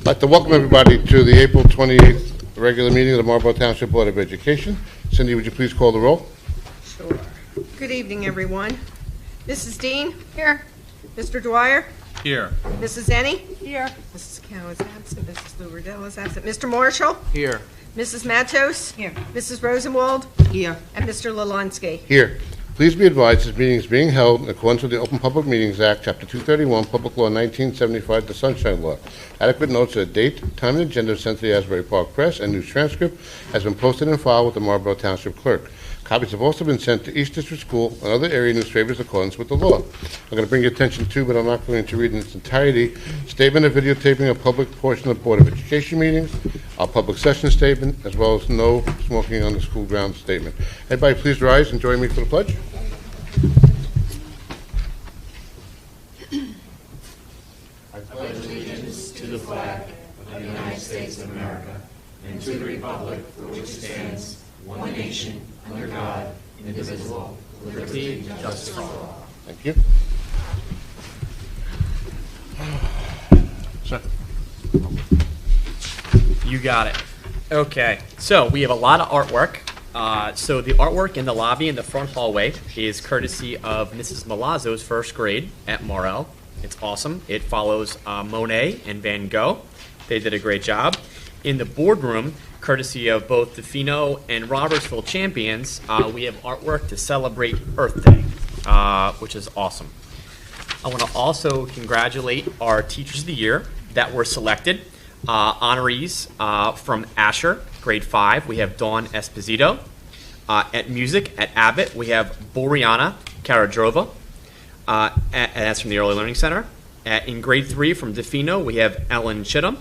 like to welcome everybody to the April 28th regular meeting of the Marlborough Township Board of Education. Cindy, would you please call the roll? Sure. Good evening, everyone. Mrs. Dean? Here. Mr. Dwyer? Here. Mrs. Ennie? Here. Mrs. Cow is absent. Mrs. Lou Riddell is absent. Mr. Marshall? Here. Mrs. Matos? Here. Mrs. Rosenwald? Here. And Mr. Lalonsky? Here. Please be advised this meeting is being held in accordance with the Open Public Meetings Act, Chapter 231, Public Law 1975, the Sunshine Law. Adequate notes of the date, time, and agenda sent to the Asbury Park Press and news transcript has been posted and filed with the Marlborough Township Clerk. Copies have also been sent to each district school and other area newspapers in accordance with the law. I'm going to bring your attention to, but I'm not going to read in its entirety, statement of videotaping of public portion of Board of Education meetings, our public session statement, as well as no smoking on the school grounds statement. Everybody please rise and join me for the pledge. I pledge allegiance to the flag of the United States of America and to the republic for which it stands, one nation, under God, indivisible, with liberty and justice for all. Thank you. You got it. Okay, so we have a lot of artwork. So the artwork in the lobby in the front hallway is courtesy of Mrs. Malazzo's first grade at Morel. It's awesome. It follows Monet and Van Gogh. They did a great job. In the boardroom, courtesy of both the Fino and Robertsville champions, we have artwork to celebrate Earth Day, which is awesome. I want to also congratulate our Teachers of the Year that were selected. Honorees from Asher, grade 5, we have Dawn Esposito. At music, at Abbott, we have Boriana Karadrova, and that's from the Early Learning Center. In grade 3, from DeFino, we have Ellen Chittum.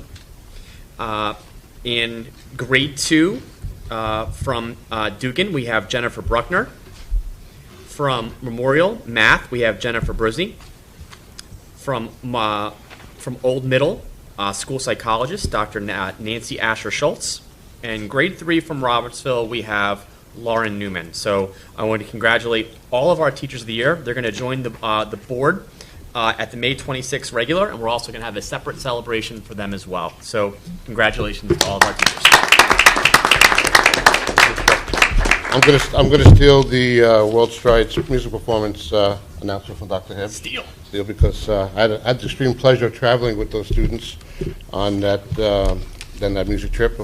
In grade 2, from Dugan, we have Jennifer Bruckner. From Memorial Math, we have Jennifer Brizzi. From Old Middle, school psychologist, Dr. Nancy Asher Schultz. And grade 3 from Robertsville, we have Lauren Newman. So I want to congratulate all of our Teachers of the Year. They're going to join the board at the May 26th regular, and we're also going to have a separate celebration for them as well. So congratulations to all of our teachers. I'm going to steal the World Strides music performance announcement from Dr. Hibb. Steal, because I had the extreme pleasure of traveling with those students on that music trip.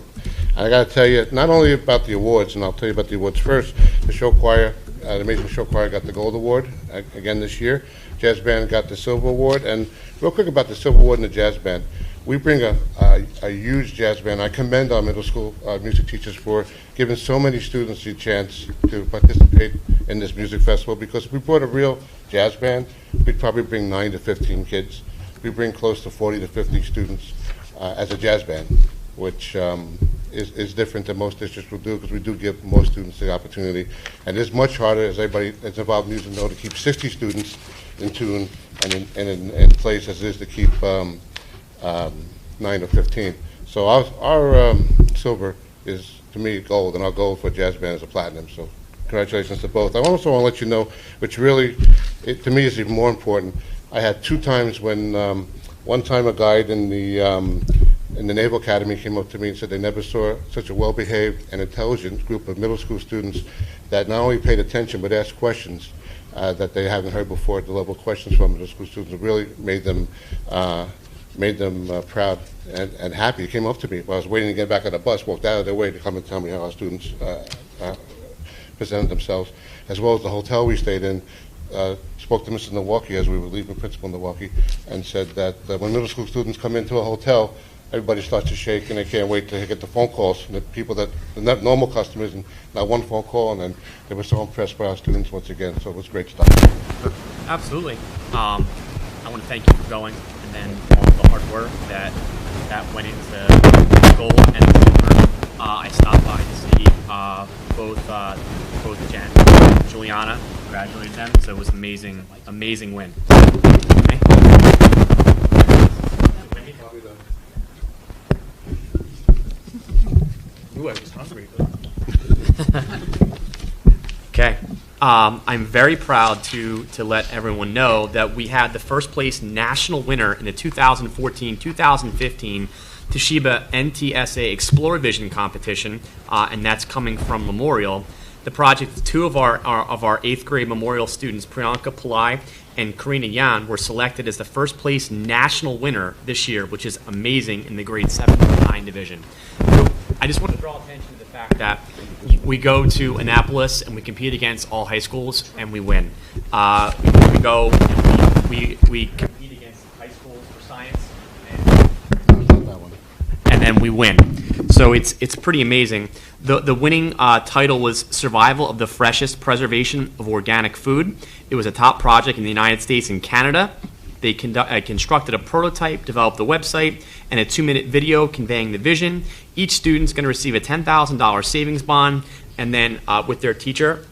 And I got to tell you, not only about the awards, and I'll tell you about the awards first. The show choir, the Amazing Show Choir, got the Gold Award again this year. Jazz Band got the Silver Award. And real quick about the Silver Award and the Jazz Band. We bring a huge jazz band. I commend our middle school music teachers for giving so many students a chance to participate in this music festival, because if we brought a real jazz band, we'd probably bring 9 to 15 kids. We bring close to 40 to 50 students as a jazz band, which is different than most districts will do, because we do give most students the opportunity. And it's much harder, as everybody that's involved in music know, to keep 60 students in tune and in place as it is to keep 9 or 15. So our silver is, to me, gold, and our gold for jazz band is a platinum. So congratulations to both. I also want to let you know, which really, to me, is even more important. I had 2 times when, one time a guide in the Naval Academy came up to me and said they never saw such a well-behaved and intelligent group of middle school students that not only paid attention but asked questions that they haven't heard before at the level of questions from middle school students. It really made them proud and happy. He came up to me while I was waiting to get back on the bus, walked out of their way to come and tell me how our students presented themselves, as well as the hotel we stayed in. Spoke to Mrs. Milwaukee as we were leaving, Principal Milwaukee, and said that when middle school students come into a hotel, everybody starts to shake and they can't wait to get the phone calls from the people that are not normal customers, and not one phone call, and then they were so impressed by our students once again. So it was great stuff. absolutely. I want to thank you for going, and then all the hard work that went into gold and silver. I stopped by to see both Jen and Juliana. Congratulated them. So it was amazing win. Okay. Ooh, I was hungry. Okay. I'm very proud to let everyone know that we had the first place national winner in the 2014-2015 Toshiba NTSA Explore Vision competition, and that's coming from Memorial. The project, two of our 8th grade Memorial students, Priyanka Pillai and Karina Yan, were selected as the first place national winner this year, which is amazing in the grade 7 to 9 division. So I just want to draw attention to the fact that we go to Annapolis and we compete against all high schools and we win. We go and we compete against high schools for science and then we win. So it's pretty amazing. The winning title was Survival of the Freshest Preservation of Organic Food. It was a top project in the United States and Canada. They constructed a prototype, developed the website, and a 2-minute video conveying the vision. Each student's going to receive a $10,000 savings bond, and then with their teacher,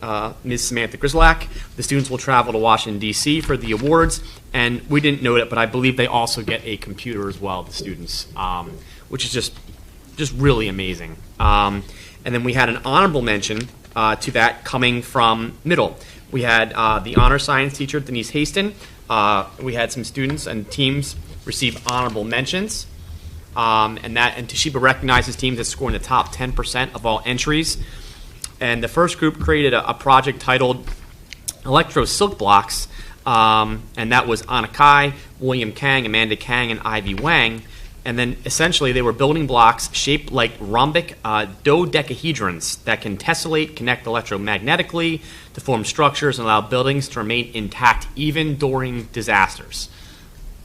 Ms. Samantha Grislack, the students will travel to Washington, D.C. for the awards. And we didn't note it, but I believe they also get a computer as well, the students, which is just really amazing. And then we had an honorable mention to that coming from middle. We had the honor science teacher, Denise Haston. We had some students and teams receive honorable mentions. And Toshiba recognizes teams that score in the top 10% of all entries. And the first group created a project titled Electro Silk Blocks, and that was Anna Kai, William Kang, Amanda Kang, and Ivy Wang. And then essentially they were building blocks shaped like rhombic dodecahedrons that can tessellate, connect electromagnetically to form structures and allow buildings to remain intact even during disasters.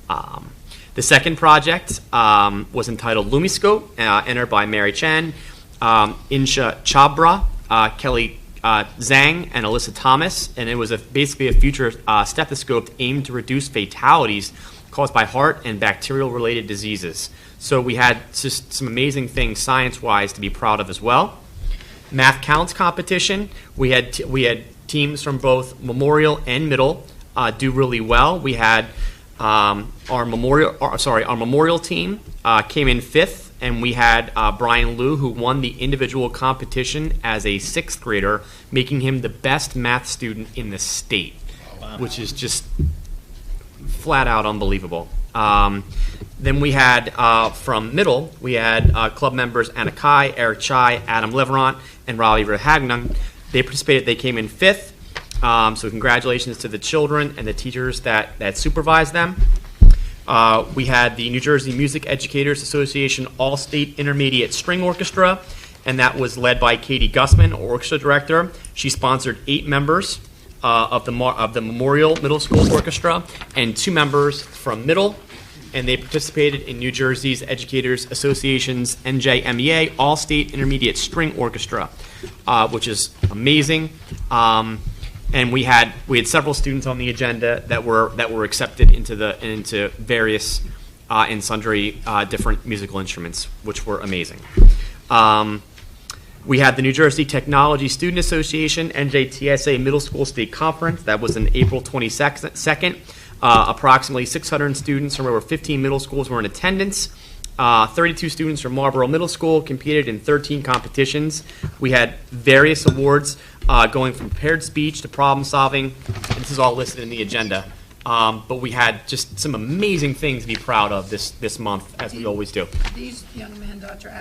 The second project was entitled Lumiscope, entered by Mary Chen, Insha Chabra, Kelly Zhang, and Alyssa Thomas, and it was basically a future stethoscope aimed to reduce fatalities caused by heart and bacterial-related diseases. So we had just some amazing things science-wise to be proud of as well. Math Counts competition. We had teams from both Memorial and Middle do really well. We had our Memorial team came in 5th, and we had Brian Liu, who won the individual competition as a 6th grader, making him the best math student in the state, which is just flat out unbelievable. Then we had from middle, we had club members Anna Kai, Eric Chai, Adam Leverant, and Raleigh Verhagnung. They participated. They came in 5th. So congratulations to the children and the teachers that supervised them. We had the New Jersey Music Educators Association All-State Intermediate String Orchestra, and that was led by Katie Gussman, orchestra director. She sponsored 8 members of the Memorial Middle School Orchestra and 2 members from middle, and they participated in New Jersey's Educators Association's NJMEA All-State Intermediate String Orchestra, which is amazing. And we had several students on the agenda that were accepted into various and sundry different musical instruments, which were amazing. We had the New Jersey Technology Student Association NJTSA Middle School State Conference. That was on April 22nd. Approximately 600 students from over 15 middle schools were in attendance. 32 students from Marlboro Middle School competed in 13 competitions. We had various awards going from prepared speech to problem solving. This is all listed in the agenda. But we had just some amazing things to be proud of this month, as we always do. These young men, Dr.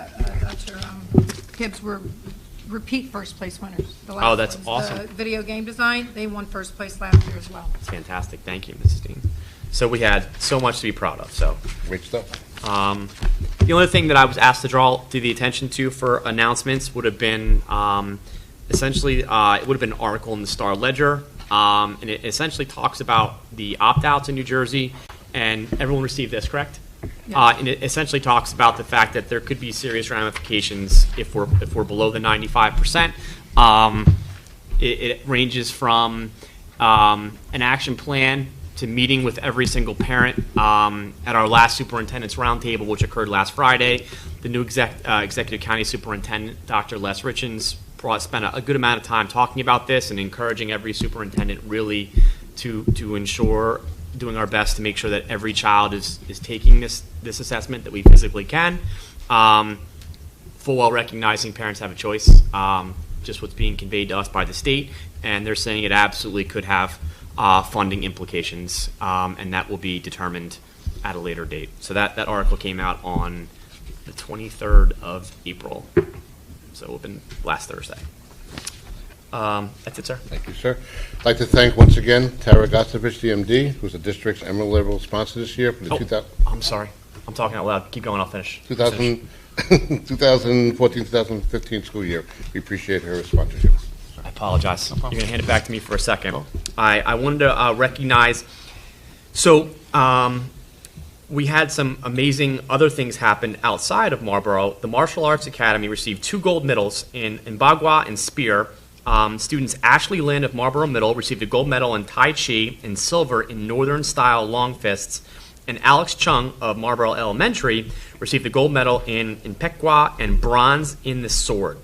Gibbs, were repeat first place winners. Oh, that's awesome. The video game design, they won first place last year as well. That's fantastic. Thank you, Mrs. Dean. So we had so much to be proud of. So Great stuff. the only thing that I was asked to draw to the attention to for announcements would have been essentially it would have been an article in the Star Ledger, and it essentially talks about the opt-outs in New Jersey, and everyone received this, correct? Yes. And it essentially talks about the fact that there could be serious ramifications if we're below the 95%. It ranges from an action plan to meeting with every single parent at our last superintendent's roundtable, which occurred last Friday. The new executive county superintendent, Dr. Les Richens, spent a good amount of time talking about this and encouraging every superintendent really to ensure doing our best to make sure that every child is taking this assessment that we physically can, full well recognizing parents have a choice, just what's being conveyed to us by the state, and they're saying it absolutely could have funding implications, and that will be determined at a later date. So that article came out on the 23rd of April, so it would have been last Thursday. That's it, sir. Thank you, sir. I'd like to thank once again Tara Gostovich, DMD, who's the district's Emerald Level sponsor this year for the 2000. I'm sorry. I'm talking out loud. Keep going. I'll finish. 2014-2015 school year. We appreciate her sponsorship. I apologize. You're going to hand it back to me for a second. I wanted to recognize, so we had some amazing other things happen outside of Marlboro. The Martial Arts Academy received 2 gold medals in Bagua and Spear. Students Ashley Lynn of Marlboro Middle received a gold medal in Tai Chi and silver in Northern Style Long Fists. And Alex Chung of Marlboro Elementary received the gold medal in Pekwa and bronze in the sword.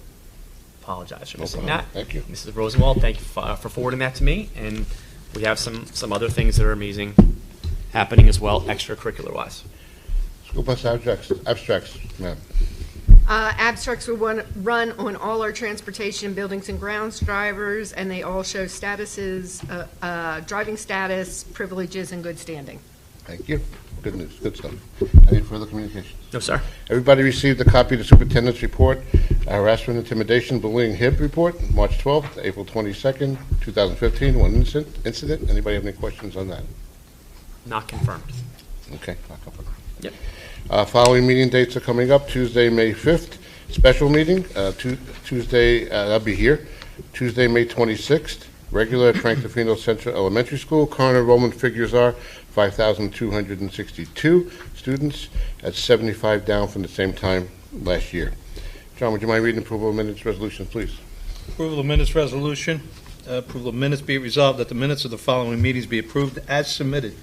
Apologize for missing that. Thank you. Mrs. Rosenwald, thank you for forwarding that to me. And we have some other things that are amazing happening as well, extracurricular-wise. School bus abstracts, ma'am. Abstracts will run on all our transportation, buildings and grounds drivers, and they all show statuses, driving status, privileges, and good standing. Thank you. Good news, good stuff. Any further communications? No, sir. Everybody received a copy of the superintendent's report, harassment, intimidation, bullying, HIB report, March 12th, to April 22nd, 2015, one incident. Anybody have any questions on that? Not confirmed. Okay, not confirmed. Yep. Following meeting dates are coming up: Tuesday, May 5th, special meeting. Tuesday, I'll be here. Tuesday, May 26th, regular at Frank Tofino Central Elementary School. Current enrollment figures are 5,262 students. That's 75 down from the same time last year. John, would you mind reading approval of minutes resolution, please? Approval of minutes resolution. Approval of minutes be it resolved that the minutes of the following meetings be approved as submitted.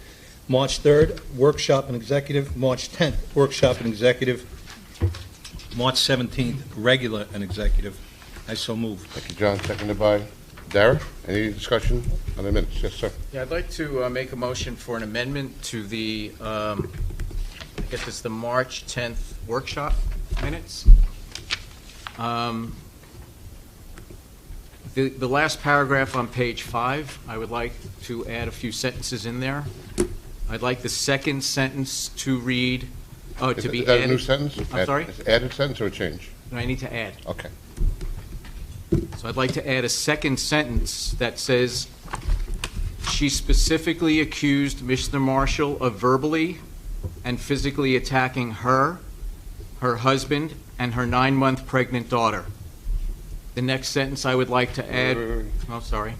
March 3rd, workshop and executive. March 10th, workshop and executive. March 17th, regular and executive. I so move. Thank you, John. Seconded by Dara. Any discussion on the minutes? Yes, sir. Yeah, I'd like to make a motion for an amendment to the, I guess it's the March 10th workshop minutes. The last paragraph on page 5, I would like to add a few sentences in there. I'd like the second sentence to read, to be Is that added. a new sentence? I'm sorry? Is it added sentence or a change? No, I need to add. Okay. So I'd like to add a second sentence that says, she specifically accused Mr. Marshall of verbally and physically attacking her, her husband, and her 9-month pregnant daughter. The next sentence I would like to add, oh, sorry,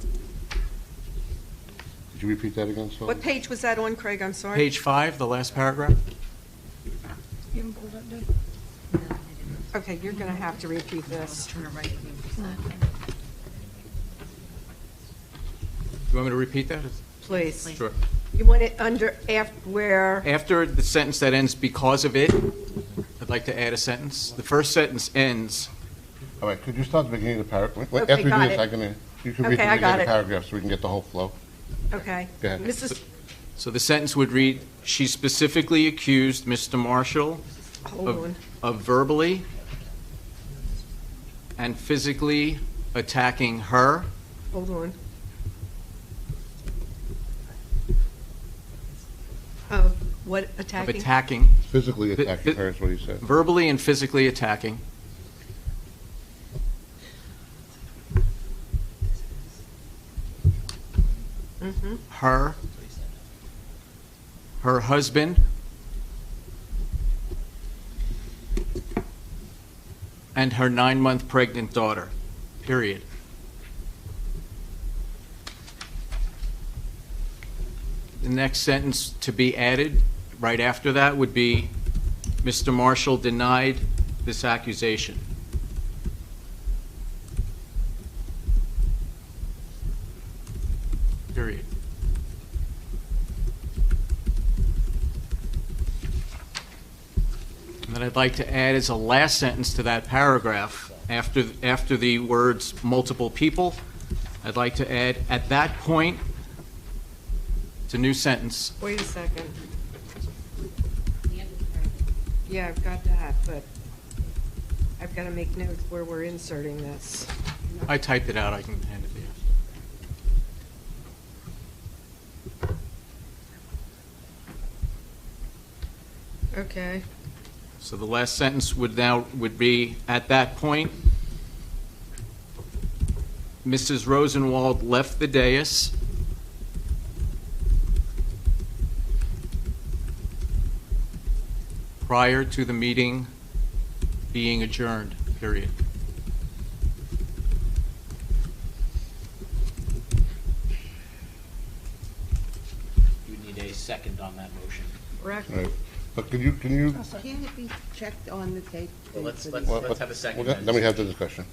Could you repeat that again, Sal? What page was that on, Craig? I'm sorry. page 5, the last paragraph. Okay, you're going to have to repeat this. You want me to repeat that? Please. Sure. You want it under, where, After the sentence that ends because of it, I'd like to add a sentence. The first sentence ends, All right, could you start at the beginning of the paragraph? Okay, After we do got this, it. you can read Okay, the I beginning got of the it. paragraph so we can get the whole flow. okay. Go ahead. Mrs., so the sentence would read, she specifically accused Mr. Marshall hold on. of verbally and physically attacking her, Hold on. Of what of attacking? attacking, Physically attacking her is what he said. verbally and physically attacking her, her husband, and her 9-month pregnant daughter, period. The next sentence to be added right after that would be, Mr. Marshall denied this accusation. Period. And then I'd like to add as a last sentence to that paragraph, after the words multiple people, I'd like to add, at that point, it's a new sentence. Wait a second. Yeah, I've got that, but I've got to make notes where we're inserting this. I typed it out, I can hand it to you. Okay. So the last sentence would be, at that point, Mrs. Rosenwald left the dais prior to the meeting being adjourned, period. You need a second on that motion. Correct. All right. But can you, Can it be checked on the tape? Well, let's well, have a second. then we have the discussion.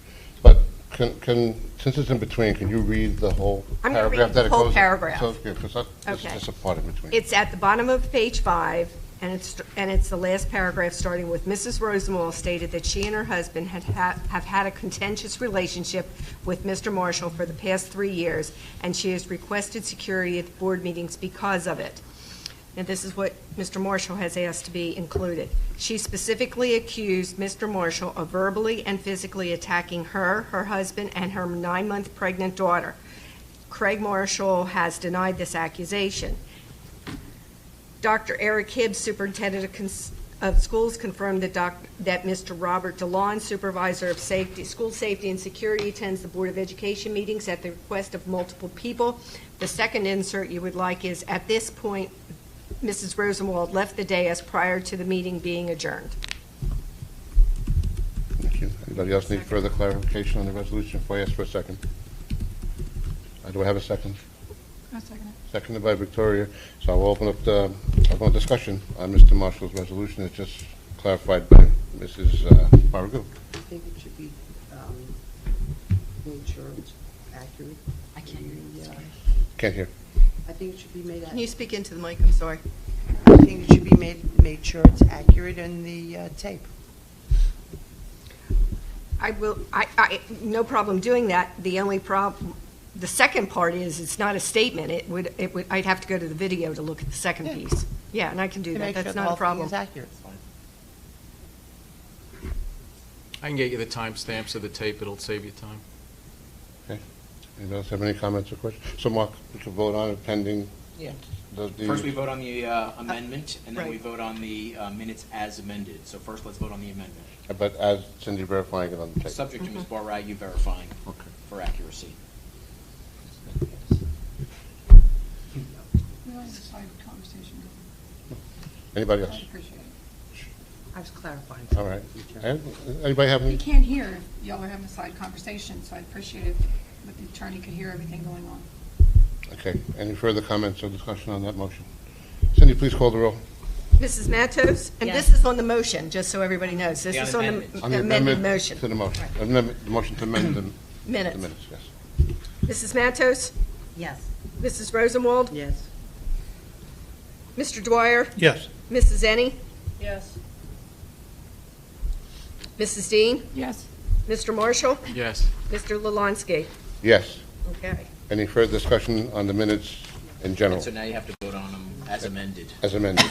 But since it's in between, can you read the whole I'm gonna paragraph read that the it whole goes? paragraph. So, yeah, because that's Okay. just a part in between. It's at the bottom of page 5, and it's the last paragraph, starting with Mrs. Rosenwald stated that she and her husband have had a contentious relationship with Mr. Marshall for the past 3 years, and she has requested security at the board meetings because of it. And this is what Mr. Marshall has asked to be included. She specifically accused Mr. Marshall of verbally and physically attacking her, her husband, and her 9-month pregnant daughter. Craig Marshall has denied this accusation. Dr. Eric Hibbs, superintendent of schools, confirmed that Mr. Robert DeLon, supervisor of school safety and security, attends the Board of Education meetings at the request of multiple people. The second insert you would like is, at this point, Mrs. Rosenwald left the dais prior to the meeting being adjourned. Thank you. Anybody else need further clarification on the resolution before I ask for a second? Do I have a second? I'll second it. Seconded by Victoria. So I'll open up discussion on Mr. Marshall's resolution. It's just clarified by Mrs. Baragou. I think it should be made sure it's accurate. I can't hear you. Can't hear. I think it should be made, Can you speak into the mic? I'm sorry. I think it should be made sure it's accurate in the tape. I will, no problem doing that. The only problem, the second part is, it's not a statement. I'd have to go to the video to look at the second piece. Yeah, and I can do To that. make sure That's the not a whole thing problem. is accurate. I can get you the timestamps of the tape. It'll save you time. Anybody else have any comments or questions? So, Mark, we can vote on it pending Yeah. the... First, we vote on the amendment, and then we Right. vote on the minutes as amended. So first, let's vote on the amendment. But as Cindy verifying it on the tape. Subject to Ms. Barag, verifying Okay. for accuracy. We want a side conversation. Anybody I'd else? appreciate it. I was clarifying. All right. And anybody have We any? can't hear if y'all are having a side conversation, so I'd appreciate it if the attorney could hear everything going on. Okay. Any further comments or discussion on that motion? Cindy, please call the roll. Mrs. Matos? And Yes. this is on the motion, just so everybody knows. This Yeah, is on amendment. the On the amended amendment motion. To the motion. The motion to amend the Minutes. minutes, yes. Mrs. Matos? Yes. Mrs. Rosenwald? Yes. Mr. Dwyer? Yes. Mrs. Ennie? Yes. Mrs. Dean? Yes. Mr. Marshall? Yes. Mr. Lalanski? Yes. Okay. Any further discussion on the minutes in general, So now you have to vote on them as amended. as amended?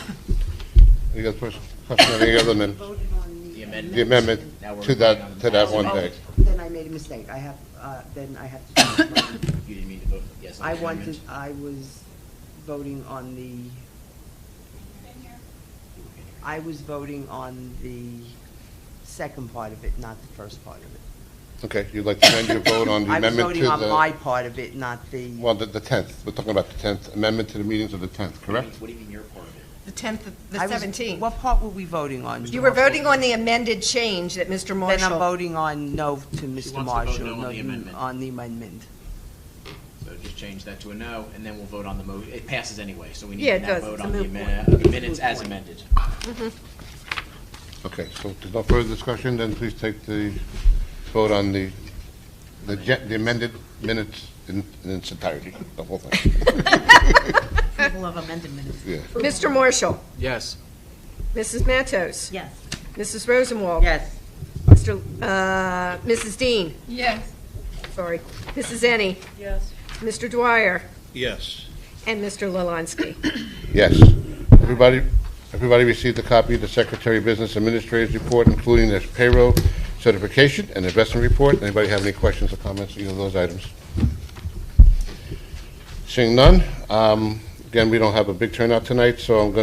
Any other question on any other minutes? Voted on The amendment. The amendment Now we're to voting on that them as one amended. day. Then I made a mistake. I have to. You didn't mean to vote yes on I the amendment? I was voting on I was voting on the second part of it, not the first part of it. Okay, you'd like to amend your vote on the I was amendment to voting on my the, part of it, not the, well, the 10th. We're talking about the 10th amendment to the meetings of the 10th, correct? What do you mean your part of it? The 10th, the I was- 17th. What part were we voting on? You were voting on the amended change that Mr. Then I'm Marshall... voting on no to wants to Mr. vote Marshall. no on the amendment. On the amendment. So just change that to a no, and then we'll vote on the mo, it passes anyway, so we need Yeah, to it now does. vote It's a on the moot point. minutes as amended. Okay, so if there's no further discussion, then please take the vote on the amended minutes in its entirety, the whole thing. People of amended minutes. Yeah. Mr. Marshall? Yes. Mrs. Matos? Yes. Mrs. Rosenwald? Yes. Mrs. Dean? Yes. Sorry. Mrs. Ennie? Yes. Mr. Dwyer? Yes. And Mr. Lalanski? Yes. Everybody received a copy of the Secretary of Business Administrator's report, including their payroll certification and investment report. Anybody have any questions or comments on either of those items? Seeing none, Again, we don't have a big turnout tonight, so I'm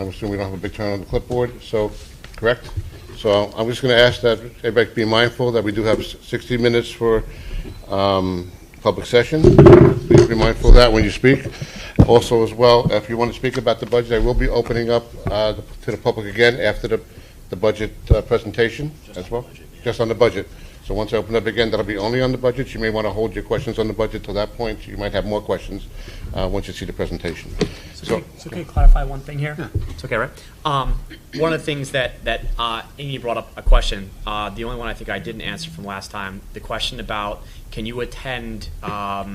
assuming we don't have a big turnout on the clipboard, so, correct? So I'm just gonna ask that everybody be mindful that we do have 60 minutes for public session. Please be mindful of that when you speak. Also, as well, if you want to speak about the budget, I will be opening up to the public again after the budget presentation as well. Just on the budget. So once I open up again, that'll be only on the budget. You may want to hold your questions on the budget till that point. You might have more questions once you see the presentation. So can you clarify one thing here? Yeah. It's okay, right? One of the things that Amy brought up a question, the only one I think I didn't answer from last time, the question about can you attend a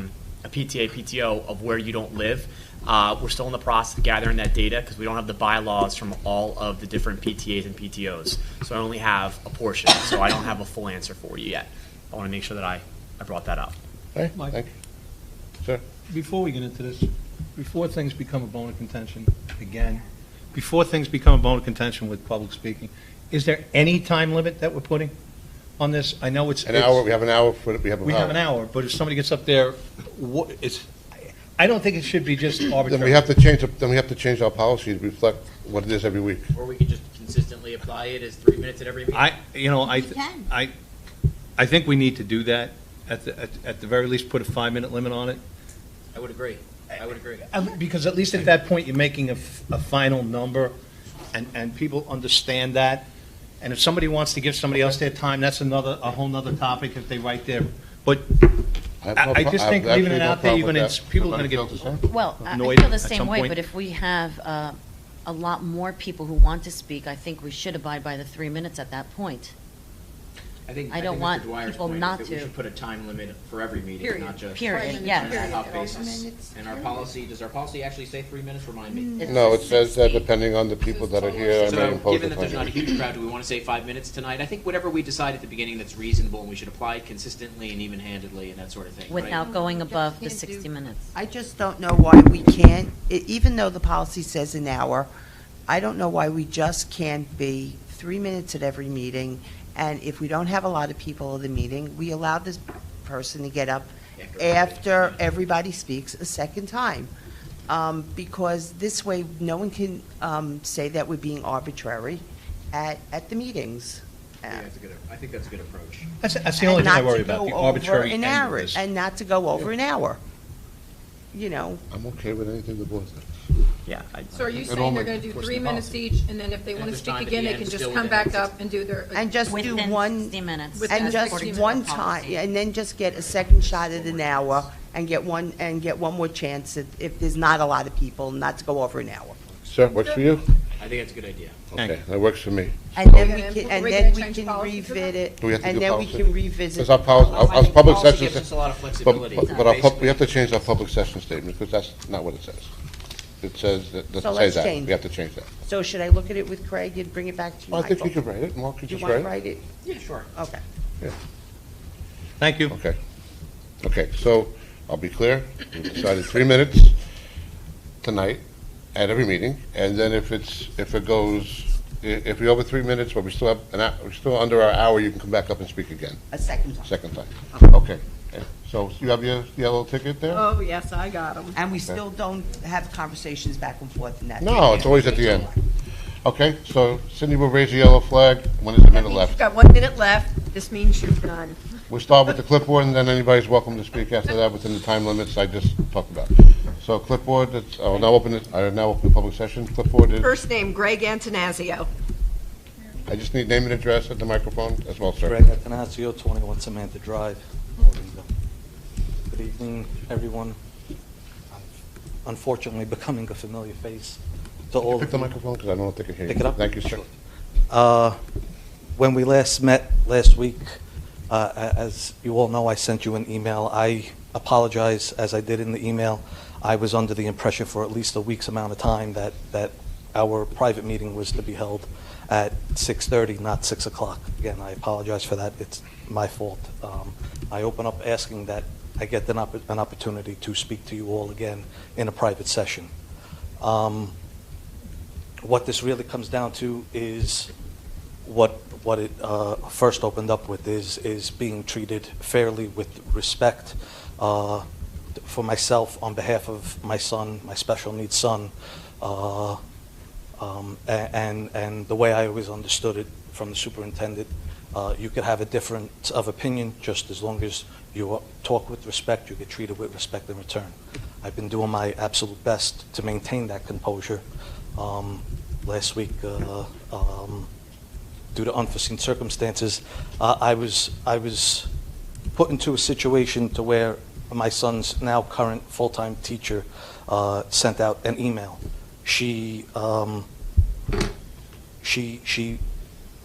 PTA, PTO of where you don't live? We're still in the process of gathering that data because we don't have the bylaws from all of the different PTAs and PTOs. So I only have a portion, so I don't have a full answer for you yet. I want to make sure that I brought that up. Okay, Mike. thank you. Sir? Before we get into this, before things become a bone of contention, again, before things become a bone of contention with public speaking, is there any time limit that we're putting on this? I know it's... An hour, we have an hour for, we have an hour, but if somebody gets up there, I don't think it should be just arbitrary. Then we have to change our policy to reflect what it is every week. Or we could just consistently apply it as 3 minutes at every meeting. I think we need to do that. At the very least, put a 5-minute limit on it. I would agree. Because at least at that point, you're making a final number, and people understand that. And if somebody wants to give somebody else their time, that's a whole nother topic if they write there. But I just think leaving it out there, people are going to get Well, I annoyed feel the at same some way, point. but if we have a lot more people who want to speak, I think we should abide by the 3 minutes at that point. I don't want Mr. Dwyer's people point is not that we to. should put a time limit for every meeting, Period. not just Period, on yes. an ad hoc basis. And our policy, does our policy actually say 3 minutes? Remind me. No, it says that depending on the people that are here, I may So, impose given a that there's not a time. huge crowd, do we want to say 5 minutes tonight? I think whatever we decide at the beginning that's reasonable, and we should apply it consistently and even-handedly and that sort of thing, right? Without going above the Can't do- 60 minutes. I just don't know why we can't, even though the policy says an hour, I don't know why we just can't be 3 minutes at every meeting, and if we don't have a lot of people at the meeting, we allow this person to get up after everybody speaks a second time. Because this way, no one can say that we're being arbitrary at the meetings. I think that's a good approach. That's the only thing I worry about, the arbitrary an end of hour, this. and not to go over an hour. You know, I'm okay with anything the board says. Yeah. So are you It saying all they're going to do enforce 3 the minutes policy. each, and then if they want to there's speak time at again, the they end, can just still come within back up and do their... and just do Within one. 60 minutes. Within And According just to one the policy. time, and then just get a second shot at an hour, and get one more chance if there's not a lot of people, not to go over an hour. Sir, works for you? I think that's a good idea. Thank Okay, that works for me. And then Okay, we can, and and we're then gonna we change can policy for that? revisit it, Do we have to and do then we policy? can revisit. Because our public Policy session, gives us a lot of but flexibility. we have to change our public session statement, because that's not what it says. It says, it doesn't So say let's that. change We have to change that. So should I look at it with Craig and bring it back to you, Well, I think you Michael? could write it. Mark, could Do you you just want write to it? write it? Yeah, sure. Okay. Thank you. Okay. Okay, so I'll be clear. We decided 3 minutes tonight at every meeting, and then if it goes, if we over 3 minutes, but we still have we're still under our hour, you can come back up and speak again, A second time. second time. Okay. So you have your yellow ticket there? Oh, yes, I got them. And we still don't have conversations back and forth in that. No, it's always at the end. Okay, so Cindy will raise the yellow flag. When is the minute You've left? got 1 minute left. This means you're done. We'll start with the clipboard, and then anybody's welcome to speak after that within the time limits I just talked about. So clipboard, I now open the public session. Clipboard is, First name, Greg Antonazio. I just need name and address at the microphone as well, sir. Greg Atanasio, 21 Samantha Drive, Morganville. Good evening, everyone. Unfortunately, becoming a familiar face to all Pick of the you. microphone, because I don't think I can hear you. Pick it up? Thank you, sir. Sure. When we last met last week, as you all know, I sent you an email. I apologize, as I did in the email. I was under the impression for at least a week's amount of time that our private meeting was to be held at 6:30, not 6 o'clock. Again, I apologize for that. It's my fault. I open up asking that I get an opportunity to speak to you all again in a private session. What this really comes down to is what it first opened up with is being treated fairly, with respect, for myself, on behalf of my son, my special needs son, and the way I always understood it from the superintendent, you could have a difference of opinion just as long as you talk with respect, you get treated with respect in return. I've been doing my absolute best to maintain that composure. Last week, due to unforeseen circumstances, I was put into a situation to where my son's now current full-time teacher sent out an email.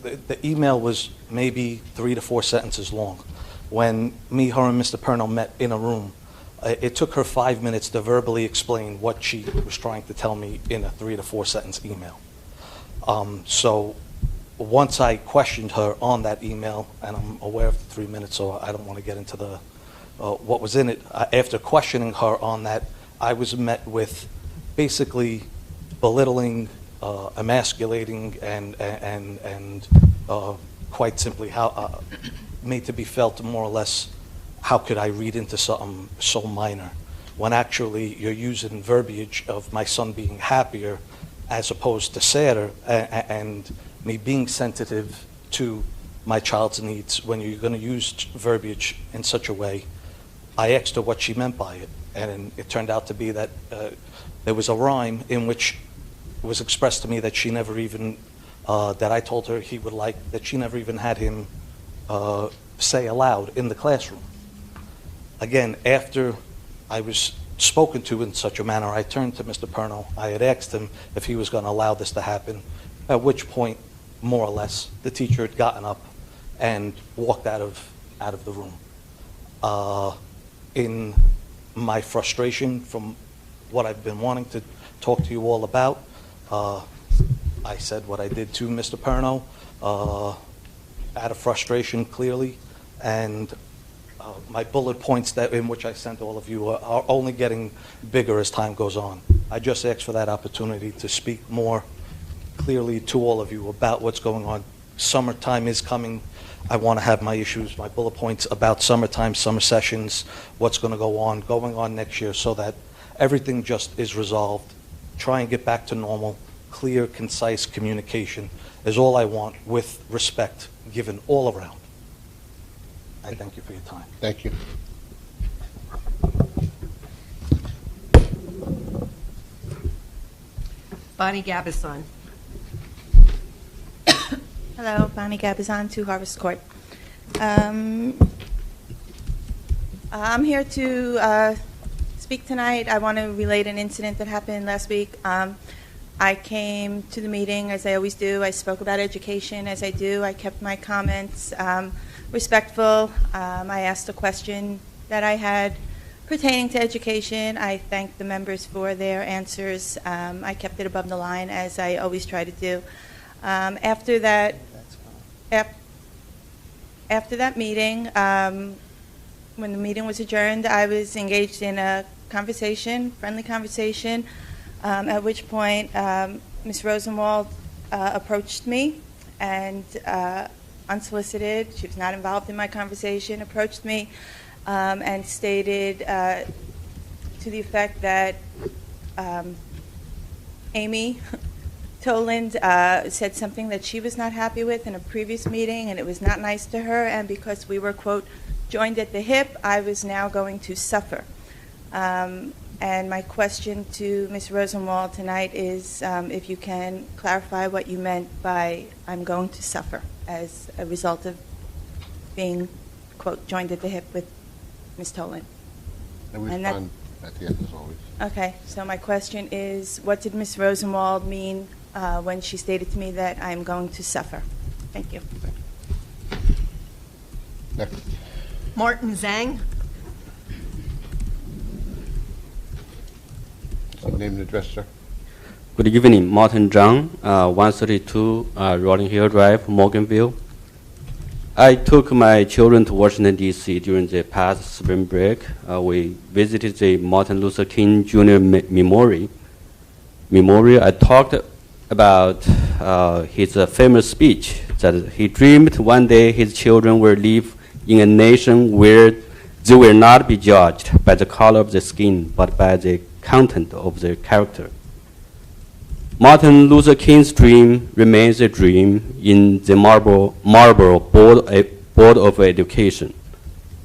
The email was maybe 3 to 4 sentences long. When me, her, and Mr. Perno met in a room, it took her 5 minutes to verbally explain what she was trying to tell me in a 3 to 4 sentence email. So once I questioned her on that email, and I'm aware of the 3 minutes, so I don't want to get into the what was in it. After questioning her on that, I was met with basically belittling, emasculating, and quite simply how made to be felt more or less, how could I read into something so minor when actually you're using verbiage of my son being happier as opposed to sadder, and me being sensitive to my child's needs. When you're going to use verbiage in such a way, I asked her what she meant by it, and it turned out to be that there was a rhyme in which it was expressed to me that she never even, that I told her he would like, that she never even had him say aloud in the classroom. Again, after I was spoken to in such a manner, I turned to Mr. Perno. I had asked him if he was going to allow this to happen, at which point, more or less, the teacher had gotten up and walked out of the room. In my frustration from what I've been wanting to talk to you all about, I said what I did to Mr. Perno, out of frustration, clearly, and my bullet points in which I sent all of you are only getting bigger as time goes on. I just asked for that opportunity to speak more clearly to all of you about what's going on. Summertime is coming. I want to have my issues, my bullet points about summertime, summer sessions, what's going to going on next year, so that everything just is resolved. Try and get back to normal. Clear, concise communication is all I want, with respect given all around. I thank you for your time. Thank you. Bonnie Gabison. Hello, Bonnie Gabizon, 2 Harvest Court. I'm here to speak tonight. I want to relate an incident that happened last week. I came to the meeting, as I always do. I spoke about education, as I do. I kept my comments respectful. I asked a question that I had pertaining to education. I thanked the members for their answers. I kept it above the line, as I always try to do. After that meeting, when the meeting was adjourned, I was engaged in a conversation, friendly conversation, at which point Ms. Rosenwald approached me, and unsolicited, she was not involved in my conversation, approached me and stated to the effect that Amy Toland said something that she was not happy with in a previous meeting, and it was not nice to her, and because we were, quote, joined at the hip, I was now going to suffer. And my question to Ms. Rosenwald tonight is if you can clarify what you meant by I'm going to suffer as a result of being, quote, joined at the hip with Ms. Toland. And we respond at the end, as always. Okay, so my question is, what did Ms. Rosenwald mean when she stated to me that I'm going to suffer? Thank you. Next. Martin Zhang. Name and address, sir. Good evening, Martin Zhang, 132 Rolling Hill Drive, Morganville. I took my children to Washington, D.C. during the past spring break. We visited the Martin Luther King Jr. Memorial. I talked about his famous speech that he dreamed one day his children will live in a nation where They will not be judged by the color of the skin, but by the content of their character. Martin Luther King's dream remains a dream in the Marlboro Board of Education.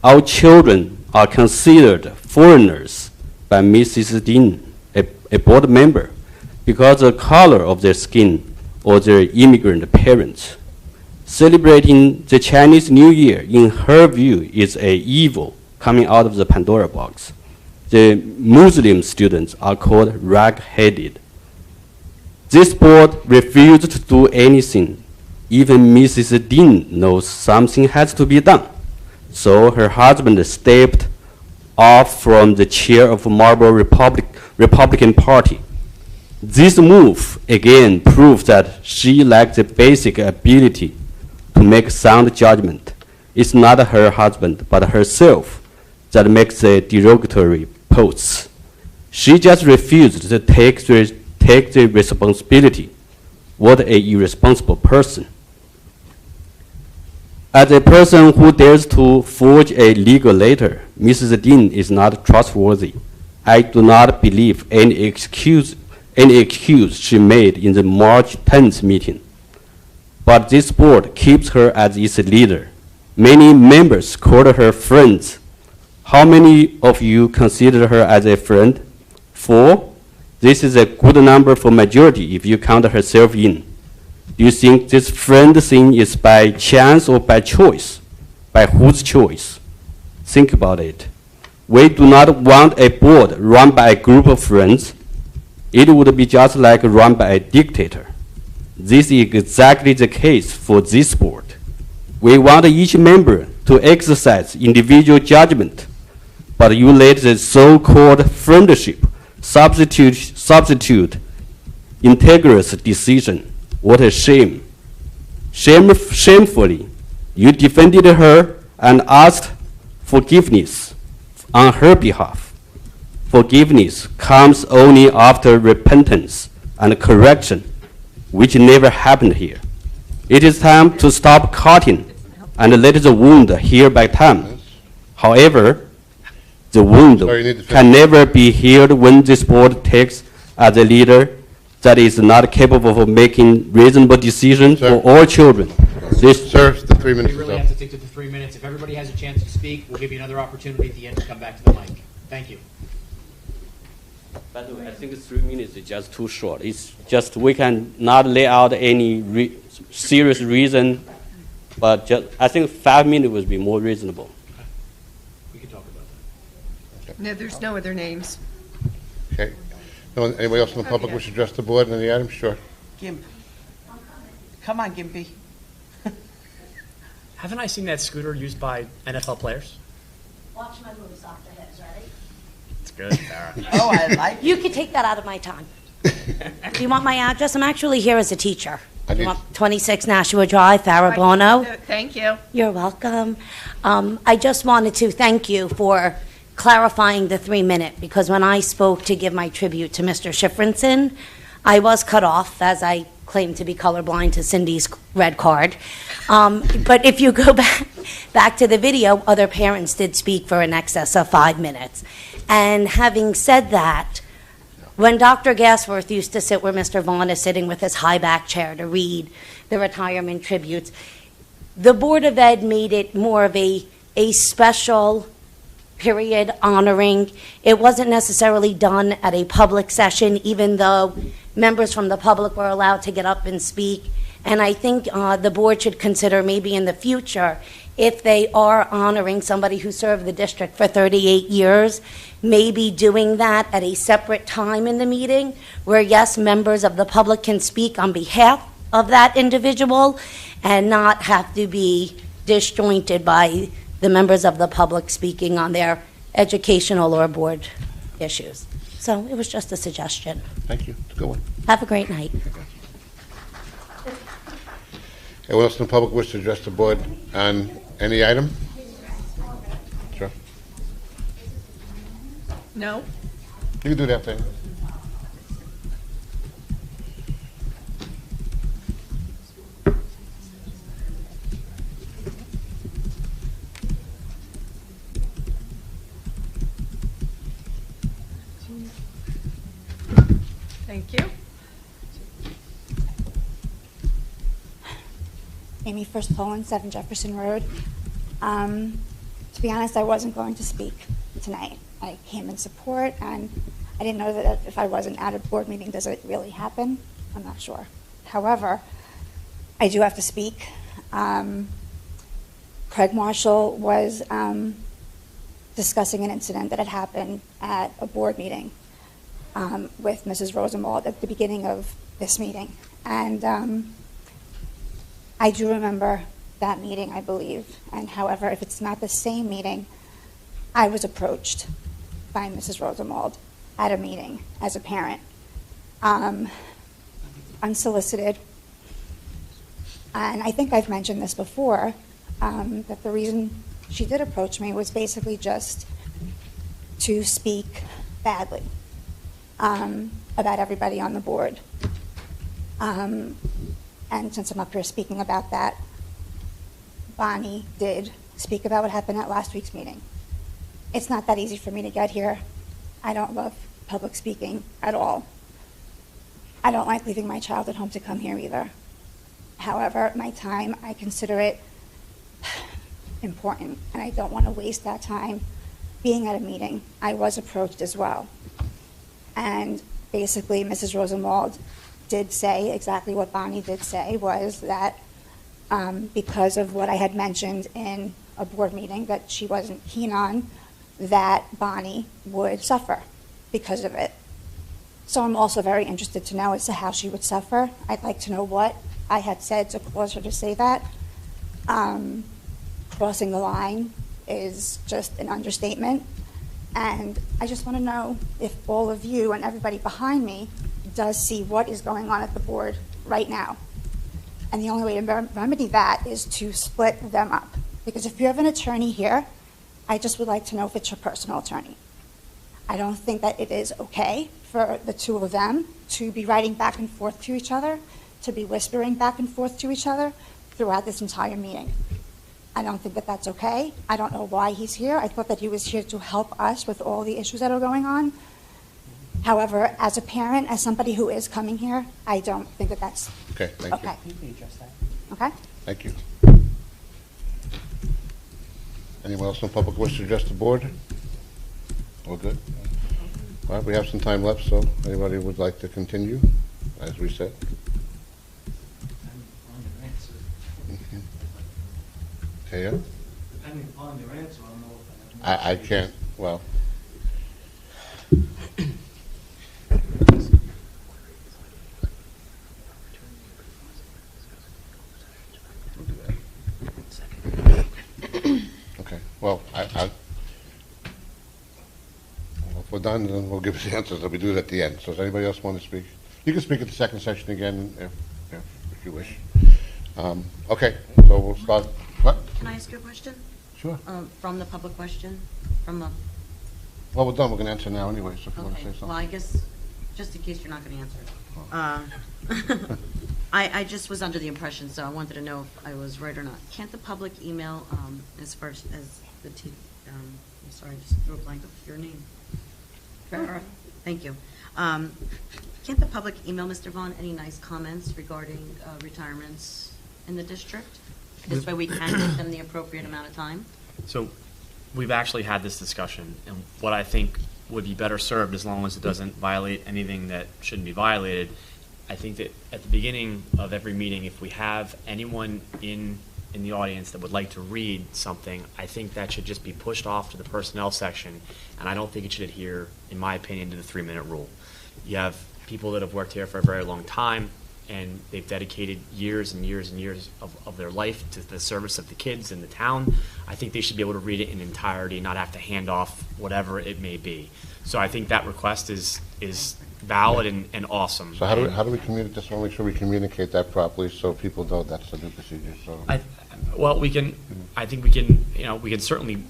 Our children are considered foreigners by Mrs. Dean, a board member, because of the color of their skin or their immigrant parents. Celebrating the Chinese New Year, in her view, is an evil coming out of the Pandora box. The Muslim students are called rag-headed. This board refused to do anything. Even Mrs. Dean knows something has to be done. So her husband stepped off from the chair of Marlboro Republican Party. This move again proves that she lacks the basic ability to make sound judgment. It's not her husband, but herself that makes the derogatory posts. She just refused to take the responsibility. What an irresponsible person. As a person who dares to forge a legal letter, Mrs. Dean is not trustworthy. I do not believe any excuse she made in the March 10th meeting. But this board keeps her as its leader. Many members called her friends. How many of you consider her as a friend? 4? This is a good number for majority if you count herself in. Do you think this friend thing is by chance or by choice? By whose choice? Think about it. We do not want a board run by a group of friends. It would be just like run by a dictator. This is exactly the case for this board. We want each member to exercise individual judgment, but you let the so-called friendship substitute integrous decision. What a shame. Shamefully, you defended her and asked forgiveness on her behalf. Forgiveness comes only after repentance and correction, which never happened here. It is time to stop cutting and let the wound heal by time. However, the wound can never be healed when this board takes as a leader that is not capable of making reasonable decisions for all children. Sir, the 3 minutes We is really up. have to stick to the 3 minutes. If everybody has a chance to speak, we'll give you another opportunity at the end to come back to the mic. Thank you. By the way, I think 3 minutes is just too short. It's just we can not lay out any serious reason, but just, I think 5 minutes would be more reasonable. We can talk about that. No, there's no other names. Okay. Anybody else in the public wish to address the board on any item? Sure. Gimp. Come on, Gimpy. Haven't I seen that scooter used by NFL players? Watch my moves, Dr. Hibbs, ready? It's good, Farrah. Oh, I like You can take that out of my time. Do you want my address? I'm actually here as a teacher. I Do you need- want 26 Nashua Drive, Farrah Bono? Thank you. You're welcome. I just wanted to thank you for clarifying the 3-minute, because when I spoke to give my tribute to Mr. Schifrinson, I was cut off, as I claim to be colorblind to Cindy's red card. But if you go back to the video, other parents did speak for in excess of 5 minutes. And having said that, when Dr. Gasworth used to sit where Mr. Vaughn is sitting with his high back chair to read the retirement tributes, the Board of Ed made it more of a special period honoring. It wasn't necessarily done at a public session, even though members from the public were allowed to get up and speak. And I think the board should consider maybe in the future, if they are honoring somebody who served the district for 38 years, maybe doing that at a separate time in the meeting, where yes, members of the public can speak on behalf of that individual and not have to be disjointed by the members of the public speaking on their educational or board issues. So it was just a suggestion. Thank you. It's a good one. Have a great night. Anyone else in the public wish to address the board on any item? Sure. No? You can do that thing. Thank you. Amy First Poland, 7 Jefferson Road. To be honest, I wasn't going to speak tonight. I came in support, and I didn't know that if I wasn't at a board meeting, does it really happen? I'm not sure. However, I do have to speak. Craig Marshall was discussing an incident that had happened at a board meeting with Mrs. Rosenwald at the beginning of this meeting. And I do remember that meeting, I believe. And however, if it's not the same meeting, I was approached by Mrs. Rosenwald at a meeting as a parent, unsolicited. And I think I've mentioned this before, that the reason she did approach me was basically just to speak badly about everybody on the board. And since I'm up here speaking about that, Bonnie did speak about what happened at last week's meeting. It's not that easy for me to get here. I don't love public speaking at all. I don't like leaving my child at home to come here either. However, my time, I consider it important, and I don't want to waste that time being at a meeting. I was approached as well. And basically, Mrs. Rosenwald did say exactly what Bonnie did say, was that because of what I had mentioned in a board meeting that she wasn't keen on, that Bonnie would suffer because of it. So I'm also very interested to know as to how she would suffer. I'd like to know what I had said to cause her to say that. Crossing the line is just an understatement. And I just want to know if all of you and everybody behind me does see what is going on at the board right now. And the only way to remedy that is to split them up. Because if you have an attorney here, I just would like to know if it's your personal attorney. I don't think that it is okay for the two of them to be writing back and forth to each other, to be whispering back and forth to each other throughout this entire meeting. I don't think that that's okay. I don't know why he's here. I thought that he was here to help us with all the issues that are going on. However, as a parent, as somebody who is coming here, I don't think that that's Okay, thank you. okay. Okay? Thank you. Anyone else in the public wish to address the board? All good? All right, we have some time left, so anybody would like to continue, as we said? Okay, yeah? Depending upon your answer, I'll know if I have more. I can't, well. Okay, well, well, if we're done, then we'll give the answers, we do it at the end. So does anybody else want to speak? You can speak at the second section again if you wish. Okay, so we'll start. What? Can I ask you a question? Sure. From the public question? From the... Well, we're done. We're going to answer now anyway, so if you want to say something. Well, I guess, just in case you're not going to answer. I just was under the impression, so I wanted to know if I was right or not. Can't the public email, as far as the I'm sorry, I just drew a blank of your name. Thank you. Can't the public email Mr. Vaughn any nice comments regarding retirements in the district? This way we can give them the appropriate amount of time? So we've actually had this discussion, and what I think would be better served, as long as it doesn't violate anything that shouldn't be violated, I think that at the beginning of every meeting, if we have anyone in the audience that would like to read something, I think that should just be pushed off to the personnel section, and I don't think it should adhere, in my opinion, to the 3-minute rule. You have people that have worked here for a very long time, and they've dedicated years and years and years of their life to the service of the kids in the town. I think they should be able to read it in entirety, not have to hand off whatever it may be. So I think that request is valid and awesome. So how do we communicate? Just want to make sure we communicate that properly so people know that's the new procedure. So well, we can. I think we can. We can certainly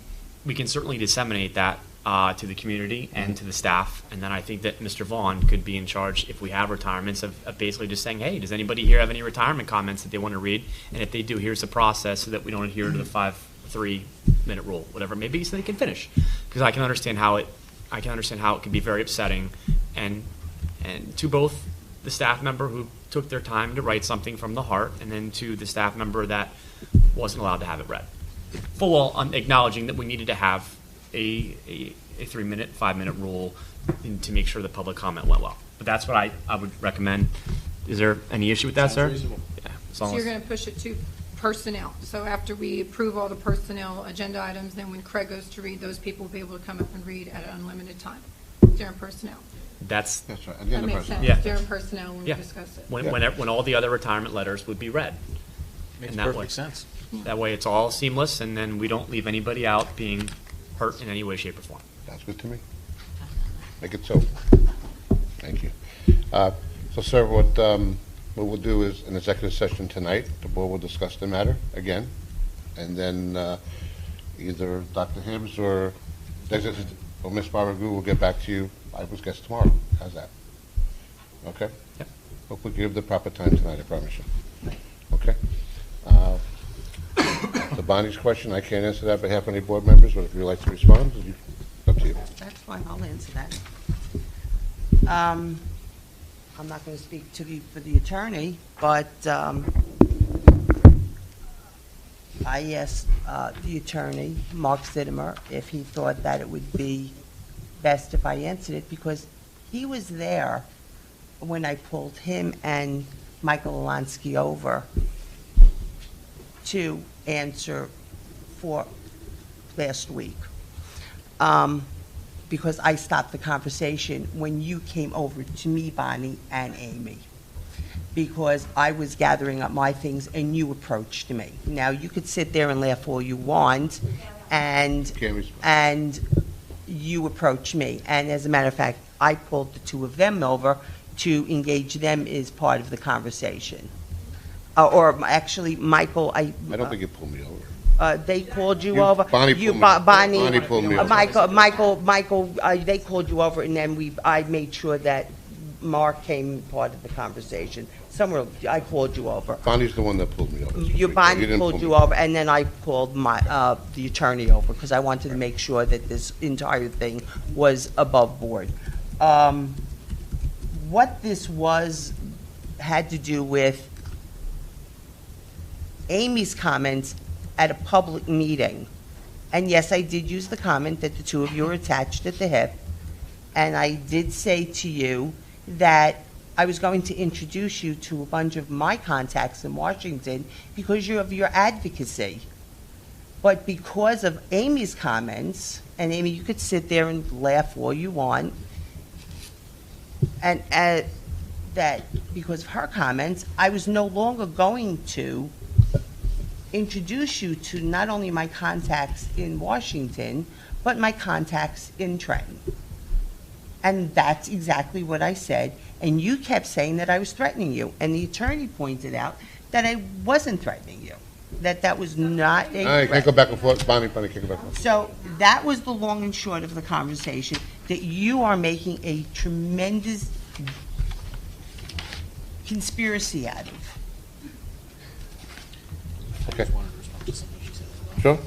disseminate that to the community and to the staff, and then I think that Mr. Vaughn could be in charge, if we have retirements, of basically just saying, hey, does anybody here have any retirement comments that they want to read? And if they do, here's the process so that we don't adhere to the 3-minute rule, whatever it may be, so they can finish. Because I can understand how it can be very upsetting, and And to both the staff member who took their time to write something from the heart, and then to the staff member that wasn't allowed to have it read. Full on acknowledging that we needed to have a 3-minute, 5-minute rule to make sure the public comment went well. But that's what I would recommend. Is there any issue with that, sir? reasonable. Yeah, as So long you're as- going to push it to personnel. So after we approve all the personnel agenda items, then when Craig goes to read, those people will be able to come up and read at an unlimited time during personnel. That's right. At the That end of makes personnel. sense, Yeah. during personnel when we Yeah. discuss it. when all the other retirement letters would be read. Makes And that perfect way- sense. That way, it's all seamless, and then we don't leave anybody out being hurt in any way, shape, or form. Sounds good to me. Make it so. Thank you. So, sir, what we'll do is, in executive session tonight, the board will discuss the matter again, and then either Dr. Hibbs or Ms. Barbara will get back to you, I would guess, tomorrow. How's that? Okay? Yep. Hope we give the proper time tonight, I promise you. Okay? The Bonnie's question, I can't answer that on behalf of any board members, but if you'd like to respond, up to you. That's fine, I'll answer that. I'm not going to speak for the attorney, but I asked the attorney, Mark Siddimer, if he thought that it would be best if I answered it, because he was there when I pulled him and Michael Alansky over to answer for last week. Because I stopped the conversation when you came over to me, Bonnie, and Amy, because I was gathering up my things and you approached me. Now, you could sit there and laugh all you want, and you approached me. And as a matter of fact, I pulled the two of them over to engage them as part of the conversation. Or actually, Michael, I don't think you pulled me over. they called you over. Bonnie You, pulled me- Bonnie, Bonnie pulled me over. Michael, they called you over, and then I made sure that Mark came part of the conversation. Somewhere, I called you over. Bonnie's the one that pulled me over. Bonnie didn't pulled pull you me over, and then I called the attorney over, because I wanted to make sure that this entire thing was above board. What this had to do with Amy's comments at a public meeting. And yes, I did use the comment that the two of you are attached at the hip. And I did say to you that I was going to introduce you to a bunch of my contacts in Washington because of your advocacy. But because of Amy's comments, and Amy, you could sit there and laugh all you want, and that because of her comments, I was no longer going to introduce you to not only my contacts in Washington, but my contacts in Trenton. And that's exactly what I said. And you kept saying that I was threatening you. And the attorney pointed out that I wasn't threatening you, that was not a All right, threat. can't go back and forth. Bonnie, can't go back and forth. So that was the long and short of the conversation, that you are making a tremendous conspiracy out of. Okay. Sure?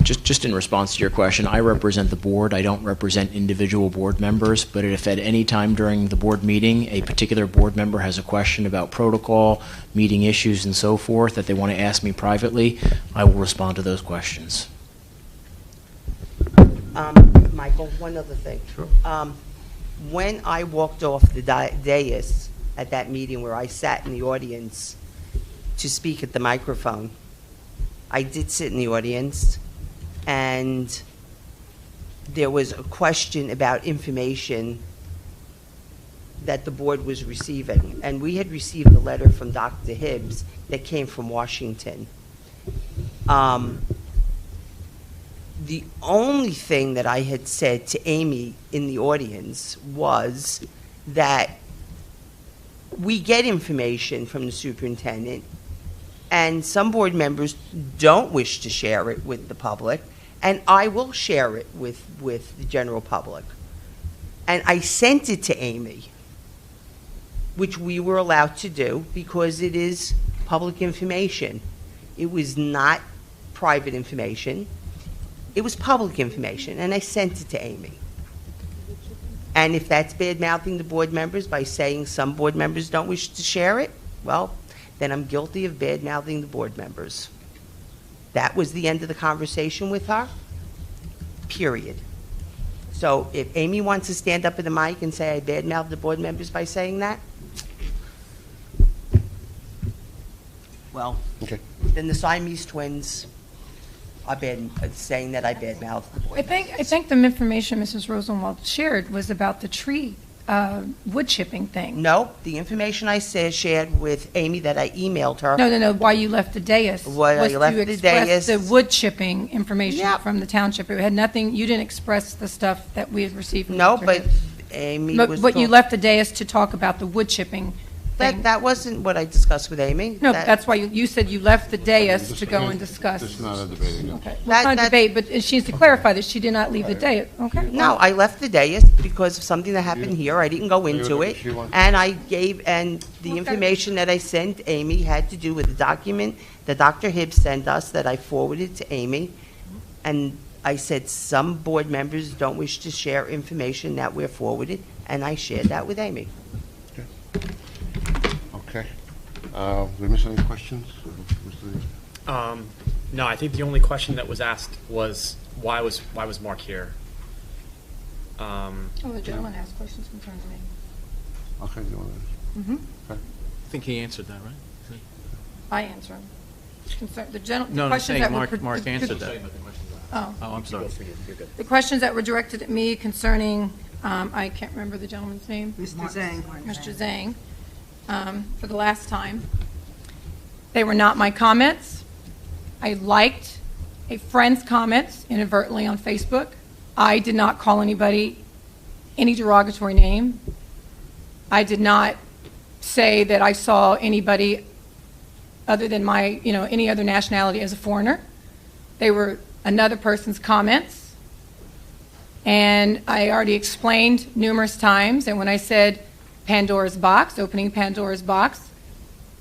Just in response to your question, I represent the board. I don't represent individual board members, but if at any time during the board meeting, a particular board member has a question about protocol, meeting issues, and so forth that they want to ask me privately, I will respond to those questions. Michael, one other thing. Sure. When I walked off the dais at that meeting where I sat in the audience to speak at the microphone, I did sit in the audience, and there was a question about information that the board was receiving. And we had received a letter from Dr. Hibbs that came from Washington. The only thing that I had said to Amy in the audience was that we get information from the superintendent, and some board members don't wish to share it with the public, and I will share it with the general public. And I sent it to Amy, which we were allowed to do because it is public information. It was not private information. It was public information, and I sent it to Amy. And if that's bad-mouthing the board members by saying some board members don't wish to share it, well, then I'm guilty of bad-mouthing the board members. That was the end of the conversation with her, period. So if Amy wants to stand up at the mic and say I bad-mouthed the board members by saying that, well, Okay. then the Siamese twins are saying that I bad-mouthed the board. I think the information Mrs. Rosenwald shared was about the tree wood chipping thing. No, the information I shared with Amy that I emailed her. No, why you left the dais. Why I left the Was dais. to express the wood chipping information Yep. from the township. It had nothing, you didn't express the stuff that we had received from No, Mr. but Hibbs. Amy was. But you talk- left the dais to talk about the wood chipping thing. That wasn't what I discussed with Amy. No, That- that's why you said you left the dais to go and discuss. This is not a debate. no. Okay. Well, it's not a debate, but she needs to clarify that she did not leave the dais. Okay. No, I left the dais because of something that happened here. I didn't go into it. And the information that I sent Amy had to do with the document that Dr. Hibbs sent us that I forwarded to Amy. And I said some board members don't wish to share information that we're forwarded, and I shared that with Amy. Okay. Did we miss any questions? No, I think the only question that was asked was why was Mark here? Oh, the gentleman asked questions concerning me. Okay, you want Mm-hmm. I think he answered that, right? I answer them. The No, I'm questions saying that were Mark answered that. Oh. Oh, I'm sorry. The questions that were directed at me concerning, I can't remember the gentleman's name. Mr. Zhang. Mr. Zhang, for the last time. They were not my comments. I liked a friend's comments inadvertently on Facebook. I did not call anybody any derogatory name. I did not say that I saw anybody other than any other nationality as a foreigner. They were another person's comments. And I already explained numerous times, and when I said Pandora's box, opening Pandora's box,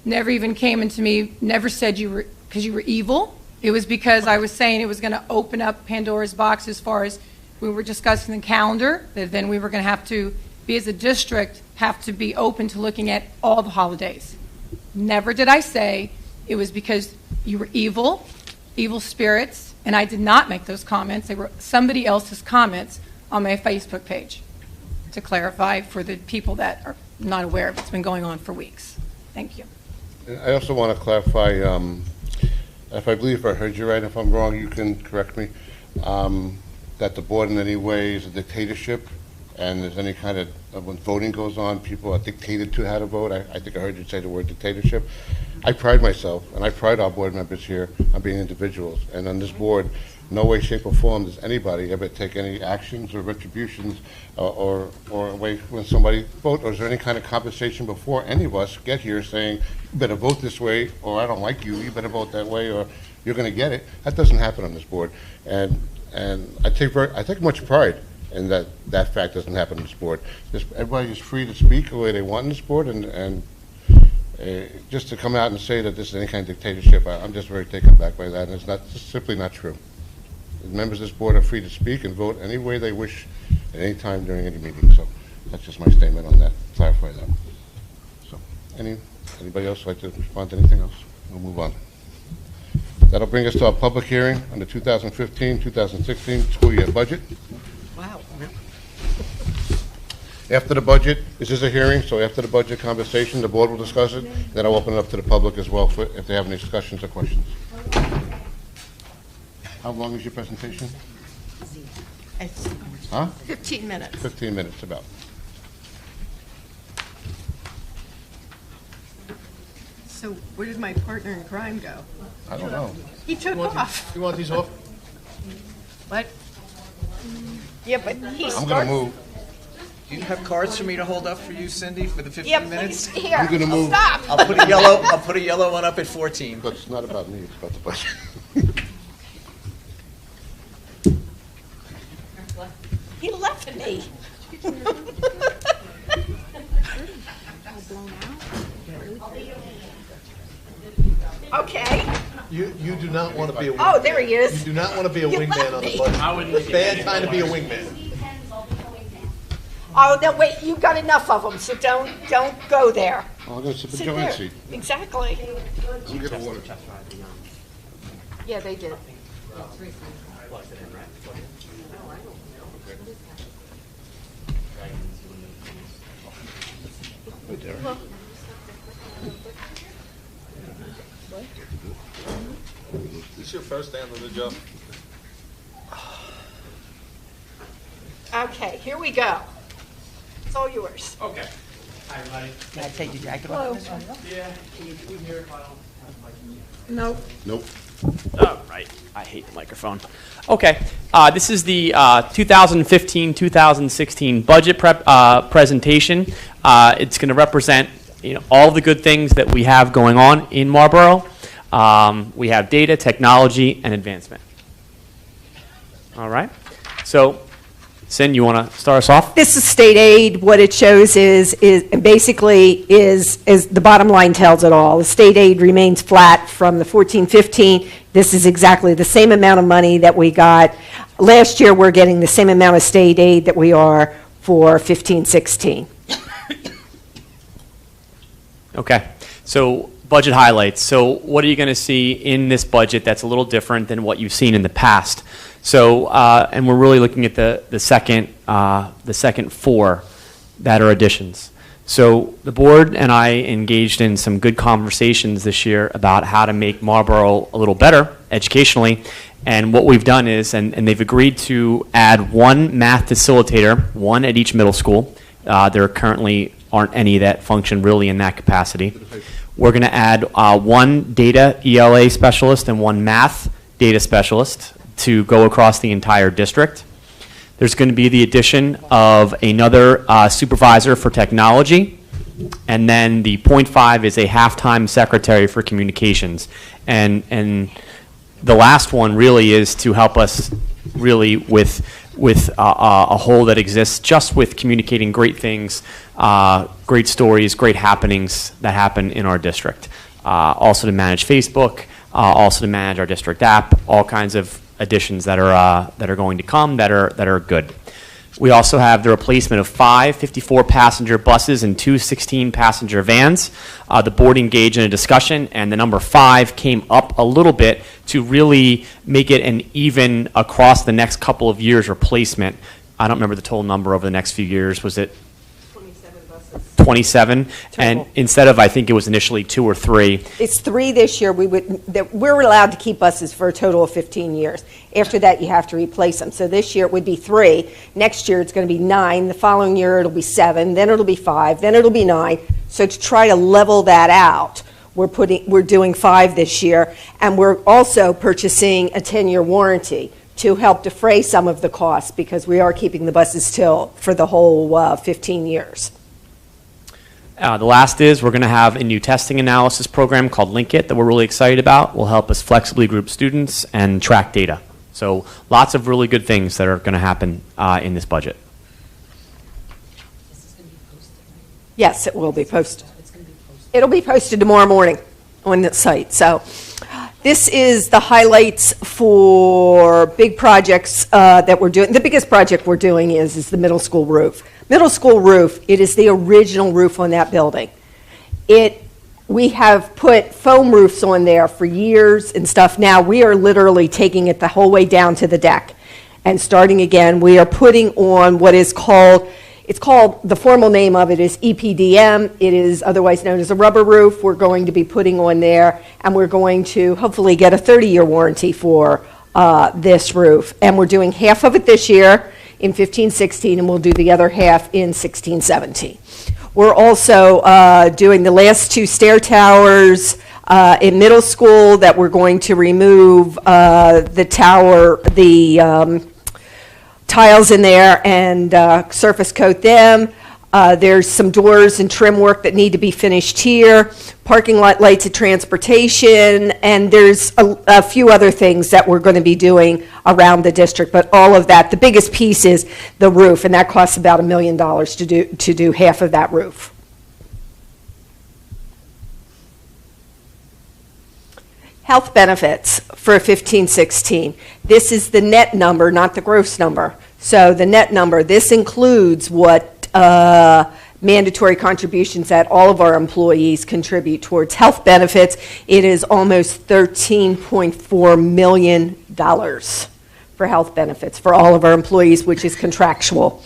never even came into me, never said you were, because you were evil. It was because I was saying it was going to open up Pandora's box as far as we were discussing the calendar, that then we were going to have to be, as a district, have to be open to looking at all the holidays. Never did I say it was because you were evil spirits, and I did not make those comments. They were somebody else's comments on my Facebook page, to clarify for the people that are not aware of it. It's been going on for weeks. Thank you. I also want to clarify, if I believe I heard you right, if I'm wrong, you can correct me, that the board in any way is a dictatorship, and there's any kind of, when voting goes on, people are dictated to how to vote. I think I heard you say the word dictatorship. I pride myself, and I pride our board members here on being individuals, and on this board, no way, shape, or form does anybody ever take any actions or retributions or a way when somebody vote, or is there any kind of conversation before any of us get here saying, you better vote this way, or I don't like you, you better vote that way, or you're going to get it. That doesn't happen on this board. And I take much pride in that fact doesn't happen on this board. Everybody is free to speak the way they want on this board, and just to come out and say that this is any kind of dictatorship, I'm just very taken aback by that, and it's simply not true. The members of this board are free to speak and vote any way they wish at any time during any meeting. So that's just my statement on that, clarify that. So anybody else like to respond to anything else? We'll move on. That'll bring us to our public hearing on the 2015-2016 school year budget. Wow. After the budget, this is a hearing, so after the budget conversation, the board will discuss it. Then I'll open it up to the public as well if they have any discussions or questions. How long is your presentation? Huh? 15 minutes. 15 minutes, about. So where did my partner in crime go? I don't know. He took off. You want these off? What? Yeah, but he I'm started. going to move. Do you have cards for me to hold up for you, Cindy, for the 15 Yeah, minutes? please, here. I'm going to move. Stop. I'll put a yellow one up at 14. But it's not about me, it's about the budget. He left me. Okay. You do not want to be a wingman. Oh, there he is. You do not want to be a You wingman left on the me. budget. It's a bad time to be a wingman. Oh, no, wait, you've got enough of them, so don't go there. I'll go sit Sit the there. joint seat. Exactly. You get a water. Yeah, they did. This your first day on the new job? Okay, here we go. It's all yours. Okay. Hi, everybody. Can I take your jacket Hello. off? Yeah, can you hear if I don't have my mic? Nope. Nope. Oh, right. I hate the microphone. Okay. This is the 2015-2016 budget presentation. It's going to represent all the good things that we have going on in Marlboro. We have data, technology, and advancement. All right. So, Sin, you want to start us off? This is state aid. What it shows is basically the bottom line tells it all. The state aid remains flat from the 14-15. This is exactly the same amount of money that we got. Last year, we're getting the same amount of state aid that we are for 15-16. Okay. So, budget highlights. So, what are you going to see in this budget that's a little different than what you've seen in the past? So, and we're really looking at the second four that are additions. So the board and I engaged in some good conversations this year about how to make Marlboro a little better educationally. And what we've done is, and they've agreed to add one math facilitator, one at each middle school. There currently aren't any that function really in that capacity. We're going to add one data ELA specialist and one math data specialist to go across the entire district. There's going to be the addition of another supervisor for technology, and then the 0.5 is a half-time secretary for communications. And the last one really is to help us really with a hole that exists just with communicating great things, great stories, great happenings that happen in our district. Also to manage Facebook, also to manage our district app, all kinds of additions that are going to come that are good. We also have the replacement of 5 54-passenger buses and 2 16-passenger vans. The board engaged in a discussion, and the number 5 came up a little bit to really make it an even across the next couple of years replacement. I don't remember the total number over the next few years. Was it 27? And instead of, I think it was initially 2 or 3. It's 3 this year. We're allowed to keep buses for a total of 15 years. After that, you have to replace them. So this year it would be 3. Next year it's going to be 9. The following year it'll be 7. Then it'll be 5. Then it'll be 9. So to try to level that out, we're doing 5 this year, and we're also purchasing a 10-year warranty to help defray some of the costs because we are keeping the buses for the whole 15 years. The last is we're going to have a new testing analysis program called Link It that we're really excited about. Will help us flexibly group students and track data. So lots of really good things that are going to happen in this budget. Yes, it will be posted. It'll be posted tomorrow morning on the site. So this is the highlights for big projects that we're doing. The biggest project we're doing is the middle school roof. Middle school roof, it is the original roof on that building. We have put foam roofs on there for years and stuff. Now we are literally taking it the whole way down to the deck and starting again. We are putting on what is called, the formal name of it is EPDM. It is otherwise known as a rubber roof. We're going to be putting on there, and we're going to hopefully get a 30-year warranty for this roof. And we're doing half of it this year in 15-16, and we'll do the other half in 16-17. We're also doing the last 2 stair towers in middle school that we're going to remove the tiles in there and surface coat them. There's some doors and trim work that need to be finished here, parking lot lights and transportation, and there's a few other things that we're going to be doing around the district, but all of that, the biggest piece is the roof, and that costs about $1 million to do half of that roof. Health benefits for 15-16. This is the net number, not the gross number. So the net number, this includes what mandatory contributions that all of our employees contribute towards health benefits. It is almost $13.4 million for health benefits for all of our employees, which is contractual.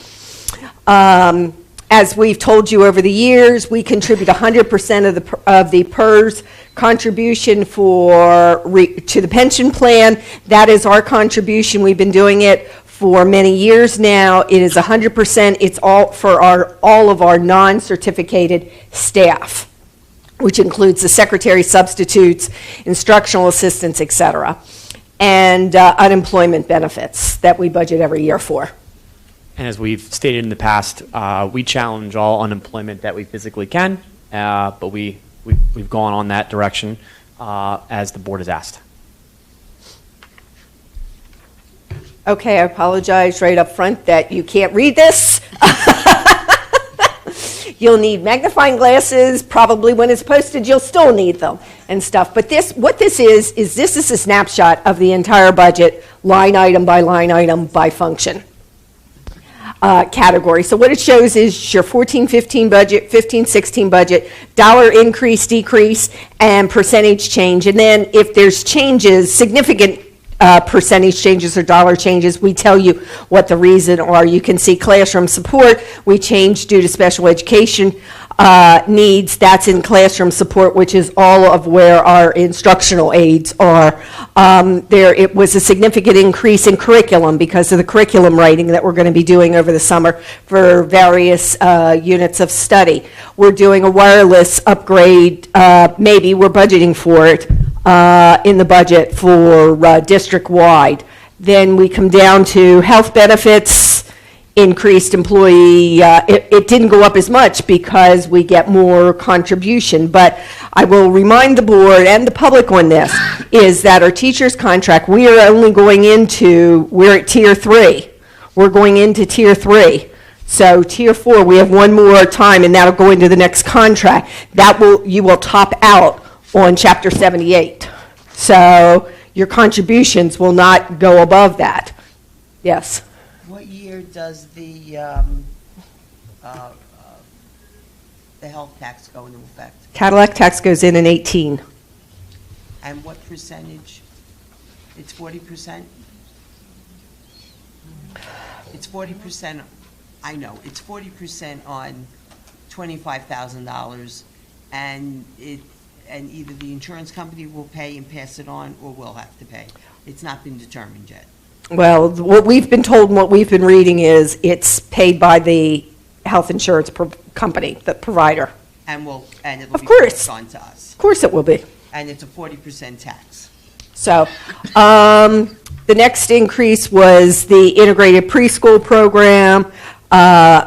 As we've told you over the years, we contribute 100% of the PERS contribution to the pension plan. That is our contribution. We've been doing it for many years now. It is 100%. It's all for all of our non-certificated staff, which includes the secretary substitutes, instructional assistants, etc., and unemployment benefits that we budget every year for. And as we've stated in the past, we challenge all unemployment that we physically can, but we've gone on that direction as the board has asked. Okay, I apologize right up front that you can't read this. You'll need magnifying glasses. Probably when it's posted, you'll still need them and stuff. But what this is this is a snapshot of the entire budget, line item by function. Category. So what it shows is your 14-15 budget, 15-16 budget, dollar increase, decrease, and percentage change. And then if there's changes, significant percentage changes or dollar changes, we tell you what the reason are. You can see classroom support, we changed due to special education needs. That's in classroom support, which is all of where our instructional aides are. It was a significant increase in curriculum because of the curriculum writing that we're going to be doing over the summer for various units of study. We're doing a wireless upgrade, maybe we're budgeting for it in the budget for district-wide. Then we come down to health benefits, increased employee, it didn't go up as much because we get more contribution, but I will remind the board and the public on this, is that our teacher's contract, we're at tier 3. We're going into tier 3. So tier 4, we have one more time, and that'll go into the next contract. You will top out on Chapter 78. So your contributions will not go above that. Yes? What year does the health tax go into effect? Cadillac tax goes in 18. And what percentage? It's 40%? It's 40%, I know, it's 40% on $25,000, and either the insurance company will pay and pass it on, or we'll have to pay. It's not been determined yet. Well, what we've been told and what we've been reading is it's paid by the health insurance company, the provider. And it will Of be course. passed on to us. Of course it will be. And it's a 40% tax. So, the next increase was the integrated preschool program,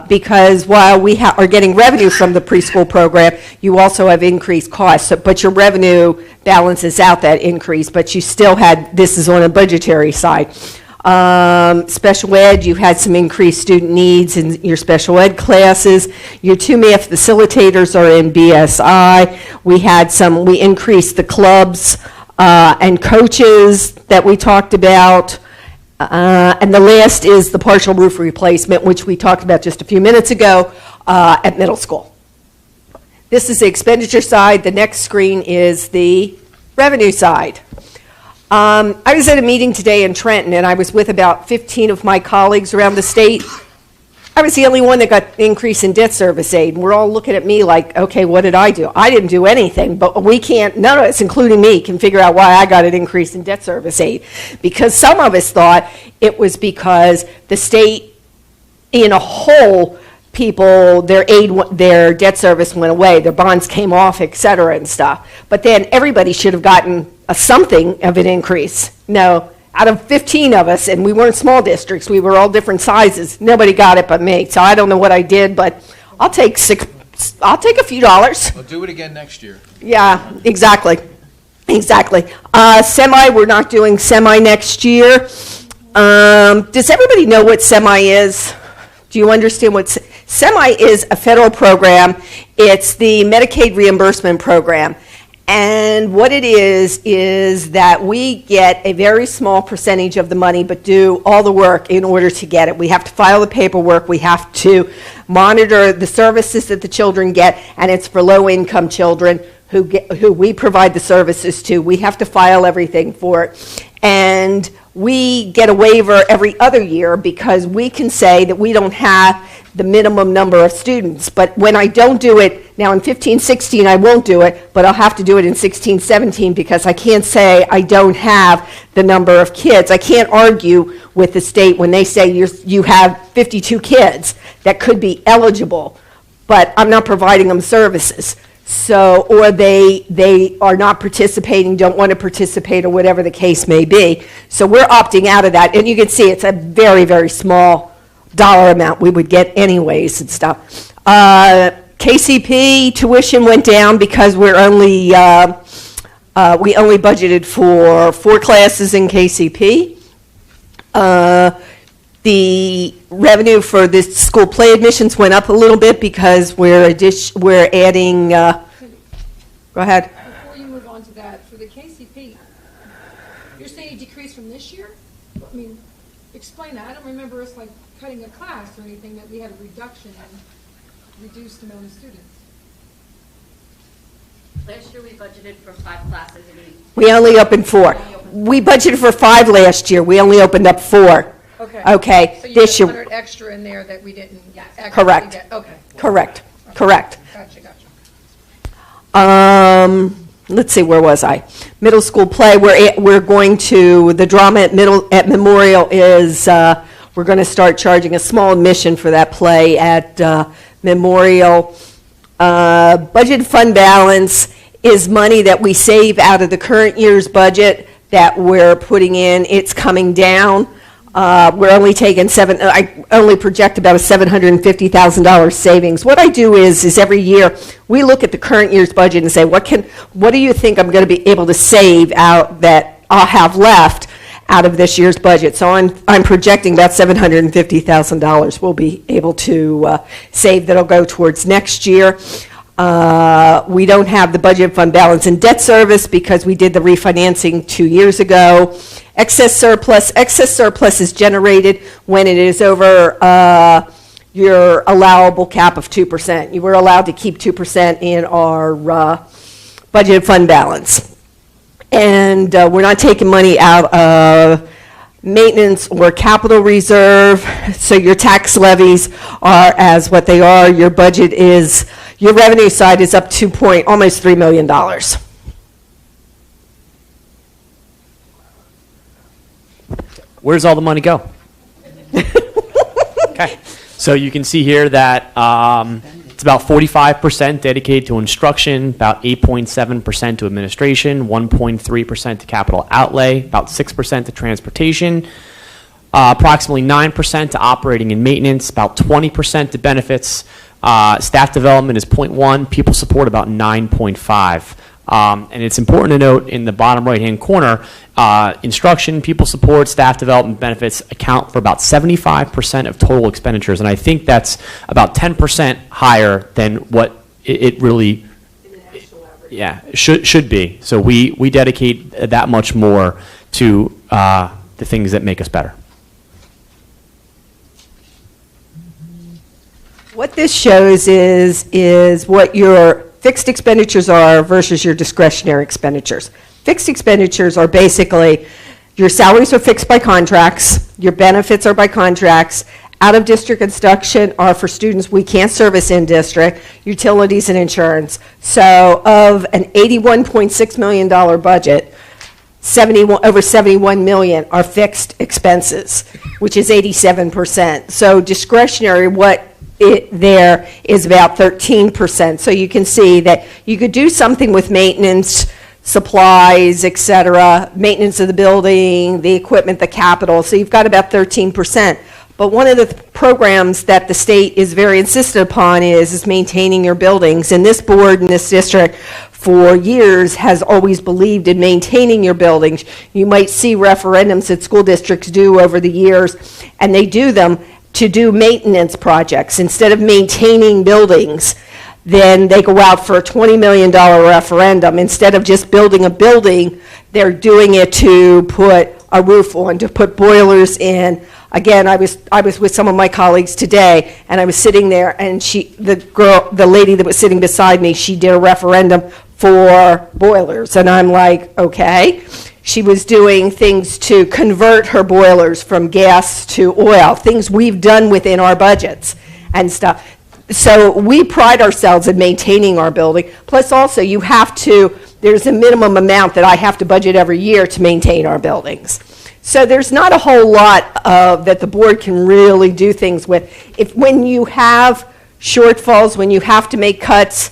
because while we are getting revenue from the preschool program, you also have increased costs, but your revenue balances out that increase, but you still this is on a budgetary side. Special ed, you had some increased student needs in your special ed classes. Your 2 math facilitators are in BSI. We increased the clubs and coaches that we talked about. And the last is the partial roof replacement, which we talked about just a few minutes ago at middle school. This is the expenditure side. The next screen is the revenue side. I was at a meeting today in Trenton, and I was with about 15 of my colleagues around the state. I was the only one that got an increase in debt service aid, and we're all looking at me like, okay, what did I do? I didn't do anything, but none of us, including me, can figure out why I got an increase in debt service aid. Because some of us thought it was because the state, in a whole, their debt service went away, their bonds came off, et cetera, and stuff. But then everybody should have gotten something of an increase. No, out of 15 of us, and we weren't small districts, we were all different sizes, nobody got it but me. So I don't know what I did, but I'll take a few dollars. We'll do it again next year. Yeah, exactly. Semi, we're not doing semi next year. Does everybody know what semi is? Do you understand what semi is? A federal program. It's the Medicaid reimbursement program. And what it is that we get a very small percentage of the money, but do all the work in order to get it. We have to file the paperwork, we have to monitor the services that the children get, and it's for low-income children who we provide the services to. We have to file everything for it. And we get a waiver every other year because we can say that we don't have the minimum number of students. But when I don't do it, now in 15-16 I won't do it, but I'll have to do it in 16-17 because I can't say I don't have the number of kids. I can't argue with the state when they say you have 52 kids that could be eligible, but I'm not providing them services. So, or they are not participating, don't want to participate, or whatever the case may be. So we're opting out of that. And you can see it's a very, very small dollar amount we would get anyways and stuff. KCP tuition went down because we only budgeted for 4 classes in KCP. The revenue for the school play admissions went up a little bit because we're adding, go ahead. Before you move on to that, for the KCP, you're saying it decreased from this year? I mean, explain that. I don't remember us like cutting a class or anything, that we had a reduction in reduced amount of students. Last year, we budgeted for 5 classes. We only opened 4. We budgeted for 5 last year. We only opened up 4. Okay. So you This had year. 100 extra in there that we didn't actually Correct. get. Okay. Correct. Correct. Gotcha. Let's see, where was I? Middle school play. We're going to the drama at Memorial is we're going to start charging a small admission for that play at Memorial. Budget fund balance is money that we save out of the current year's budget that we're putting in. It's coming down. We're only taking I only project about a $750,000 savings. What I do is every year we look at the current year's budget and say, what do you think I'm going to be able to save out that I'll have left out of this year's budget? So I'm projecting about $750,000 we'll be able to save that'll go towards next year. We don't have the budget fund balance in debt service because we did the refinancing 2 years ago. Excess surplus is generated when it is over your allowable cap of 2%. You were allowed to keep 2% in our budget fund balance. And we're not taking money out of maintenance or capital reserve, so your tax levies are as what they are. Your budget is, your revenue side is up almost $3 million. Where does all the money go? Okay, so you can see here that it's about 45% dedicated to instruction, about 8.7% to administration, 1.3% to capital outlay, about 6% to transportation, approximately 9% to operating and maintenance, about 20% to benefits. Staff development is 0.1, people support about 9.5. And it's important to note in the bottom right-hand corner, instruction, people support, staff development benefits account for about 75% of total expenditures. And I think that's about 10% higher than what it really should be. So we dedicate that much more to the things that make us better. What this shows is what your fixed expenditures are versus your discretionary expenditures. Fixed expenditures are basically, your salaries are fixed by contracts, your benefits are by contracts, out-of-district instruction are for students we can't service in district, utilities and insurance. So of an $81.6 million budget, over 71 million are fixed expenses, which is 87%. So discretionary, what there is about 13%. So you can see that you could do something with maintenance, supplies, et cetera, maintenance of the building, the equipment, the capital. So you've got about 13%. But one of the programs that the state is very insistent upon is maintaining your buildings. And this board in this district for years has always believed in maintaining your buildings. You might see referendums that school districts do over the years, and they do them to do maintenance projects. Instead of maintaining buildings, then they go out for a $20 million referendum. Instead of just building a building, they're doing it to put a roof on, to put boilers in. Again, I was with some of my colleagues today, and I was sitting there, and the lady that was sitting beside me, she did a referendum for boilers, and I'm like, okay. She was doing things to convert her boilers from gas to oil, things we've done within our budgets and stuff. So we pride ourselves in maintaining our building. Plus also, there's a minimum amount that I have to budget every year to maintain our buildings. So there's not a whole lot that the board can really do things with. When you have shortfalls, when you have to make cuts,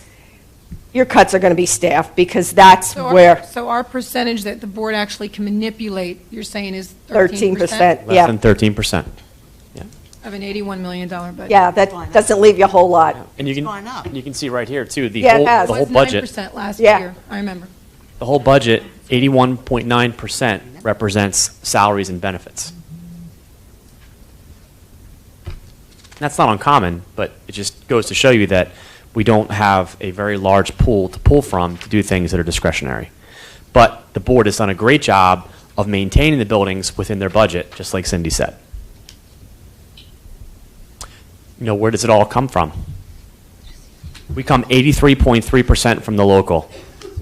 your cuts are going to be staff, because that's where. So our percentage that the board actually can manipulate, you're saying, is 13%? Less than 13%. Of an $81 million budget. Yeah, that doesn't leave you a whole lot. And you can see right here, too, the Yeah, whole It was budget. 9% last Yeah. year, I remember. The whole budget, 81.9% represents salaries and benefits. That's not uncommon, but it just goes to show you that we don't have a very large pool to pull from to do things that are discretionary. But the board has done a great job of maintaining the buildings within their budget, just like Cindy said. Where does it all come from? We come 83.3% from the local,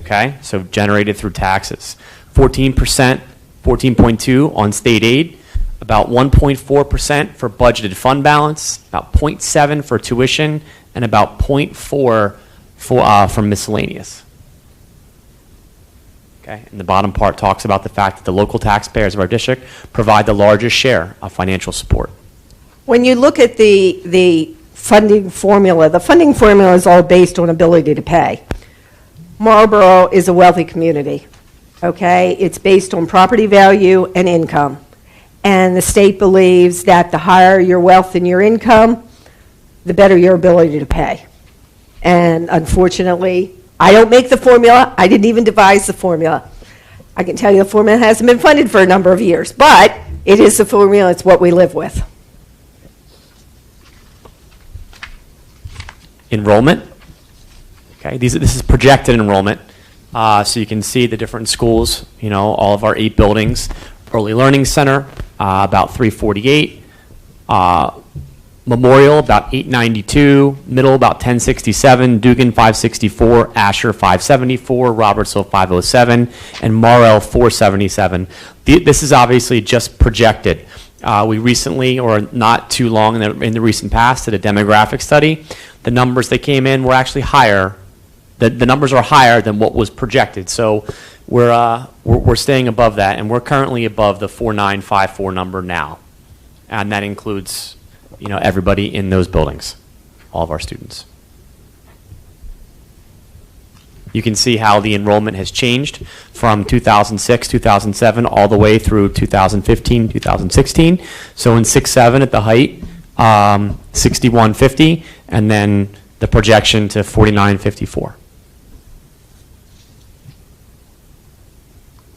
okay? So generated through taxes. 14%, 14.2 on state aid, about 1.4% for budgeted fund balance, about 0.7 for tuition, and about 0.4 for miscellaneous. Okay, and the bottom part talks about the fact that the local taxpayers of our district provide the largest share of financial support. When you look at the funding formula, the funding formula is all based on ability to pay. Marlboro is a wealthy community, okay? It's based on property value and income. And the state believes that the higher your wealth and your income, the better your ability to pay. And unfortunately, I don't make the formula. I didn't even devise the formula. I can tell you the formula hasn't been funded for a number of years, but it is the formula. It's what we live with. Enrollment. Okay, this is projected enrollment. So you can see the different schools, all of our 8 buildings. Early Learning Center, about 348. Memorial, about 892. Middle, about 1067. Dugan, 564. Asher, 574. Robertsville, 507. And Morrell, 477. This is obviously just projected. We recently, or not too long in the recent past, did a demographic study. The numbers that came in were actually higher. The numbers are higher than what was projected. So we're staying above that, and we're currently above the 4954 number now, and that includes everybody in those buildings, all of our students. You can see how the enrollment has changed from 2006, 2007, all the way through 2015, 2016. So in 6-7 at the height, 6150, and then the projection to 4954.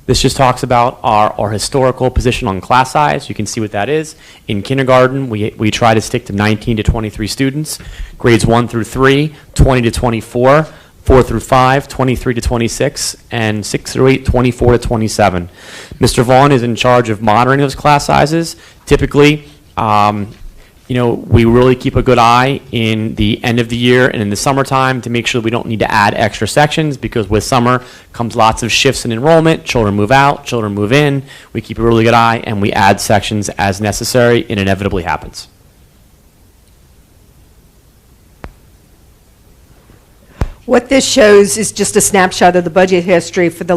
This just talks about our historical position on class size. You can see what that is. In kindergarten, we try to stick to 19 to 23 students. Grades 1 through 3, 20 to 24. 4 through 5, 23 to 26, and 6 through 8, 24 to 27. Mr. Vaughn is in charge of monitoring those class sizes. Typically, we really keep a good eye in the end of the year and in the summertime to make sure we don't need to add extra sections, because with summer comes lots of shifts in enrollment. Children move out, children move in. We keep a really good eye, and we add sections as necessary. It inevitably happens. What this shows is just a snapshot of the budget history for the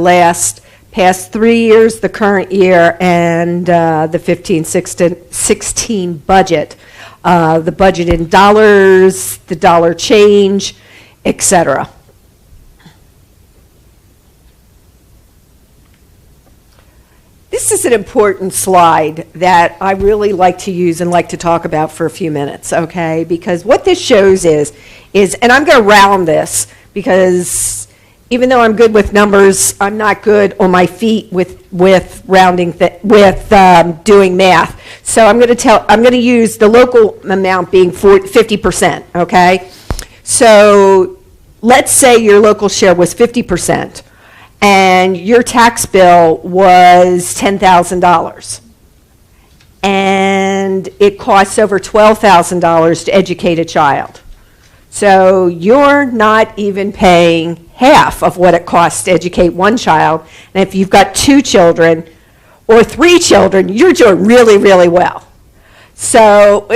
past 3 years, the current year, and the 15-16 budget. The budget in dollars, the dollar change, etc. This is an important slide that I really like to use and like to talk about for a few minutes, okay? Because what this shows is, and I'm going to round this, because even though I'm good with numbers, I'm not good on my feet with rounding, doing math. So I'm going to use the local amount being 50%, okay? So let's say your local share was 50%, and your tax bill was $10,000, and it costs over $12,000 to educate a child. So you're not even paying half of what it costs to educate one child. And if you've got 2 children or 3 children, you're doing really, really well. So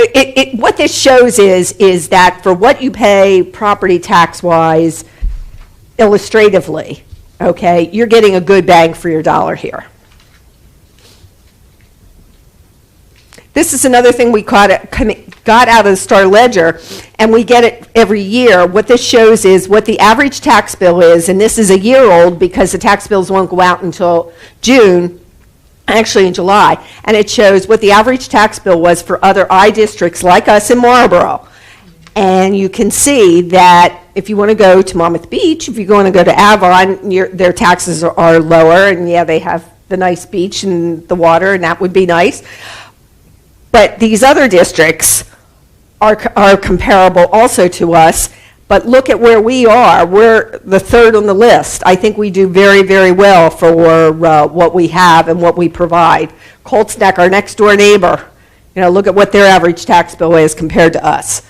what this shows is that for what you pay property tax-wise, illustratively, okay, you're getting a good bang for your dollar here. This is another thing we got out of the Star Ledger, and we get it every year. What this shows is what the average tax bill is, and this is a year old because the tax bills won't go out until June, actually in July, and it shows what the average tax bill was for other I districts like us in Marlboro. And you can see that if you want to go to Monmouth Beach, if you're going to go to Avon, their taxes are lower, and yeah, they have the nice beach and the water, and that would be nice. But these other districts are comparable also to us, but look at where we are. We're the 3rd on the list. I think we do very, very well for what we have and what we provide. Colts Neck, our next door neighbor, look at what their average tax bill is compared to us.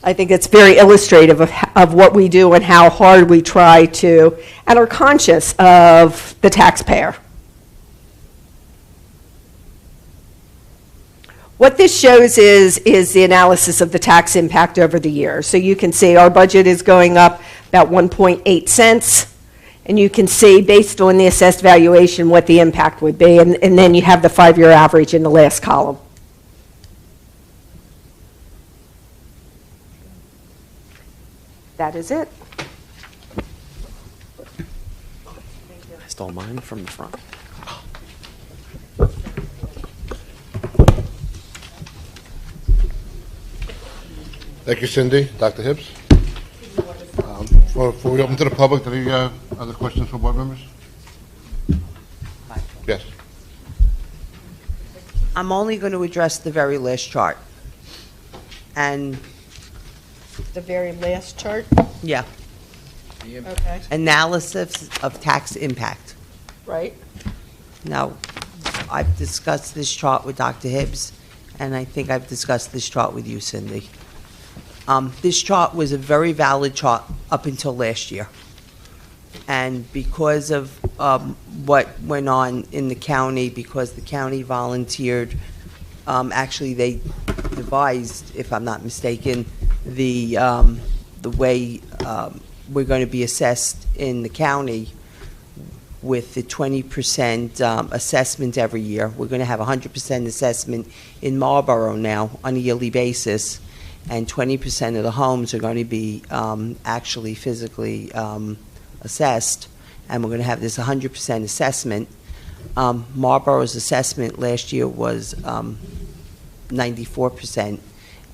I think it's very illustrative of what we do and how hard we try to, and are conscious of the taxpayer. What this shows is the analysis of the tax impact over the years. So you can see our budget is going up about 1.8 cents, and you can see based on the assessed valuation what the impact would be, and then you have the 5-year average in the last column. That is it. I stole mine from the front. Thank you, Cindy. Dr. Hibbs? Before we open to the public, any other questions from board members? Yes. I'm only going to address the very last chart. And The very last chart? yeah, Okay. analysis of tax impact. Right. Now, I've discussed this chart with Dr. Hibbs, and I think I've discussed this chart with you, Cindy. This chart was a very valid chart up until last year. And because of what went on in the county, because the county volunteered, actually they devised, if I'm not mistaken, the way we're going to be assessed in the county with the 20% assessment every year. We're going to have 100% assessment in Marlboro now on a yearly basis, and 20% of the homes are going to be actually physically assessed, and we're going to have this 100% assessment. Marlboro's assessment last year was 94%,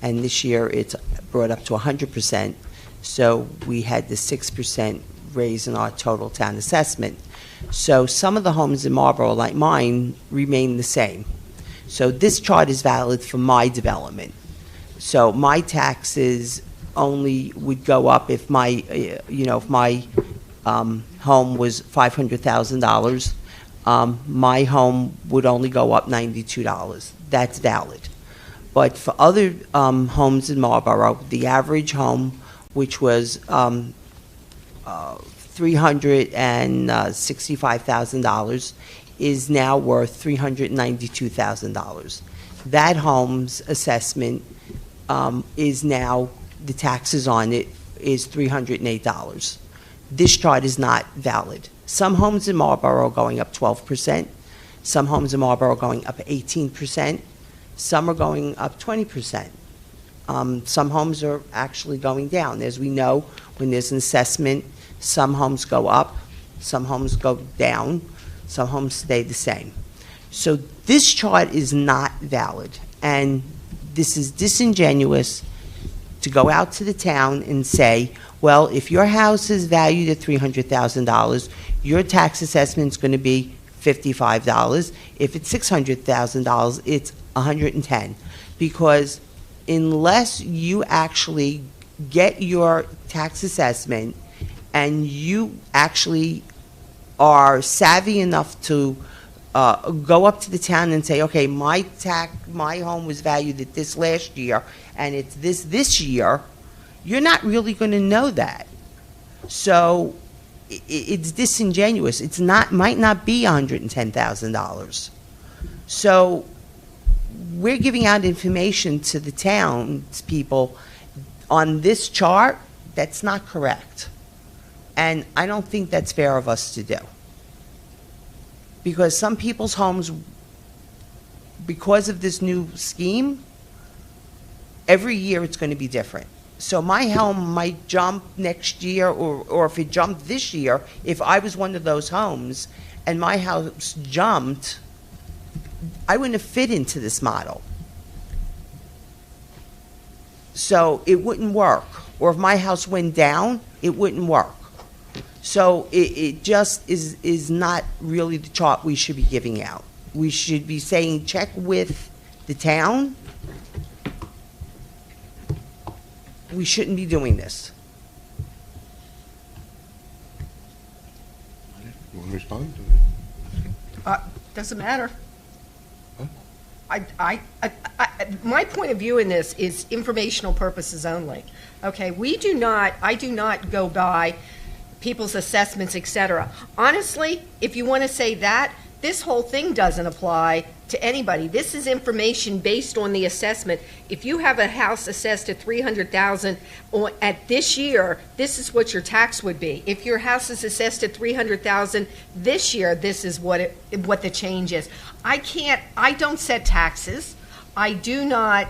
and this year it's brought up to 100%. So we had the 6% raise in our total town assessment. So some of the homes in Marlboro, like mine, remain the same. So this chart is valid for my development. So my taxes only would go up if my, if my home was $500,000. My home would only go up $92. That's valid. But for other homes in Marlboro, the average home, which was $365,000, is now worth $392,000. That home's assessment is now, the taxes on it is $308. This chart is not valid. Some homes in Marlboro are going up 12%. Some homes in Marlboro are going up 18%. Some are going up 20%. Some homes are actually going down. As we know, when there's an assessment, some homes go up, some homes go down, some homes stay the same. So this chart is not valid, and this is disingenuous to go out to the town and say, well, if your house is valued at $300,000, your tax assessment is going to be $55. If it's $600,000, it's $110. Because unless you actually get your tax assessment and you actually are savvy enough to go up to the town and say, okay, my home was valued at this last year, and it's this year, you're not really going to know that. So it's disingenuous. Might not be $110,000. So we're giving out information to the townspeople on this chart that's not correct. And I don't think that's fair of us to do. Because some people's homes, because of this new scheme, every year it's going to be different. So my home might jump next year, or if it jumped this year, if I was one of those homes and my house jumped, I wouldn't have fit into this model. So it wouldn't work. Or if my house went down, it wouldn't work. So it just is not really the chart we should be giving out. We should be saying, check with the town. We shouldn't be doing this. You want to respond? Doesn't matter. My point of view in this is informational purposes only. Okay, I do not go by people's assessments, etc. Honestly, if you want to say that, this whole thing doesn't apply to anybody. This is information based on the assessment. If you have a house assessed at $300,000 at this year, this is what your tax would be. If your house is assessed at $300,000 this year, this is what the change is. I don't set taxes. I do not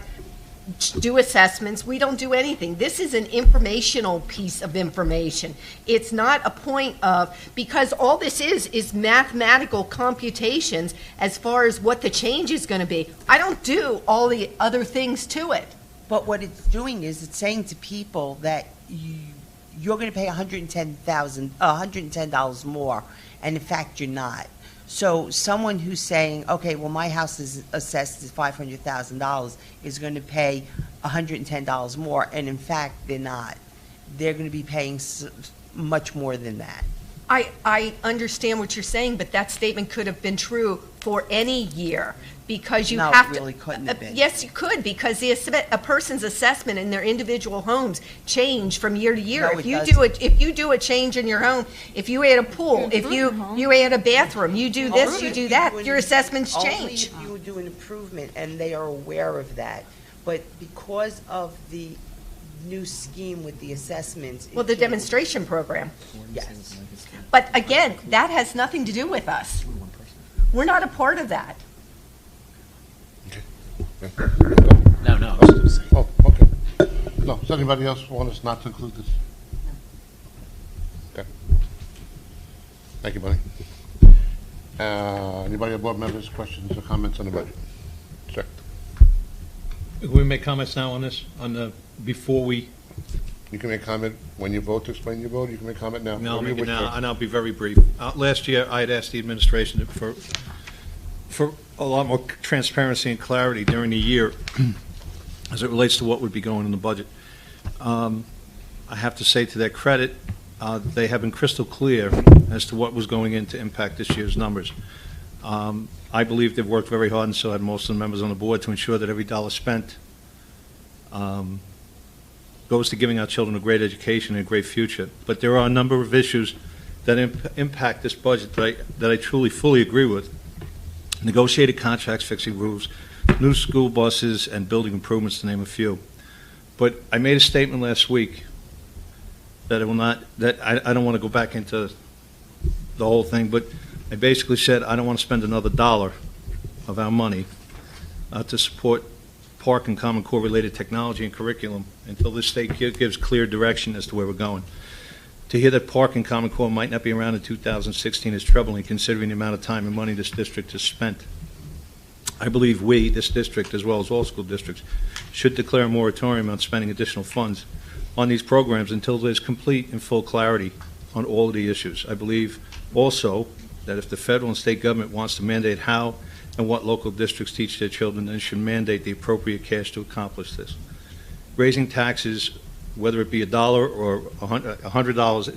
do assessments. We don't do anything. This is an informational piece of information. It's not a point of, because all this is mathematical computations as far as what the change is going to be. I don't do all the other things to it. But what it's doing is it's saying to people that you're going to pay $110 more, and in fact you're not. So someone who's saying, okay, well, my house is assessed as $500,000 is going to pay $110 more, and in fact, they're not. They're going to be paying much more than that. I understand what you're saying, but that statement could have been true for any year, because you have to. No, it really couldn't have been. Yes, you could, because a person's assessment in their individual homes change from year to year. No, if you do a change in your home, if you add a pool, if you add a bathroom, you do this, you do that, your assessments change. Only if you do an improvement, and they are aware of that. But because of the new scheme with the assessments. Well, the demonstration program. Yes. But again, that has nothing to do with us. We're not a part of that. No. Oh, okay. No, does anybody else want us not to include this? Okay. Thank you, buddy. Anybody on board members, questions or comments on the budget? Sir. Can we make comments now on this, before we? You can make comment when you vote to explain your vote. You can make comment now. No, I'll Whatever you make it wish, now, sir. and I'll be very brief. Last year, I had asked the administration for a lot more transparency and clarity during the year as it relates to what would be going in the budget. I have to say, to their credit, they have been crystal clear as to what was going in to impact this year's numbers. I believe they've worked very hard, and so have most of the members on the board, to ensure that every dollar spent goes to giving our children a great education and a great future. But there are a number of issues that impact this budget that I truly, fully agree with. Negotiated contracts fixing roofs, new school buses, and building improvements, to name a few. But I made a statement last week that I don't want to go back into the whole thing, but I basically said I don't want to spend another dollar of our money to support Park and Common Core related technology and curriculum until this state gives clear direction as to where we're going. To hear that Park and Common Core might not be around in 2016 is troubling, considering the amount of time and money this district has spent. I believe we, this district, as well as all school districts, should declare a moratorium on spending additional funds on these programs until there's complete and full clarity on all of the issues. I believe also that if the federal and state government wants to mandate how and what local districts teach their children, then should mandate the appropriate cash to accomplish this. Raising taxes whether it be $1 or $100,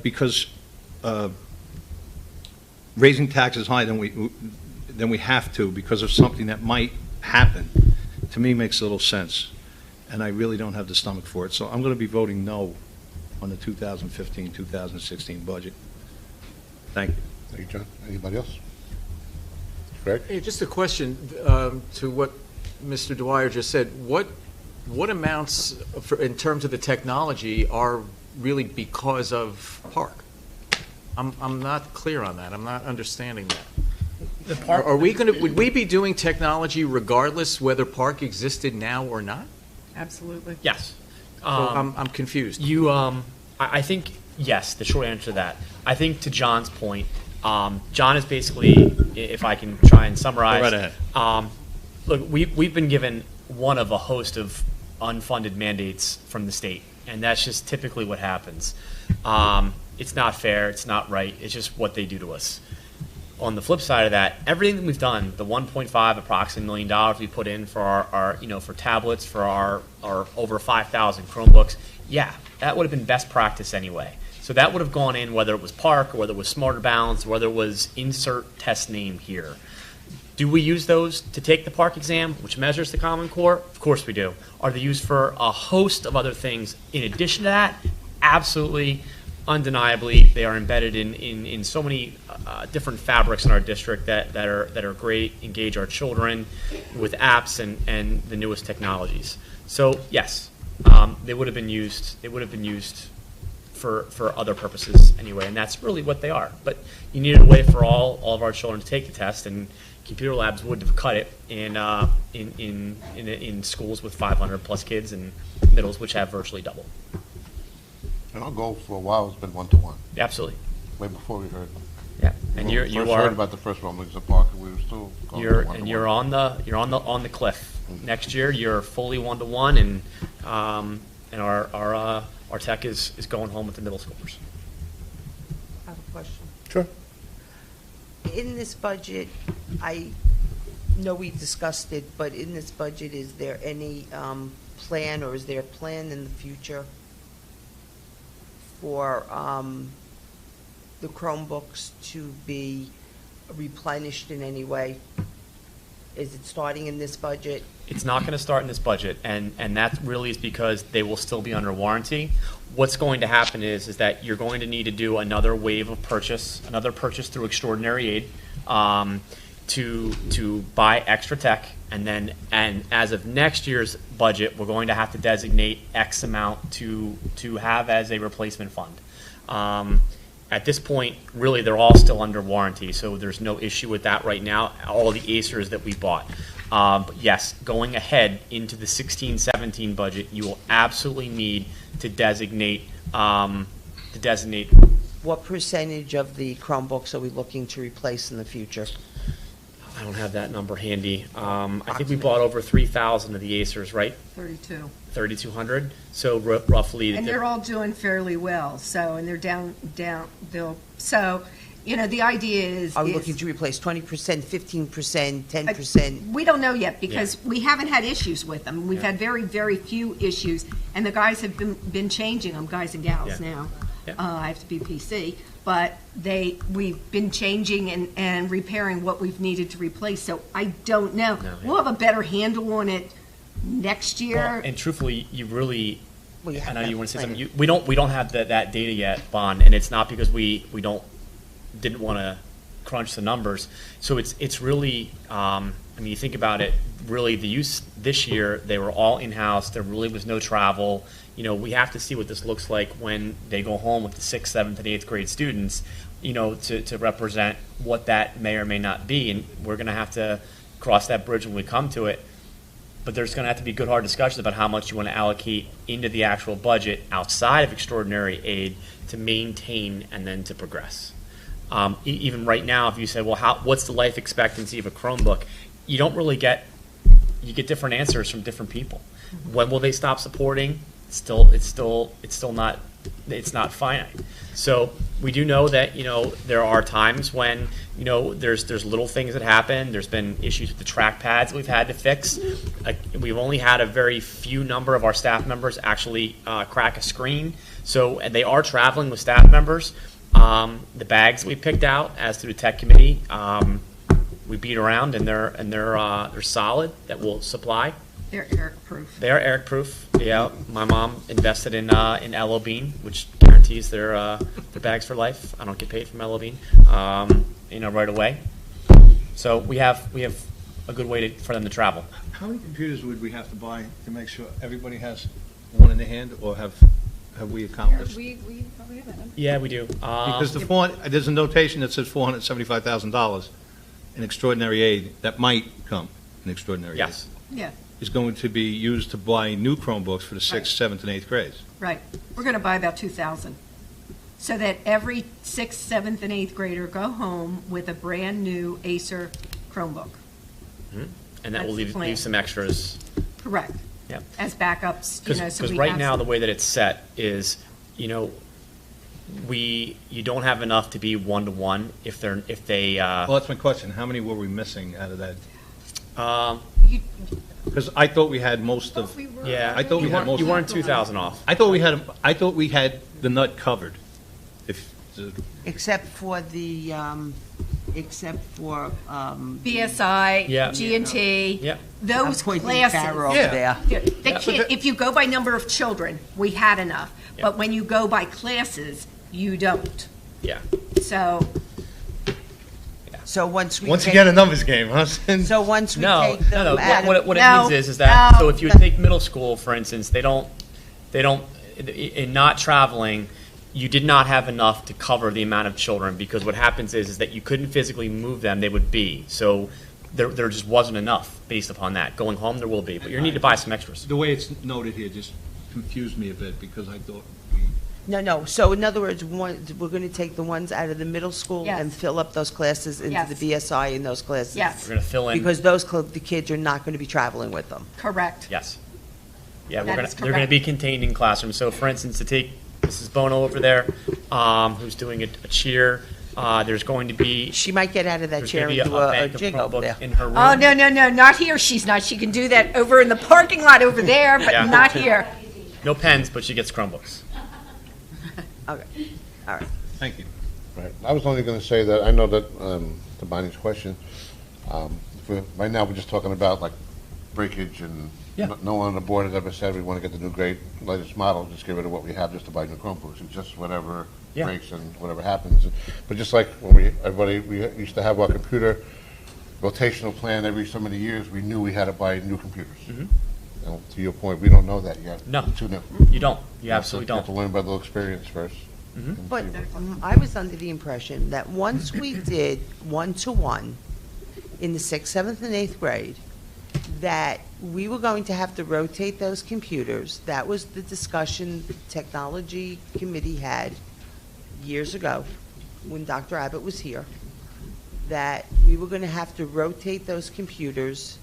because raising taxes higher than we have to because of something that might happen, to me makes a little sense, and I really don't have the stomach for it. So I'm going to be voting no on the 2015-2016 budget. Thank you. Thank you, John. Anybody else? Greg? Hey, just a question to what Mr. Dwyer just said. What amounts, in terms of the technology, are really because of Park? I'm not clear on that. I'm not understanding that. Would we be doing technology regardless whether Park existed now or not? Absolutely. Yes. So I'm confused. I think, yes, the short answer to that. I think to John's point, John is basically, if I can try and summarize. Go right ahead. Look, we've been given one of a host of unfunded mandates from the state, and that's just typically what happens. It's not fair, it's not right, it's just what they do to us. On the flip side of that, everything that we've done, the $1.5 approximately $1 million we put in for our for tablets, for our over 5,000 Chromebooks, yeah, that would have been best practice anyway. So that would have gone in whether it was Park, or whether it was Smarter Balance, whether it was insert test name here. Do we use those to take the Park exam, which measures the Common Core? Of course we do. Are they used for a host of other things in addition to that? Absolutely. Undeniably, they are embedded in so many different fabrics in our district that are great, engage our children with apps and the newest technologies. So yes, they would have been used. They would have been used for other purposes anyway, and that's really what they are. But you needed a way for all of our children to take the test, and computer labs wouldn't have cut it in schools with 500 plus kids and middles, which have virtually double. And our goal for a while has been 1-to-1. Absolutely. Way before we heard. Yeah, and When you we first are heard about the first one, was Park, and we were still going to 1-to-1. you're on the cliff. Next year you're fully 1-to-1, and our tech is going home with the middle schoolers. I have a question. Sure. In this budget, I know we discussed it, but in this budget, is there any plan, or is there a plan in the future for the Chromebooks to be replenished in any way? Is it starting in this budget? It's not going to start in this budget, and that really is because they will still be under warranty. What's going to happen is that you're going to need to do another wave of purchase, another purchase through extraordinary aid, to buy extra tech, and as of next year's budget, we're going to have to designate X amount to have as a replacement fund. At this point, really, they're all still under warranty, so there's no issue with that right now, all the Acers that we bought. But yes, going ahead into the 16-17 budget, you will absolutely need to designate What percentage of the Chromebooks are we looking to replace in the future? I don't have that number handy. I think we bought over 3,000 of the Acers, right? 32. 3,200. So roughly. And they're all doing fairly well. So, and they're down. So, the idea is. Are we looking to replace 20%, 15%, 10%? We don't know yet because we haven't had issues with them. We've had very, very few issues, and the guys have been changing them, guys and gals now. I have to be PC. But we've been changing and repairing what we've needed to replace. So I don't know. We'll have a better handle on it next year. Well, and truthfully, you really, I know you want to say plan. something. We don't have that data yet, Bon, and it's not because we didn't want to crunch the numbers. So it's really, you think about it. Really, the use this year, they were all in-house. There really was no travel. We have to see what this looks like when they go home with the 6th, 7th, and 8th grade students, to represent what that may or may not be. And we're going to have to cross that bridge when we come to it. But there's going to have to be good, hard discussions about how much you want to allocate into the actual budget outside of extraordinary aid to maintain and then to progress. Even right now, if you say, well, what's the life expectancy of a Chromebook? You get different answers from different people. When will they stop supporting it's not finite. So we do know that, there are times when, there's little things that happen. There's been issues with the track pads that we've had to fix. We've only had a very few number of our staff members actually crack a screen. So and they are traveling with staff members. The bags we picked out as through the tech committee, we beat around, and they're solid, that will supply. They're Eric-proof. They are Eric-proof. Yeah, my mom invested in LO Bean, which guarantees their bags for life. I don't get paid from LO Bean, right away. So we have a good way for them to travel. How many computers would we have to buy to make sure everybody has one in their hand, or have we accomplished? We probably have that. Yeah, we do. Because there's a notation that says $475,000 in extraordinary aid that might come in extraordinary aid. Yes. Yeah, Is going to be used to buy new Chromebooks for the 6th, Right. 7th, and 8th grades. right. We're going to buy about 2,000. So that every 6th, 7th, and 8th grader go home with a brand-new Acer Chromebook. And that will That's the plan. leave some extras. Correct. Yeah. As backups, Because we right have now, some- the way that it's set is, you don't have enough to be one-to-one if they. Well, that's my question. How many were we missing out of that? You- Because I thought we had most of. Yeah, I thought we had most. You weren't 2,000 off. I thought we had the nut covered. Except for the, BSI, Yeah. G&T, Yeah. those I'm pointing classes. Farrah over Yeah. there. They can't, if you go by number of children, we had enough. Yeah. But when you go by classes, you don't. Yeah. So, So once we Once take, again, a numbers game, huh? so once we No, take them no. out What of, it No, means is that, no, so if you no. take middle school, for instance, they don't, in not traveling, you did not have enough to cover the amount of children, because what happens is that you couldn't physically move them, they would be. So there just wasn't enough based upon that. Going home, there will be, but you need to buy some extras. The way it's noted here just confused me a bit, because I thought no, so in other words, we're going to take the ones out of the middle school Yes. and fill up those classes into Yes. the BSI in those classes? yes, We're going to fill in. Because the kids are not going to be traveling with them. correct. Yes. Yeah, That is they're going to correct. be contained in classrooms. So, for instance, to take Mrs. Bono over there, who's doing a cheer, there's going to be She might get out of that there's chair going and to be do a bank of jig over there. Chromebooks in her room. Oh, no, not here, she's not. She can do that over in the parking lot over there, but Yeah. not here. No pens, but she gets Chromebooks. Okay, all right. Thank you. Right. I was only going to say that, I know that, to Bonnie's question, right now, we're just talking about like breakage, and Yeah. no one on the board has ever said we want to get the new great latest model, just get rid of what we have just to buy new Chromebooks. It's just whatever Yeah. breaks and whatever happens. But just like when we used to have our computer rotational plan every so many years, we knew we had to buy new computers. And to your point, we don't know that yet. No. It's too new. You don't. You absolutely You have to don't. learn by the experience first. But I was under the impression that once we did one-to-one in the 6th, 7th, and 8th grade, that we were going to have to rotate those computers. That was the discussion the technology committee had years ago, when Dr. Abbott was here, that we were going to have to rotate those computers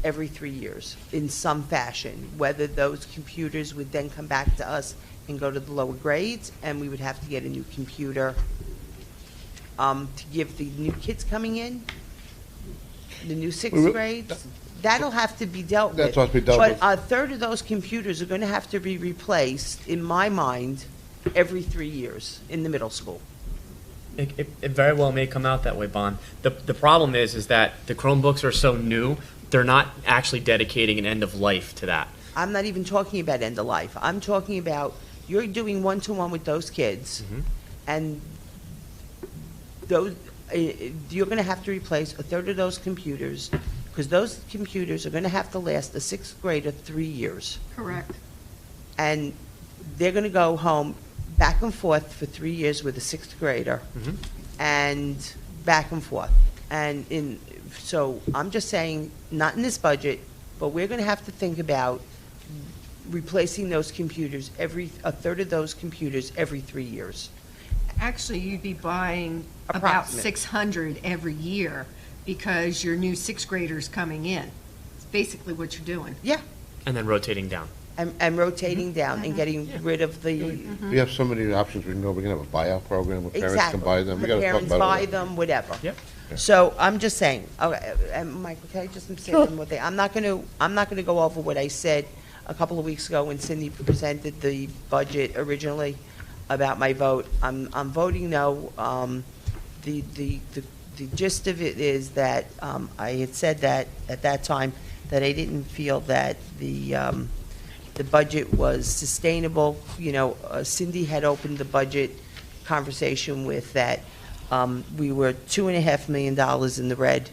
every 3 years in some fashion, whether those computers would then come back to us and go to the lower grades, and we would have to get a new computer to give the new kids coming in, the new sixth grades. That'll have to be dealt with. That's what we dealt with. But a third of those computers are going to have to be replaced, in my mind, every 3 years in the middle school. It very well may come out that way, Bon. The problem is that the Chromebooks are so new, they're not actually dedicating an end of life to that. I'm not even talking about end of life. I'm talking about you're doing one-to-one with those kids, and those you're going to have to replace a third of those computers, because those computers are going to have to last a sixth grader 3 years. Correct. And they're going to go home back and forth for 3 years with a sixth grader, and back and forth. And so I'm just saying, not in this budget, but we're going to have to think about replacing those computers, a third of those computers every 3 years. Actually, you'd be buying about Approximate. 600 every year because your new sixth graders coming in. It's basically what you're doing. Yeah. And then rotating down. and rotating down and getting rid of the. We have so many options. We know we're going to have a buyout program where parents Exactly. can buy them. We The got to talk parents about buy it. them, whatever. Yep. So I'm just saying, okay, and Michael, can I just say one more thing? I'm not gonna go over what I said a couple of weeks ago when Cindy presented the budget originally about my vote. I'm voting no. The gist of it is that I had said that at that time that I didn't feel that the budget was sustainable. You know, Cindy had opened the budget conversation with that. We were $2.5 million in the red,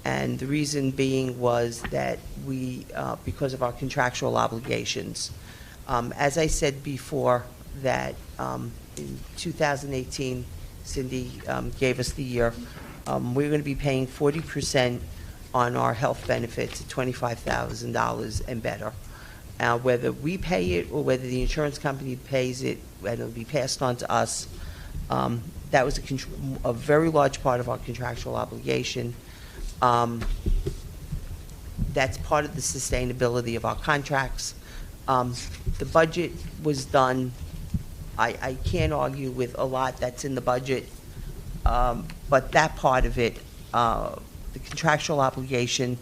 and the reason being was that we, because of our contractual obligations. As I said before, that in 2018, Cindy gave us the year, we're going to be paying 40% on our health benefits at $25,000 and better. Whether we pay it or whether the insurance company pays it, and it'll be passed on to us, that was a very large part of our contractual obligation. That's part of the sustainability of our contracts. The budget was done. I can't argue with a lot that's in the budget, but that part of it, the contractual obligation,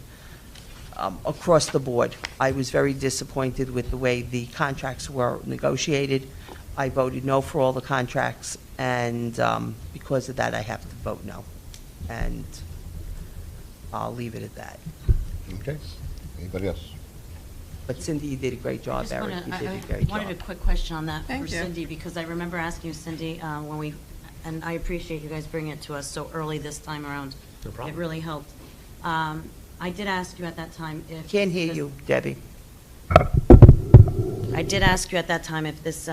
across the board, I was very disappointed with the way the contracts were negotiated. I voted no for all the contracts, and because of that, I have to vote no. And I'll leave it at that. Okay. Anybody else? But Cindy, you did a great job, Just Eric. You did a I great job. wanted a quick question on that Thank for you. Cindy, because I remember asking you, Cindy, when we, and I appreciate you guys bringing it to us so early this time around. No problem. It really helped. I did ask you at that time if... Can't hear you, Debbie. I did ask you at that time if this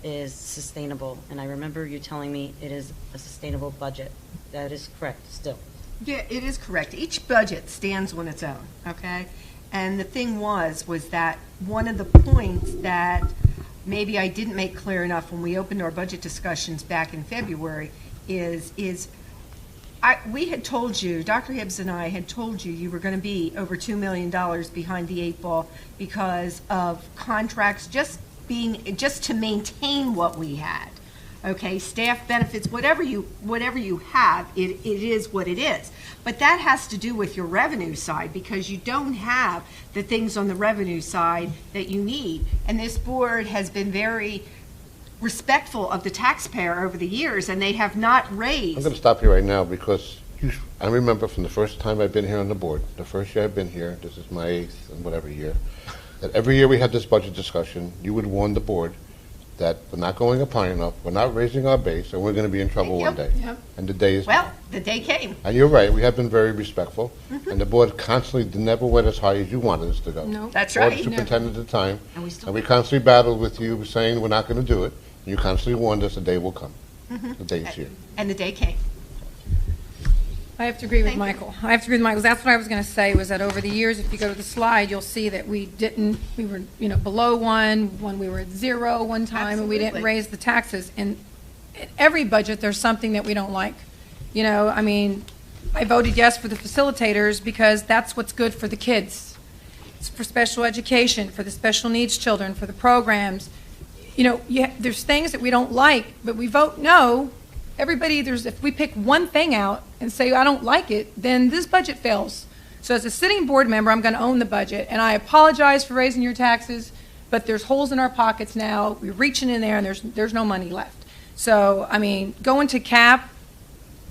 is sustainable, and I remember you telling me it is a sustainable budget. That is correct, still. Yeah, it is correct. Each budget stands on its own, okay? And the thing was that one of the points that maybe I didn't make clear enough when we opened our budget discussions back in February is we had told you, Dr. Hibbs and I had told you were going to be over $2 million behind the eight ball because of contracts just to maintain what we had. Okay, staff benefits, whatever you have, it is what it is. But that has to do with your revenue side because you don't have the things on the revenue side that you need. And this board has been very respectful of the taxpayer over the years, and they have not raised. I'm going to stop you right now because I remember from the first time I've been here on the board, the first year I've been here, this is my 8th and whatever year, that every year we had this budget discussion, you would warn the board that we're not going up high enough, we're not raising our base, and we're going to be in trouble one day. Yep. And the day is Well, the day came. And you're right, we have been very respectful, and the board constantly never went as high as you wanted us to go. No. That's Or right. the superintendent at the time, And we still and we constantly battled with you saying we're not going to do it. You constantly warned us the day will come. The day is here. And the day came. I have to agree with Thank you. Michael. I have to agree with Michael. That's what I was going to say, was that over the years, if you go to the slide, you'll see that we were, below one, when we were at zero one time, and we didn't Absolutely. raise the taxes. And in every budget, there's something that we don't like. I voted yes for the facilitators because that's what's good for the kids. It's for special education, for the special needs children, for the programs. There's things that we don't like, but we vote no. If we pick one thing out and say, I don't like it, then this budget fails. So as a sitting board member, I'm going to own the budget, and I apologize for raising your taxes, but there's holes in our pockets now. We're reaching in there, and there's no money left. So, going to cap,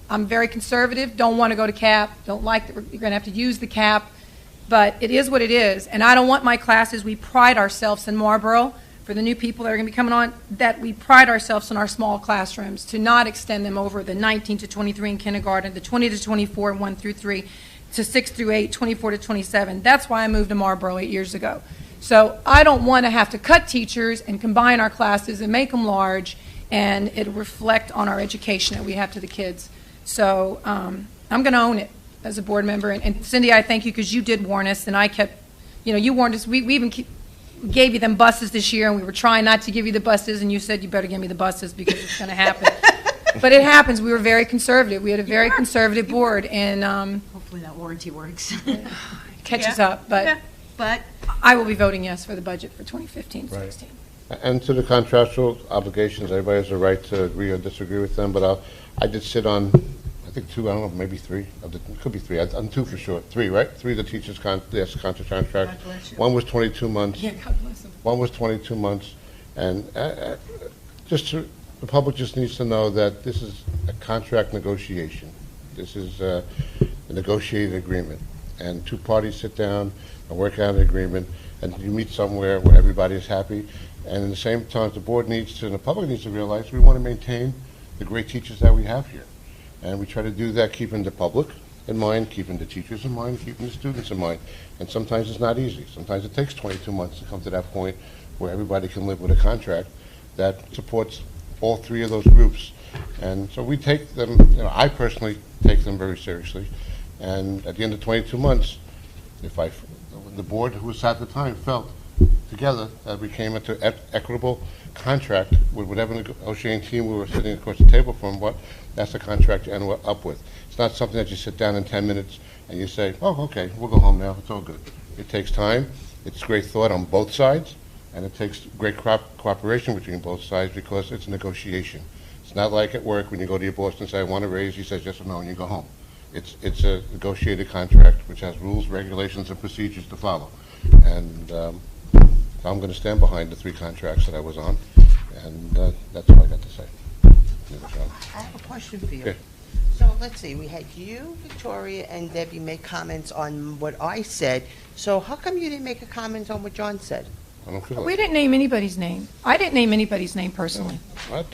I'm very conservative, don't want to go to cap, don't like that you're going to have to use the cap, but it is what it is. And I don't want my classes, we pride ourselves in Marlboro, for the new people that are going to be coming on, that we pride ourselves in our small classrooms, to not extend them over the 19 to 23 in kindergarten, the 20 to 24, 1 through 3, to 6 through 8, 24 to 27. That's why I moved to Marlboro 8 years ago. So I don't want to have to cut teachers and combine our classes and make them large, and it'll reflect on our education that we have to the kids. So I'm going to own it as a board member. And Cindy, I thank you because you did warn us, and I kept, you warned us. We even gave you them buses this year, and we were trying not to give you the buses, and you said you better give me the buses because it's going to happen. But it happens. We were very conservative. We had a very conservative board, and Hopefully that warranty works. catches up. But Yeah, but I will be voting yes for the budget for 2015-16. And to the contractual obligations, everybody has a right to agree or disagree with them, but I did sit on, I think two, I don't know, maybe three, it could be three, I'm two for sure, three, right? Three of the teachers' contract. One was 22 months. Yeah, God bless them. One was 22 months, and the public just needs to know that this is a contract negotiation. This is a negotiated agreement, and two parties sit down and work out an agreement, and you meet somewhere where everybody is happy. And at the same time, the board needs to, and the public needs to realize we want to maintain the great teachers that we have here. And we try to do that keeping the public in mind, keeping the teachers in mind, keeping the students in mind. And sometimes it's not easy. Sometimes it takes 22 months to come to that point where everybody can live with a contract that supports all three of those groups. And so we take them, I personally take them very seriously. And at the end of 22 months, the board who was at the time felt together that we came into equitable contract with whatever negotiating team we were sitting across the table from, that's the contract you end up with. It's not something that you sit down in 10 minutes and you say, oh, okay, we'll go home now, it's all good. It takes time, it's great thought on both sides, and it takes great cooperation between both sides because it's a negotiation. It's not like at work when you go to your boss and say, I want a raise, he says yes or no, and you go home. It's a negotiated contract which has rules, regulations, and procedures to follow. And I'm going to stand behind the three contracts that I was on, and that's all I got to say. I have a question for you. Okay. So let's see, we had you, Victoria, and Debbie make comments on what I said. So how come you didn't make a comment on what John said? I don't feel We like didn't name anybody's name. I didn't name anybody's name personally. I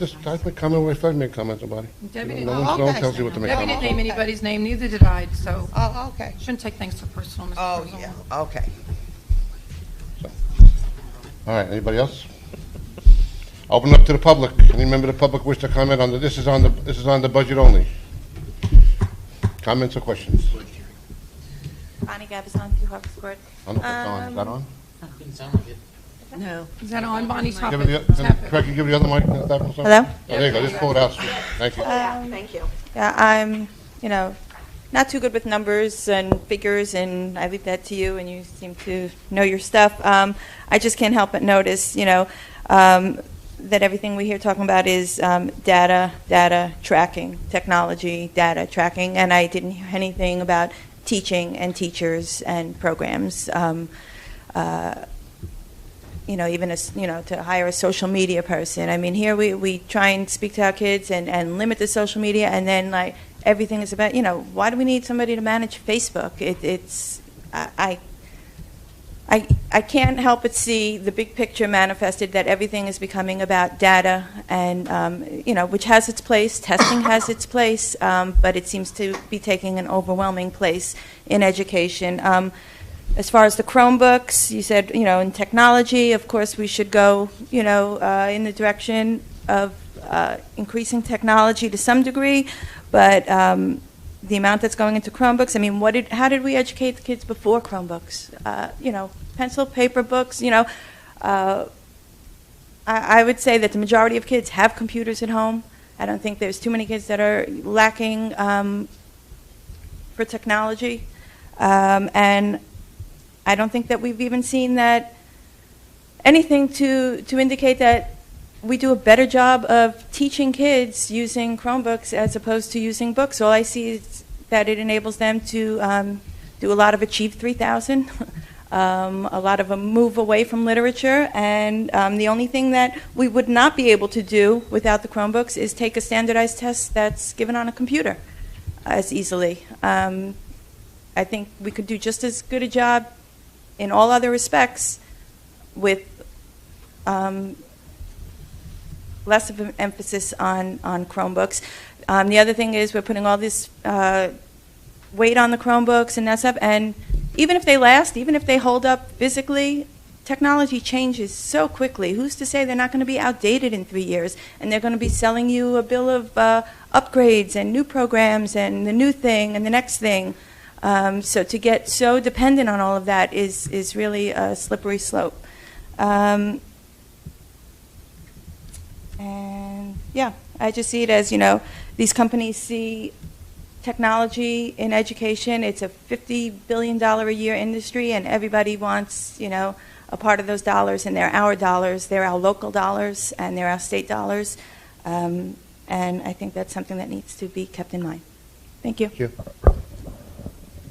make comment where I thought I made comments about it. Debbie No didn't. one tells you what to make Debbie comments didn't name on. anybody's name, neither did I, so. Oh, okay. Shouldn't take things so personal, Mr. Oh, President. yeah, okay. All right, anybody else? Open up to the public. Any member of the public wish to comment on this is on the budget only. Comments or questions? Bonnie Gabazon, 2 Harvard Court. I don't know if it's on. Is that on? Didn't sound like it. No. Is that on, Bonnie? Stop Give it. it the, Craig, you give the other mic. Hello? Oh, there you go. Just pull it out. Thank you. Thank you. Yeah, I'm, not too good with numbers and figures, and I leave that to you, and you seem to know your stuff. I just can't help but notice, that everything we hear talking about is data tracking, technology, data tracking, and I didn't hear anything about teaching and teachers and programs. Even to hire a social media person. I mean, here we try and speak to our kids and limit the social media, and then everything is about, why do we need somebody to manage Facebook? I can't help but see the big picture manifested that everything is becoming about data, and which has its place. Testing has its place, but it seems to be taking an overwhelming place in education. As far as the Chromebooks, you said, in technology, of course, we should go, in the direction of increasing technology to some degree, but the amount that's going into Chromebooks, I mean, how did we educate the kids before Chromebooks? Pencil, paper books, I would say that the majority of kids have computers at home. I don't think there's too many kids that are lacking for technology. And I don't think that we've even seen that anything to indicate that we do a better job of teaching kids using Chromebooks as opposed to using books. All I see is that it enables them to do a lot of Achieve 3000, a lot of a move away from literature, and the only thing that we would not be able to do without the Chromebooks is take a standardized test that's given on a computer as easily. I think we could do just as good a job in all other respects with less of an emphasis on Chromebooks. The other thing is we're putting all this weight on the Chromebooks and that stuff, and even if they last, even if they hold up physically, technology changes so quickly. Who's to say they're not going to be outdated in 3 years, and they're going to be selling you a bill of upgrades and new programs and the new thing and the next thing. So to get so dependent on all of that is really a slippery slope. And yeah, I just see it as, these companies see technology in education. It's a $50 billion a year industry, and everybody wants, a part of those dollars, and they're our dollars. They're our local dollars, and they're our state dollars. And I think that's something that needs to be kept in mind. Thank you. Thank you.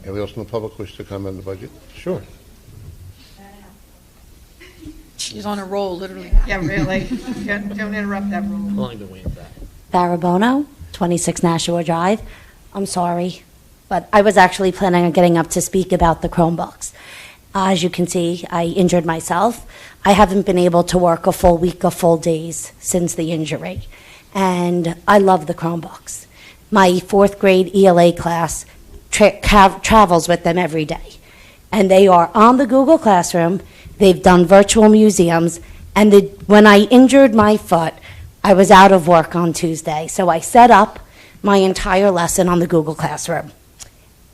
Anybody else in the public wish to comment on the budget? Sure. She's on a roll, literally. Yeah, really. Don't interrupt that rule. How long have you been waiting for that? Farabono, 26 Nashua Drive. I'm sorry, but I was actually planning on getting up to speak about the Chromebooks. As you can see, I injured myself. I haven't been able to work a full week of full days since the injury, and I love the Chromebooks. My fourth grade ELA class travels with them every day, and they are on the Google Classroom. They've done virtual museums, and when I injured my foot, I was out of work on Tuesday, so I set up my entire lesson on the Google Classroom.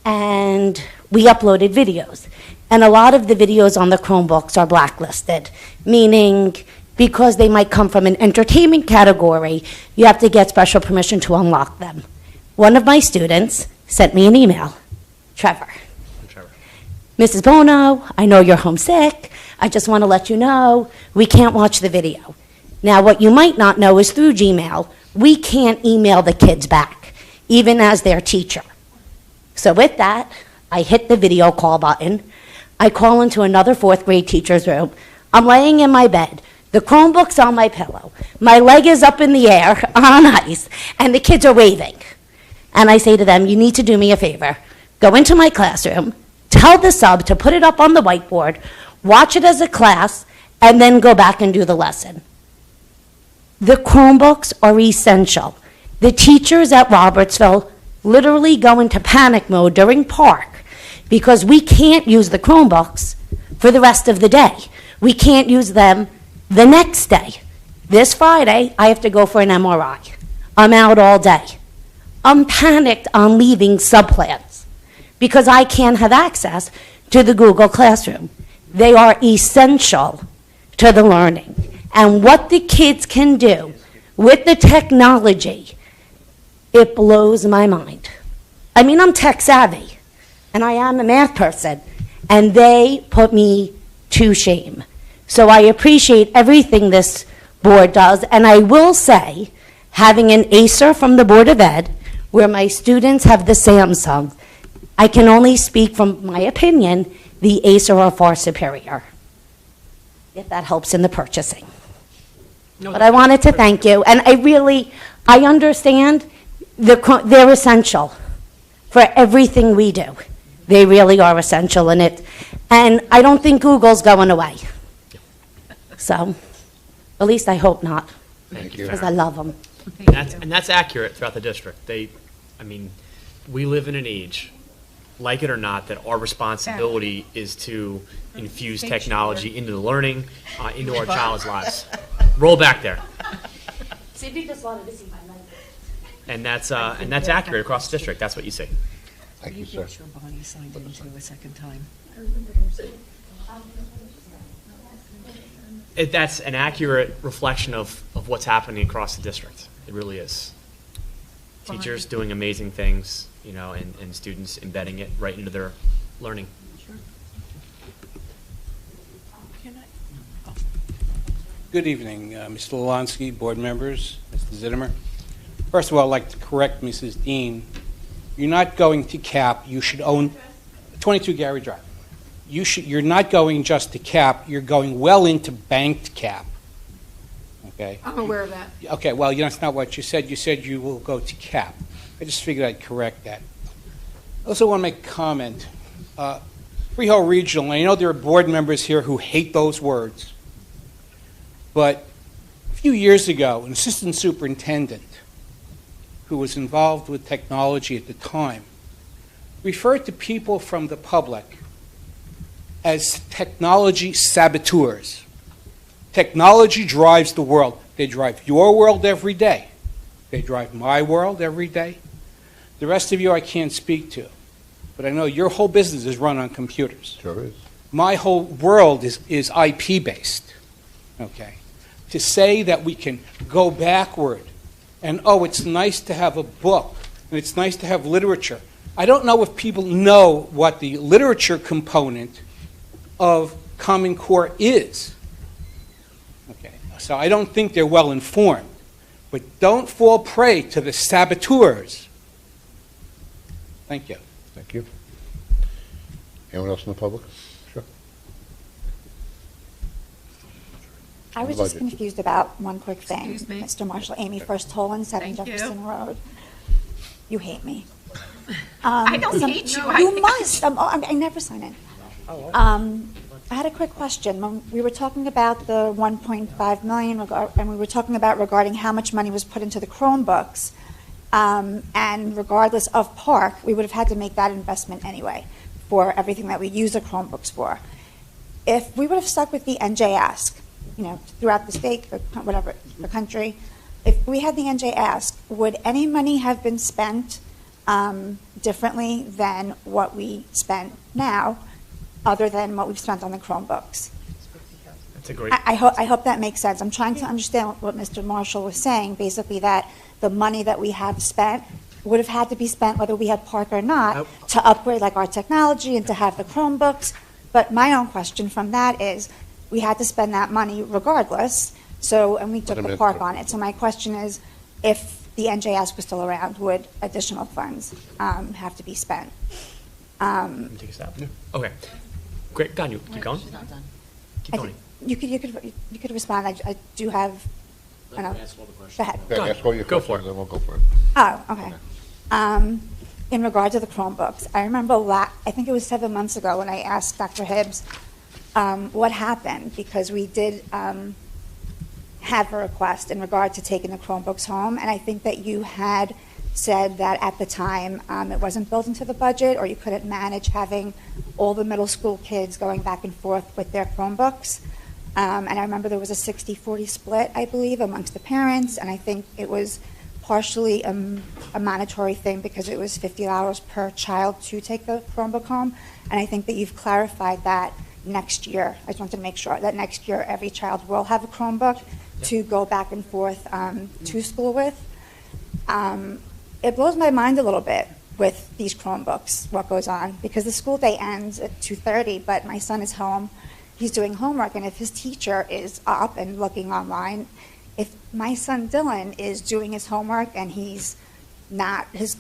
And we uploaded videos. And a lot of the videos on the Chromebooks are blacklisted, meaning because they might come from an entertainment category, you have to get special permission to unlock them. One of my students sent me an email, Trevor. Mrs. Bono, I know you're homesick. I just want to let you know we can't watch the video. Now, what you might not know is through Gmail, we can't email the kids back, even as their teacher. So with that, I hit the video call button. I call into another fourth grade teacher's room. I'm laying in my bed. The Chromebook's on my pillow. My leg is up in the air on ice, and the kids are waving. And I say to them, you need to do me a favor. Go into my classroom, tell the sub to put it up on the whiteboard, watch it as a class, and then go back and do the lesson. The Chromebooks are essential. The teachers at Robertsville literally go into panic mode during park because we can't use the Chromebooks for the rest of the day. We can't use them the next day. This Friday, I have to go for an MRI. I'm out all day. I'm panicked on leaving subplans because I can't have access to the Google Classroom. They are essential to the learning. And what the kids can do with the technology, it blows my mind. I mean, I'm tech savvy, and I am a math person, and they put me to shame. So I appreciate everything this board does, and I will say, having an ACER from the Board of Ed, where my students have the Samsung, I can only speak from my opinion, the ACER are far superior, if that helps in the purchasing. But I wanted to thank you, and I understand they're essential for everything we do. They really are essential in it, and I don't think Google's going away. So, at least I hope not. Thank you. Because I love them. And that's accurate throughout the district. We live in an age, like it or not, that our responsibility is to infuse technology into the learning, into our child's lives. Roll back there. Cindy just wanted to see my leg. And that's accurate across the district. That's what you see. Thank you, sir. Sure Bonnie signed into a second time. That's an accurate reflection of what's happening across the district. It really is. Teachers doing amazing things, and students embedding it right into their learning. Good evening, Mr. Lalansky, board members, Mr. Zittimer. First of all, I'd like to correct Mrs. Dean. You're not going to CAP. You should own 22 Gary Drive. You're not going just to CAP. You're going well into banked CAP. Okay. I'm aware of that. Okay. Well, that's not what you said. You said you will go to CAP. I just figured I'd correct that. I also want to make a comment. Freehold Regional. I know there are board members here who hate those words. But a few years ago, an assistant superintendent who was involved with technology at the time referred to people from the public as technology saboteurs. Technology drives the world. They drive your world every day. They drive my world every day. The rest of you I can't speak to. But I know your whole business is run on computers. Sure is. My whole world is IP-based. Okay. To say that we can go backward and, it's nice to have a book and it's nice to have literature. I don't know if people know what the literature component of Common Core is. Okay, so I don't think they're well informed. But don't fall prey to the saboteurs. Thank you. Thank you. Anyone else in the public? Sure. I was just confused about one quick thing. Excuse me? Mr. Marshall, Amy First Tolan, 7 Thank you. Jefferson Road. You hate me. I don't hate you. You must. I never sign in. I had a quick question. When we were talking about the 1.5 million, and we were talking about regarding how much money was put into the Chromebooks, and regardless of park, we would have had to make that investment anyway for everything that we use the Chromebooks for. If we would have stuck with the NJ Ask, throughout the state, or whatever, the country, if we had the NJ Ask, would any money have been spent differently than what we spent now, other than what we've spent on the Chromebooks? That's a great. I hope that makes sense. I'm trying to understand what Mr. Marshall was saying, basically that the money that we have spent would have had to be spent whether we had park or not to upgrade like our technology and to have the Chromebooks. But my own question from that is, we had to spend that money regardless, and we took the park on it. So my question is, if the NJ Ask was still around, would additional funds have to be spent? Take a stab. Okay. Great. Go on, you keep going. Keep going. You could respond. I do have. I know. Go ahead. Yeah, ask all your Go questions, for it. then we'll go for it. Oh, okay. In regard to the Chromebooks, I remember I think it was 7 months ago when I asked Dr. Hibbs what happened, because we did have a request in regard to taking the Chromebooks home, and I think that you had said that at the time it wasn't built into the budget, or you couldn't manage having all the middle school kids going back and forth with their Chromebooks. And I remember there was a 60-40 split, I believe, amongst the parents, and I think it was partially a mandatory thing because it was $50 per child to take the Chromebook home. And I think that you've clarified that next year. I just wanted to make sure that next year every child will have a Chromebook to go back and forth to school with. It blows my mind a little bit with these Chromebooks, what goes on, because the school day ends at 2:30, but my son is home, he's doing homework, and if his teacher is up and looking online, if my son Dylan is doing his homework and he's not, his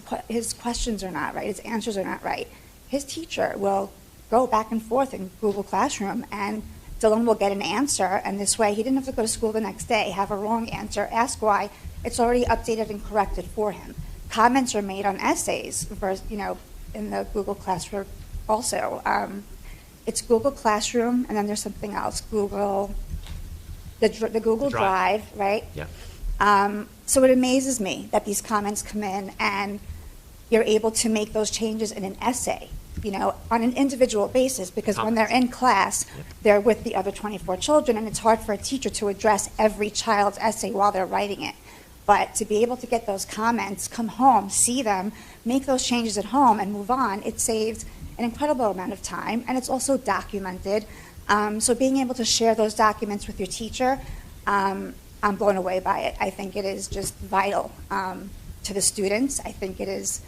questions are not right, his answers are not right, his teacher will go back and forth in Google Classroom, and Dylan will get an answer, and this way he didn't have to go to school the next day, have a wrong answer, ask why, it's already updated and corrected for him. Comments are made on essays, in the Google Classroom also. It's Google Classroom, and then there's something else, the Google Drive, right? Yeah. So it amazes me that these comments come in and you're able to make those changes in an essay, on an individual basis, because when they're in class, they're with the other 24 children, and it's hard for a teacher to address every child's essay while they're writing it. But to be able to get those comments, come home, see them, make those changes at home, and move on, it saves an incredible amount of time, and it's also documented. So being able to share those documents with your teacher, I'm blown away by it. I think it is just vital to the students. I think it is,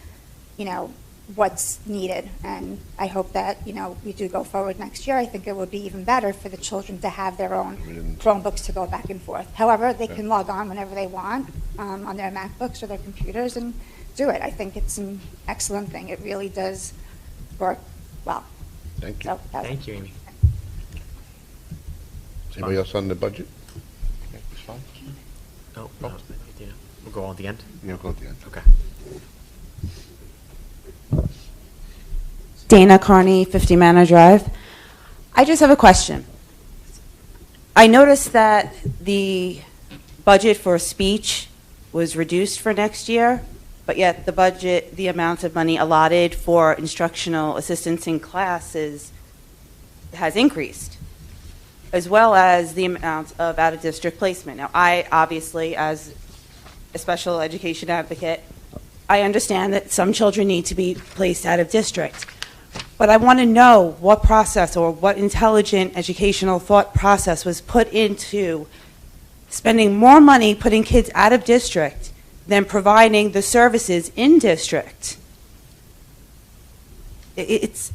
what's needed, and I hope that, we do go forward next year. I think it would be even better for the children to have their own Chromebooks to go back and forth. However, they can log on whenever they want on their MacBooks or their computers and do it. I think it's an excellent thing. It really does work well. Thank you. So, Thank you, Amy. Anybody else on the budget? No. We'll go on at the end. Yeah, go at the end. Okay. Dana Carney, 50 Manor Drive. I just have a question. I noticed that the budget for speech was reduced for next year, but yet the amount of money allotted for instructional assistance in classes has increased, as well as the amount of out-of-district placement. Now, I obviously, as a special education advocate, I understand that some children need to be placed out of district. But I want to know what process or what intelligent educational thought process was put into spending more money putting kids out of district than providing the services in district. It's,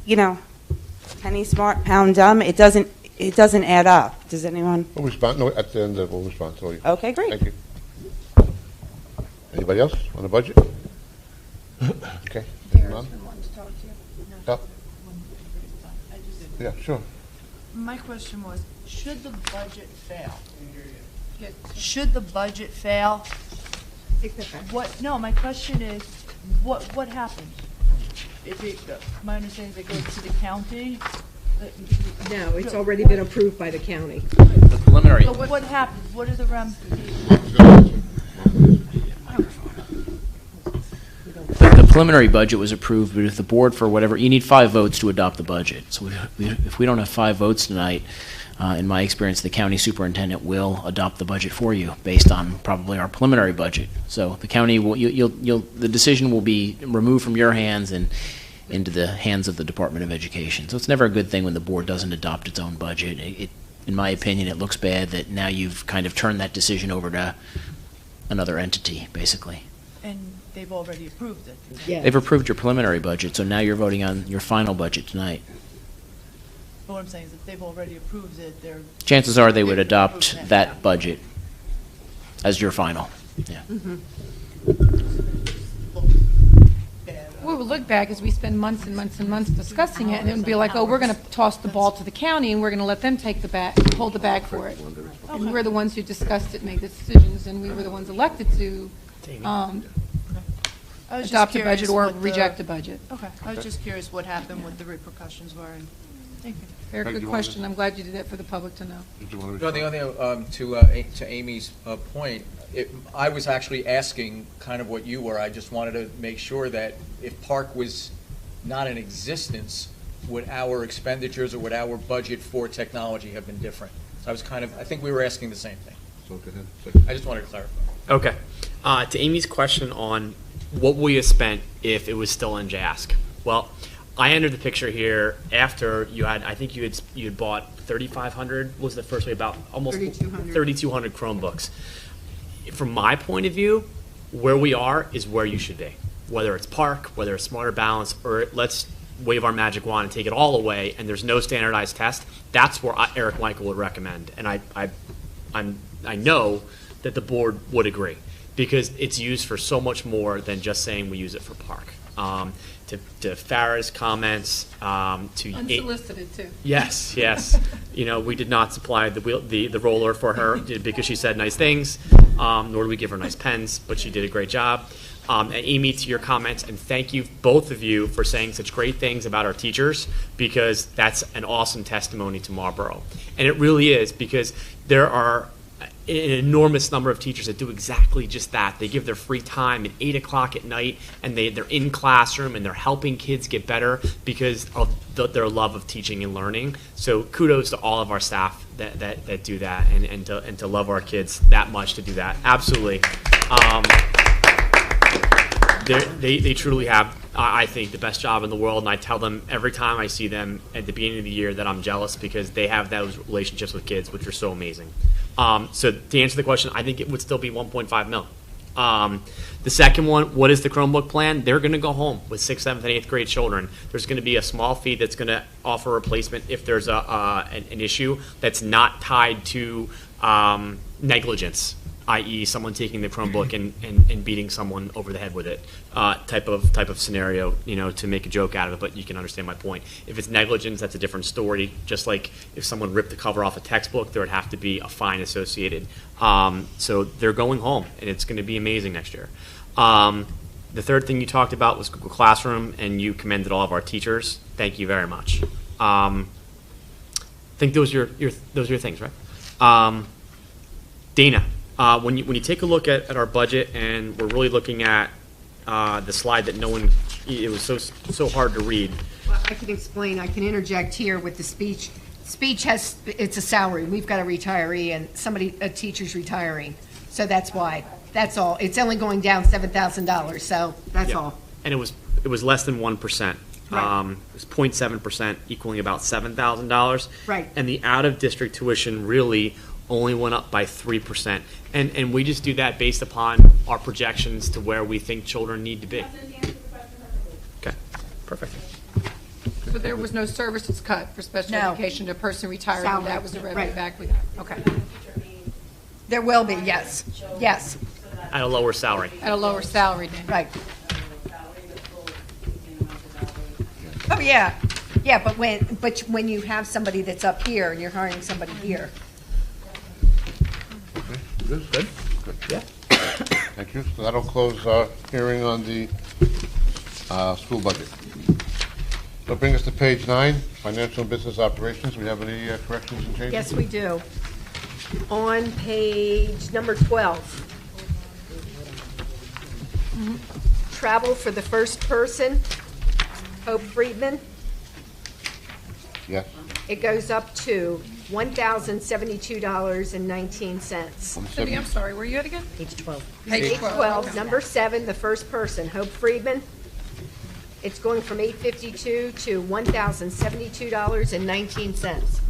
penny smart, pound dumb. It doesn't add up. Does anyone? We'll respond, no, at the end, we'll respond to you. Okay, great. Thank you. Anybody else on the budget? Okay. None? Oh. Yeah, sure. My question was, should the budget fail? Should the budget fail? No, my question is, what happens? If it, my understanding is it goes to the county? No, it's already been approved by the county. The preliminary. So what happens? What are the ramifications? The preliminary budget was approved, but if the board, for whatever, you need 5 votes to adopt the budget. So if we don't have 5 votes tonight, in my experience, the county superintendent will adopt the budget for you based on probably our preliminary budget. So the county will, the decision will be removed from your hands and into the hands of the Department of Education. So it's never a good thing when the board doesn't adopt its own budget. In my opinion, it looks bad that now you've kind of turned that decision over to another entity, basically. And they've already approved it. Yeah. They've approved your preliminary budget, so now you're voting on your final budget tonight. But what I'm saying is if they've already approved it, they're... Chances are they would adopt that budget as your final. Yeah. We would look back as we spend months and months and months discussing it, and it would be like, oh, we're going to toss the ball to the county, and we're going to let them take the bag, hold the bag for it. And we're the ones who discussed it, made the decisions, and we were the ones elected to adopt a budget or reject a budget. Okay. I was just curious what happened, what the repercussions were. And thank you. Very good question. I'm glad you did that for the public to know. No, the only to Amy's point, I was actually asking kind of what you were. I just wanted to make sure that if Park was not in existence, would our expenditures or would our budget for technology have been different? So I think we were asking the same thing. I just wanted to clarify. Okay. To Amy's question on what will you spend if it was still in JASC? Well, I entered the picture here after you had, I think you had bought 3,500, was the first way, about almost 3,200 Chromebooks. From my point of view, where we are is where you should be. Whether it's Park, whether it's Smarter Balance, or let's wave our magic wand and take it all away and there's no standardized test, that's where Eric Michael would recommend. And I know that the board would agree because it's used for so much more than just saying we use it for Park. To Farah's comments, to unsolicited too. Yes. We did not supply the roller for her because she said nice things, nor did we give her nice pens, but she did a great job. And Amy, to your comments, and thank you, both of you, for saying such great things about our teachers, because that's an awesome testimony to Marlboro. And it really is, because there are an enormous number of teachers that do exactly just that. They give their free time at 8 o'clock at night, and they're in classroom, and they're helping kids get better because of their love of teaching and learning. So kudos to all of our staff that do that, and to love our kids that much to do that. Absolutely. They truly have, I think, the best job in the world, and I tell them every time I see them at the beginning of the year that I'm jealous because they have those relationships with kids, which are so amazing. So to answer the question, I think it would still be 1.5 mil. The second one, what is the Chromebook plan? They're going to go home with 6th, 7th, and 8th grade children. There's going to be a small fee that's going to offer a replacement if there's an issue that's not tied to negligence, i.e. someone taking the Chromebook and beating someone over the head with it, type of scenario, to make a joke out of it, but you can understand my point. If it's negligence, that's a different story. Just like if someone ripped the cover off a textbook, there would have to be a fine associated. So they're going home, and it's going to be amazing next year. The third thing you talked about was Google Classroom, and you commended all of our teachers. Thank you very much. I think those are your things, right? Dana. When you take a look at our budget, and we're really looking at the slide that it was so hard to read. Well, I can explain. I can interject here with the speech. Speech it's a salary. We've got a retiree and a teacher's retiring, so that's why. That's all. It's only going down $7,000, so that's all. And it was less than 1%. Right. It was 0.7%, equaling about $7,000. Right. And the out of district tuition really only went up by 3%. And we just do that based upon our projections to where we think children need to be. Okay, perfect. So there was no services cut for special No. education to a person retired, and that was the revenue Right. back? Okay. There will be, yes, yes, At a lower salary. At a lower salary then? right. Oh, yeah, yeah, but when you have somebody that's up here and you're hiring somebody here. Good, good. Yeah. Thank you. So that'll close our hearing on the school budget. That'll bring us to page 9, financial and business operations. We have any corrections and changes? Yes, we do. On page number 12. Travel for the first person, Hope Friedman. Yes. It goes up to $1,072.19. Cindy, I'm sorry, where are you at again? Page 12. Page 12, number 7, the first person, Hope Friedman. It's going from $852 to $1,072.19.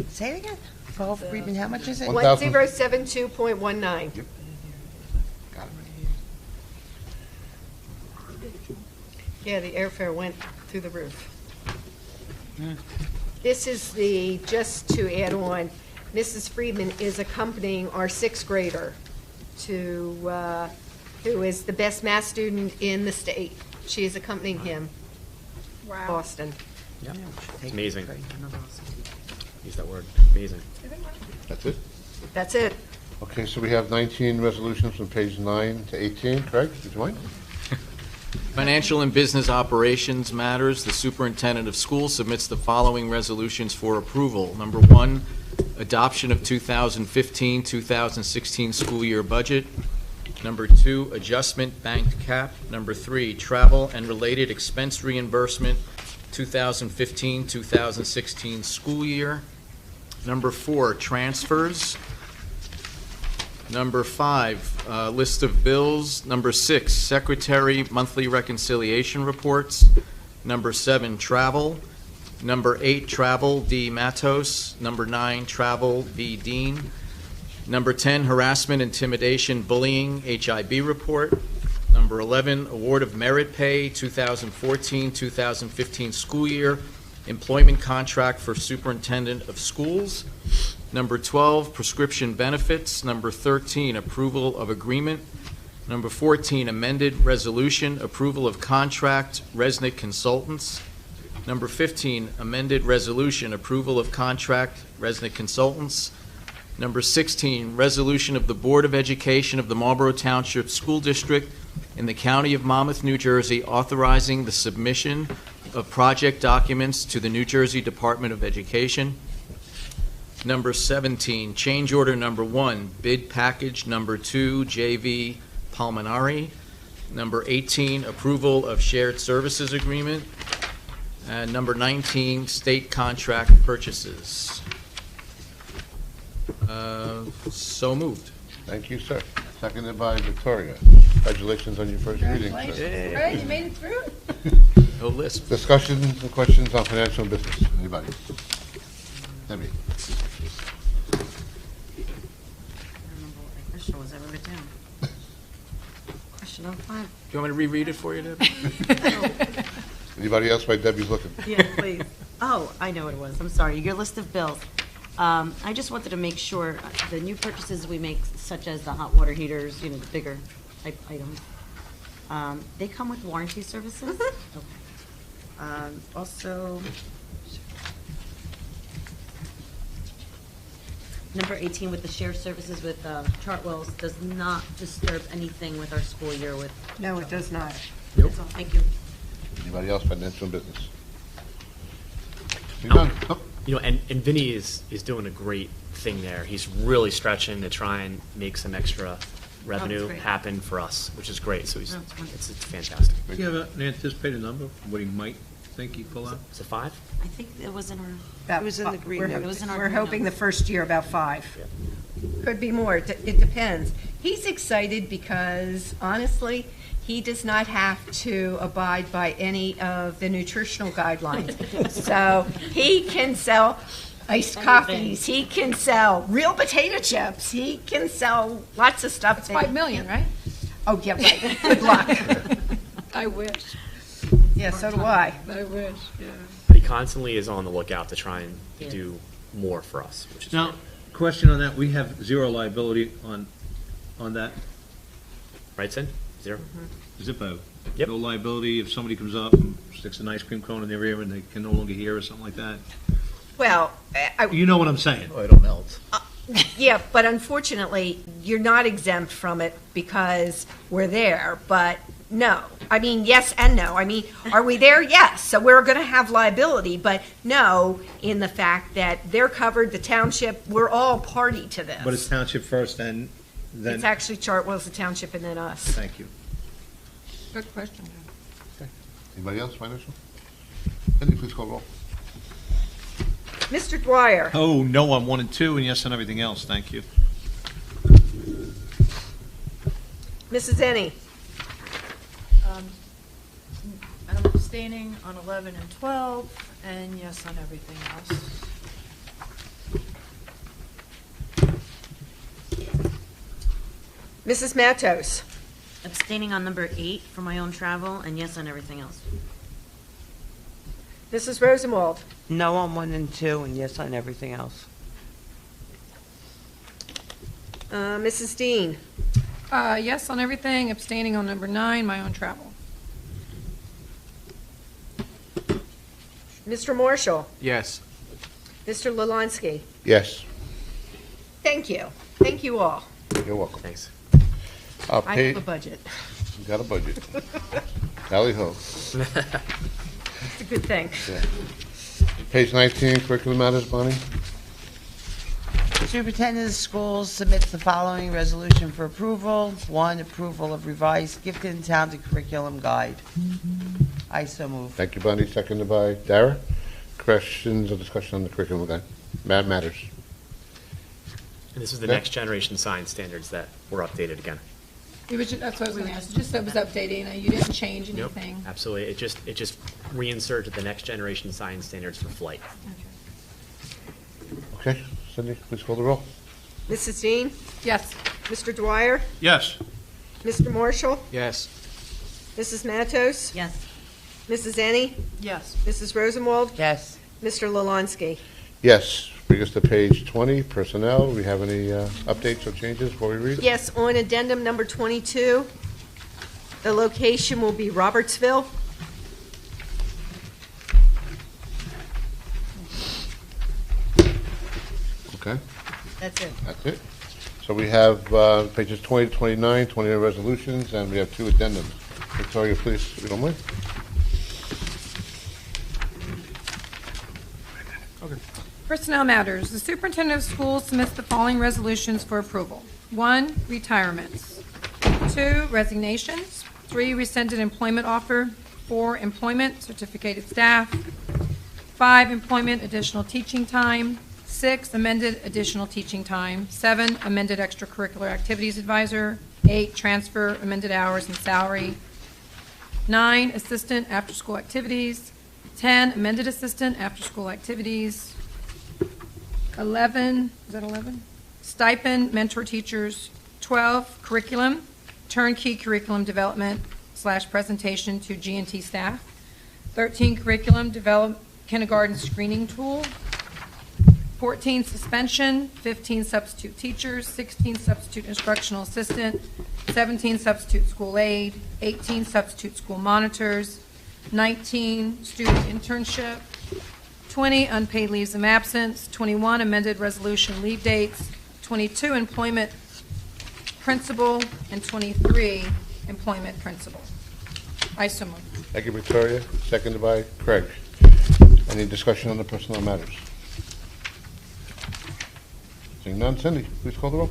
Say it again. For Hope Friedman, how much is it? 1072.19. Yeah, the airfare went through the roof. This is just to add on, Mrs. Friedman is accompanying our 6th grader who is the best math student in the state. She is accompanying him. Wow. Boston. Yeah. It's amazing. Use that word, amazing. That's it? That's it. Okay, so we have 19 resolutions from page 9 to 18. Craig, would you mind? Financial and business operations matters. The superintendent of schools submits the following resolutions for approval. Number 1, adoption of 2015-2016 school year budget. Number 2, adjustment banked cap. Number 3, travel and related expense reimbursement, 2015-2016 school year. Number 4, transfers. Number 5, list of bills. Number 6, secretary monthly reconciliation reports. Number 7, travel. Number 8, travel, D. Matos. Number 9, travel, V. Dean. Number 10, harassment, intimidation, bullying, HIB report. Number 11, award of merit pay, 2014-2015 school year, employment contract for superintendent of schools. Number 12, prescription benefits. Number 13, approval of agreement. Number 14, amended resolution, approval of contract, Resnick Consultants. Number 15, amended resolution, approval of contract, Resnick Consultants. Number 16, resolution of the Board of Education of the Marlborough Township School District in the County of Monmouth, New Jersey, authorizing the submission of project documents to the New Jersey Department of Education. Number 17, change order number 1, bid package number 2, JV Pulmonary. Number 18, approval of shared services agreement. And number 19, state contract purchases. So moved. Thank you, sir. Seconded by Victoria. Congratulations on your first reading. sir. Right, you made it through? No list. Discussions and questions on financial and business. Anybody? Debbie? Question was, I wrote it down. Question on 5. Do you want me to reread it for you, Deb? Anybody else while Debbie's looking? Yeah, please. Oh, I know what it was. I'm sorry. Your list of bills. I just wanted to make sure the new purchases we make, such as the hot water heaters, the bigger type items, they come with warranty services? Okay. Also, number 18 with the shared services with Chartwells does not disturb anything with our school year with. No, it does not. Nope. That's all. Thank you. Anybody else financial and business? You're done. Oh. And Vinny is doing a great thing there. He's really stretching to try and make some extra revenue great. happen for us, which is great. So That's wonderful. it's fantastic. Do you have an anticipated number, what he might think he'd pull out? Is it 5? I think it was in our. About It was in the green we're- note. It was in our We're green hoping the notes. first year about 5. Could be more. It depends. He's excited because, honestly, he does not have to abide by any of the nutritional guidelines. So he can sell iced coffees, he can sell real potato chips, he can sell lots of stuff. It's 5 million, right? Oh, yeah, right. Good luck. I wish. Yeah, so do I. I wish, yeah. But he constantly is on the lookout to try and do more for us, which is Now, great. question on that, we have zero liability on that. Right, Sid? 0? Zippo. Yep. No liability if somebody comes up and sticks an ice cream cone in their ear and they can no longer hear or something like that. Well, You know what I'm saying? Oh, it'll melt. yeah, but unfortunately, you're not exempt from it because we're there, but no. I mean, yes and no. I mean, are we there? Yes. So we're going to have liability, but no, in the fact that they're covered, the township, we're all party to this. But it's township first, and then... It's actually Chartwell's the township and then us. Thank you. Good question. Anybody else, financial? Cindy, please call roll. Mr. Dwyer. Oh, no on 1 and 2, and yes on everything else. Thank you. Mrs. Ennie. And I'm abstaining on 11 and 12, and yes on everything else. Mrs. Matos. Abstaining on number 8 for my own travel, and yes on everything else. Mrs. Rosenwald. No on 1 and 2, and yes on everything else. Mrs. Dean. Yes on everything, abstaining on number 9, my own travel. Mr. Marshall. Yes. Mr. Lalansky. Yes, Thank you. Thank you all. you're welcome. Thanks. I have a budget. You got a budget. Tally ho. It's a good thing. Yeah. Page 19, curriculum matters, Bonnie. Superintendent of Schools submits the following resolution for approval. 1, approval of revised gifted and talented curriculum guide. I so move. Thank you, Bonnie. Seconded by Dara. Questions or discussion on the curriculum guide? Matters. And this is the Okay. next generation science standards that were updated again. That's what I was going to ask. Just that was updating. You didn't change anything. Nope, absolutely. It just reinserted the next generation science standards for flight. Okay, Cindy, please call the roll. Mrs. Dean. Yes. Mr. Dwyer. Yes. Mr. Marshall. Yes. Mrs. Matos. Yes. Mrs. Ennie. Yes. Mrs. Rosenwald. Yes. Mr. Lalansky. Yes, bring us to page 20, personnel. We have any updates or changes before we read? Yes, on addendum number 22, the location will be Robertsville. Okay, That's it. that's it. So we have pages 20 to 29, 29 resolutions, and we have 2 addendums. Victoria, please, if you don't mind. Personnel matters. The superintendent of schools submits the following resolutions for approval. 1, retirements. 2, resignations. 3, rescinded employment offer. 4, employment, certificated staff. 5, employment, additional teaching time. 6, amended additional teaching time. 7, amended extracurricular activities advisor. 8, transfer, amended hours and salary. 9, assistant after-school activities. 10, amended assistant after-school activities. 11, is that 11? Stipend, mentor teachers. 12, curriculum, turnkey curriculum development / presentation to G&T staff. 13, curriculum, develop kindergarten screening tool. 14, suspension. 15, substitute teachers. 16, substitute instructional assistant. 17, substitute school aide. 18, substitute school monitors. 19, student internship. 20, unpaid leaves of absence. 21, amended resolution leave dates. 22, employment principal. And 23, employment principal. I so move. Thank you, Victoria. Seconded by Craig. Any discussion on the personnel matters? Seeing none, Cindy, please call the roll.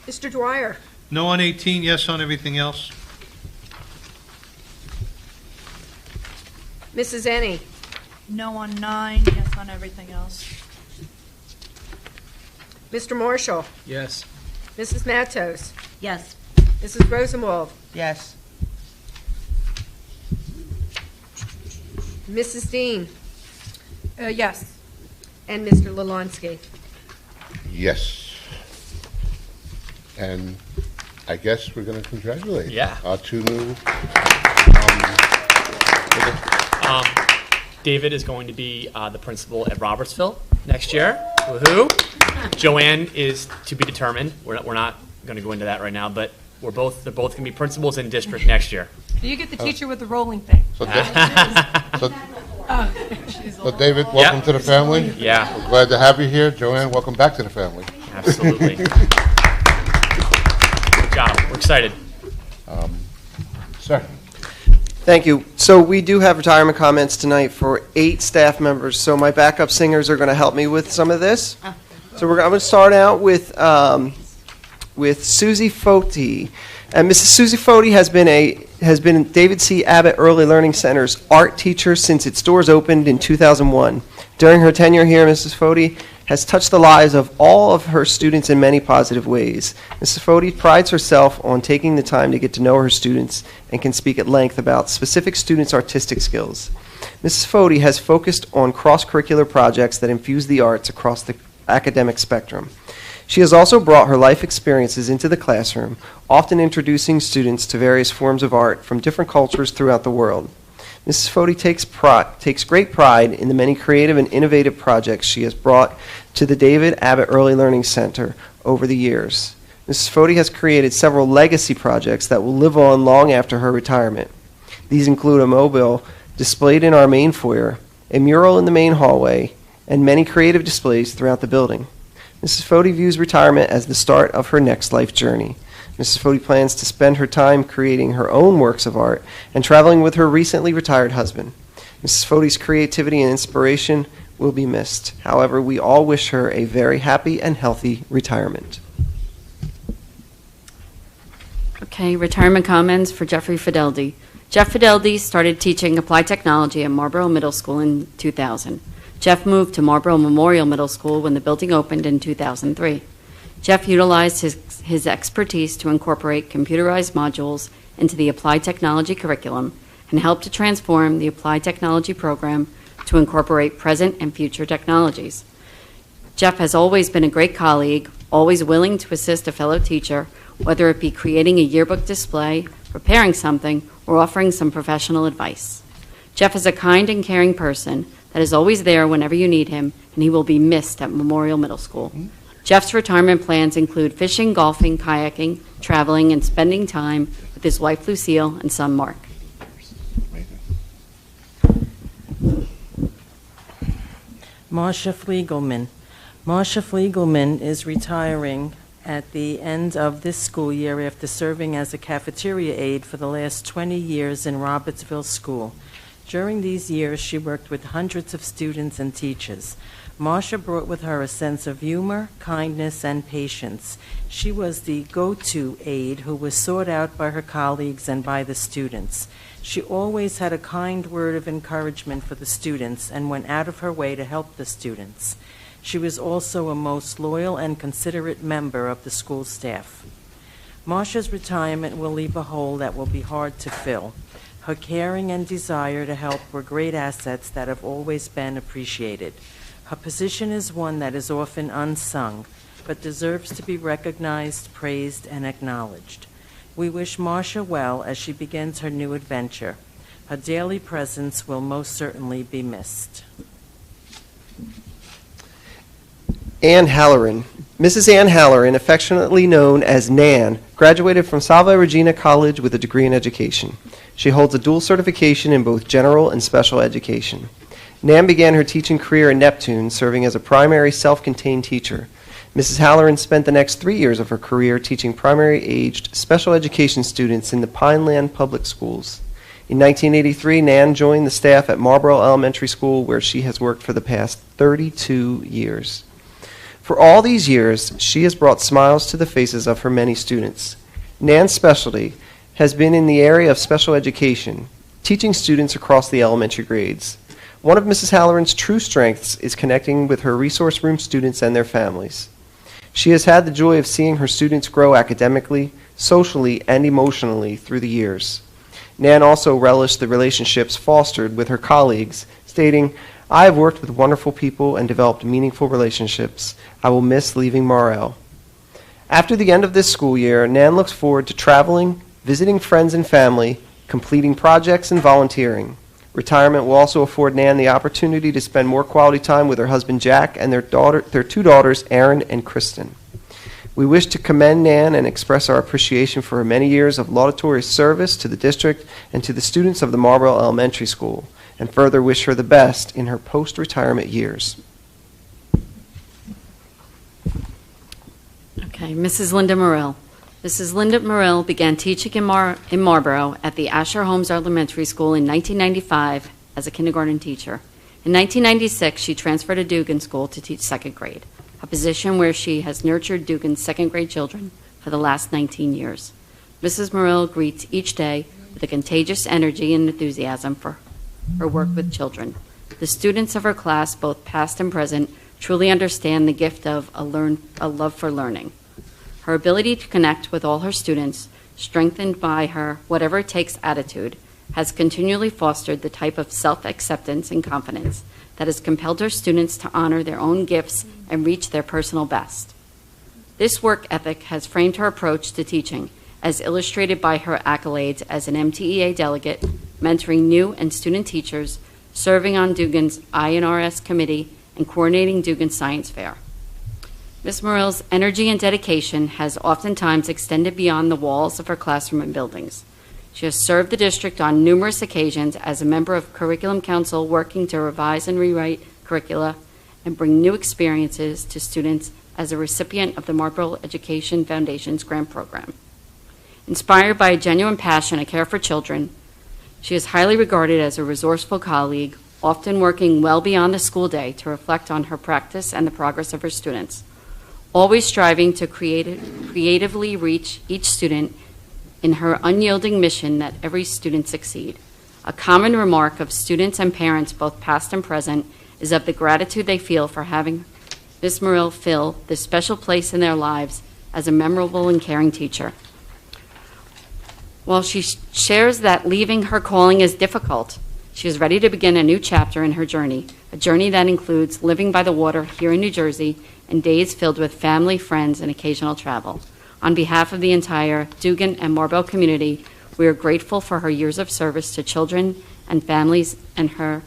Mr. Dwyer. No on 18, yes on everything else. Mrs. Ennie. No on 9, yes on everything else. Mr. Marshall. Yes. Mrs. Matos. Yes. Mrs. Rosenwald, Yes. Mrs. Dean, Yes. and Mr. Lalonsky. Yes. And I guess we're going to congratulate Yeah. our two new. David is going to be the principal at Robertsville next year. Woohoo! Joanne is to be determined. We're not going to go into that right now, but they're both going to be principals in district next year. Do you get the teacher with the rolling thing? So, She's so David, welcome to the family. Yeah. We're glad to have you here. Joanne, welcome back to the family. Absolutely. Good job. We're excited. Sir. Thank you. So we do have retirement comments tonight for 8 staff members. So my backup singers are going to help me with some of this. So I'm going to start out with Susie Foti. And Mrs. Susie Foti has been David C. Abbott Early Learning Center's art teacher since its doors opened in 2001. During her tenure here, Mrs. Foti has touched the lives of all of her students in many positive ways. Mrs. Foti prides herself on taking the time to get to know her students and can speak at length about specific students' artistic skills. Mrs. Foti has focused on cross-curricular projects that infuse the arts across the academic spectrum. She has also brought her life experiences into the classroom, often introducing students to various forms of art from different cultures throughout the world. Mrs. Foti takes great pride in the many creative and innovative projects she has brought to the David Abbott Early Learning Center over the years. Mrs. Foti has created several legacy projects that will live on long after her retirement. These include a mobile displayed in our main foyer, a mural in the main hallway, and many creative displays throughout the building. Mrs. Foti views retirement as the start of her next life journey. Mrs. Foti plans to spend her time creating her own works of art and traveling with her recently retired husband. Mrs. Foti's creativity and inspiration will be missed. However, we all wish her a very happy and healthy retirement. Okay, retirement comments for Jeffrey Fideldi. Jeff Fideldi started teaching applied technology at Marlboro Middle School in 2000. Jeff moved to Marlboro Memorial Middle School when the building opened in 2003. Jeff utilized his expertise to incorporate computerized modules into the applied technology curriculum and helped to transform the applied technology program to incorporate present and future technologies. Jeff has always been a great colleague, always willing to assist a fellow teacher, whether it be creating a yearbook display, preparing something, or offering some professional advice. Jeff is a kind and caring person that is always there whenever you need him, and he will be missed at Memorial Middle School. Jeff's retirement plans include fishing, golfing, kayaking, traveling, and spending time with his wife Lucille and son Mark. Marsha Fliegelman. Marsha Fliegelman is retiring at the end of this school year after serving as a cafeteria aide for the last 20 years in Robertsville School. During these years, she worked with hundreds of students and teachers. Marsha brought with her a sense of humor, kindness, and patience. She was the go-to aide who was sought out by her colleagues and by the students. She always had a kind word of encouragement for the students and went out of her way to help the students. She was also a most loyal and considerate member of the school staff. Marsha's retirement will leave a hole that will be hard to fill. Her caring and desire to help were great assets that have always been appreciated. Her position is one that is often unsung, but deserves to be recognized, praised, and acknowledged. We wish Marsha well as she begins her new adventure. Her daily presence will most certainly be missed. Ann Halloran. Mrs. Ann Halloran, affectionately known as Nan, graduated from Salve Regina College with a degree in education. She holds a dual certification in both general and special education. Nan began her teaching career in Neptune, serving as a primary self-contained teacher. Mrs. Halloran spent the next 3 years of her career teaching primary-aged special education students in the Pineland Public Schools. In 1983, Nan joined the staff at Marlboro Elementary School, where she has worked for the past 32 years. For all these years, she has brought smiles to the faces of her many students. Nan's specialty has been in the area of special education, teaching students across the elementary grades. One of Mrs. Halloran's true strengths is connecting with her resource room students and their families. She has had the joy of seeing her students grow academically, socially, and emotionally through the years. Nan also relished the relationships fostered with her colleagues, stating, "I have worked with wonderful people and developed meaningful relationships. I will miss leaving Morel." After the end of this school year, Nan looks forward to traveling, visiting friends and family, completing projects, and volunteering. Retirement will also afford Nan the opportunity to spend more quality time with her husband Jack and their two daughters, Erin and Kristen. We wish to commend Nan and express our appreciation for her many years of laudatory service to the district and to the students of the Marlboro Elementary School, and further wish her the best in her post-retirement years. Okay, Mrs. Linda Morrill. Mrs. Linda Morrill began teaching in Marlboro at the Asher Holmes Elementary School in 1995 as a kindergarten teacher. In 1996, she transferred to Dugan School to teach second grade, a position where she has nurtured Dugan's second grade children for the last 19 years. Mrs. Morrill greets each day with a contagious energy and enthusiasm for her work with children. The students of her class, both past and present, truly understand the gift of a love for learning. Her ability to connect with all her students, strengthened by her whatever it takes attitude, has continually fostered the type of self-acceptance and confidence that has compelled her students to honor their own gifts and reach their personal best. This work ethic has framed her approach to teaching, as illustrated by her accolades as an MTEA delegate, mentoring new and student teachers, serving on Dugan's INRS committee, and coordinating Dugan's science fair. Ms. Morrill's energy and dedication has oftentimes extended beyond the walls of her classroom and buildings. She has served the district on numerous occasions as a member of Curriculum Council, working to revise and rewrite curricula and bring new experiences to students as a recipient of the Marlboro Education Foundation's grant program. Inspired by a genuine passion and care for children, she is highly regarded as a resourceful colleague, often working well beyond the school day to reflect on her practice and the progress of her students, always striving to creatively reach each student in her unyielding mission that every student succeed. A common remark of students and parents, both past and present, is of the gratitude they feel for having Ms. Morrill fill this special place in their lives as a memorable and caring teacher. While she shares that leaving her calling is difficult, she is ready to begin a new chapter in her journey, a journey that includes living by the water here in New Jersey and days filled with family, friends, and occasional travel. On behalf of the entire Dugan and Marlboro community, we are grateful for her years of service to children and families and her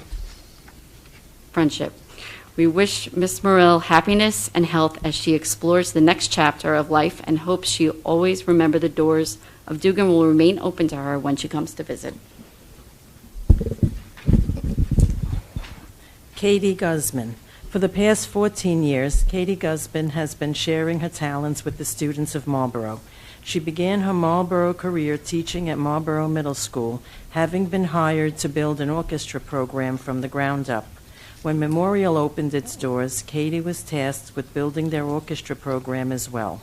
friendship. We wish Ms. Morrill happiness and health as she explores the next chapter of life and hopes she always remember the doors of Dugan will remain open to her when she comes to visit. Katie Guzman. For the past 14 years, Katie Guzman has been sharing her talents with the students of Marlboro. She began her Marlboro career teaching at Marlboro Middle School, having been hired to build an orchestra program from the ground up. When Memorial opened its doors, Katie was tasked with building their orchestra program as well.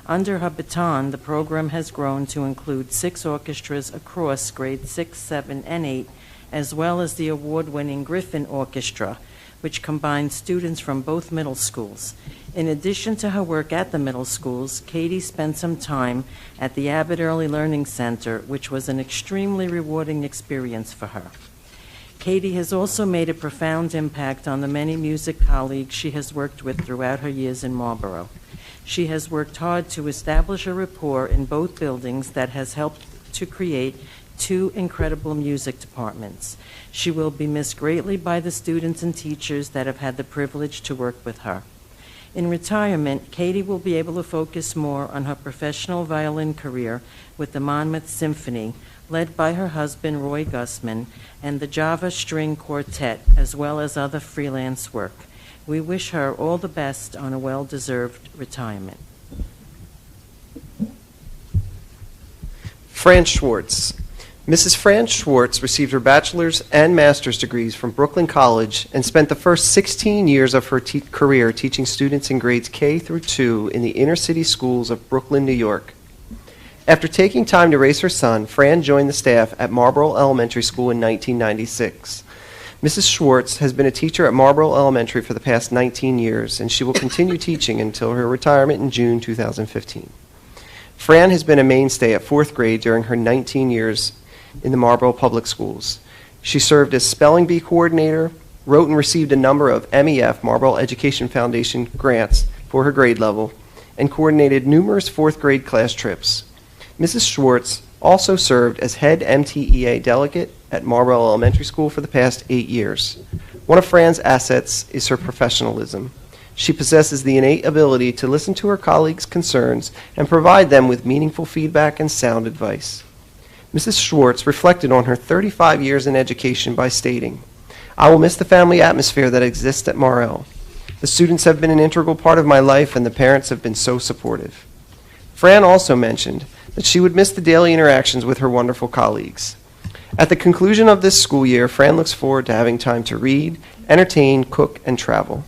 Under her baton, the program has grown to include 6 orchestras across grades 6, 7, and 8, as well as the award-winning Griffin Orchestra, which combines students from both middle schools. In addition to her work at the middle schools, Katie spent some time at the Abbott Early Learning Center, which was an extremely rewarding experience for her. Katie has also made a profound impact on the many music colleagues she has worked with throughout her years in Marlboro. She has worked hard to establish a rapport in both buildings that has helped to create 2 incredible music departments. She will be missed greatly by the students and teachers that have had the privilege to work with her. In retirement, Katie will be able to focus more on her professional violin career with the Monmouth Symphony, led by her husband Roy Guzman, and the Java String Quartet, as well as other freelance work. We wish her all the best on a well-deserved retirement. Fran Schwartz. Mrs. Fran Schwartz received her bachelor's and master's degrees from Brooklyn College and spent the first 16 years of her career teaching students in grades K through 2 in the inner city schools of Brooklyn, New York. After taking time to raise her son, Fran joined the staff at Marlboro Elementary School in 1996. Mrs. Schwartz has been a teacher at Marlboro Elementary for the past 19 years, and she will continue teaching until her retirement in June 2015. Fran has been a mainstay at 4th grade during her 19 years in the Marlboro Public Schools. She served as spelling bee coordinator, wrote and received a number of MEF, Marlboro Education Foundation, grants for her grade level, and coordinated numerous 4th grade class trips. Mrs. Schwartz also served as head MTEA delegate at Marlboro Elementary School for the past 8 years. One of Fran's assets is her professionalism. She possesses the innate ability to listen to her colleagues' concerns and provide them with meaningful feedback and sound advice. Mrs. Schwartz reflected on her 35 years in education by stating, "I will miss the family atmosphere that exists at Marl. The students have been an integral part of my life, and the parents have been so supportive." Fran also mentioned that she would miss the daily interactions with her wonderful colleagues. At the conclusion of this school year, Fran looks forward to having time to read, entertain, cook, and travel.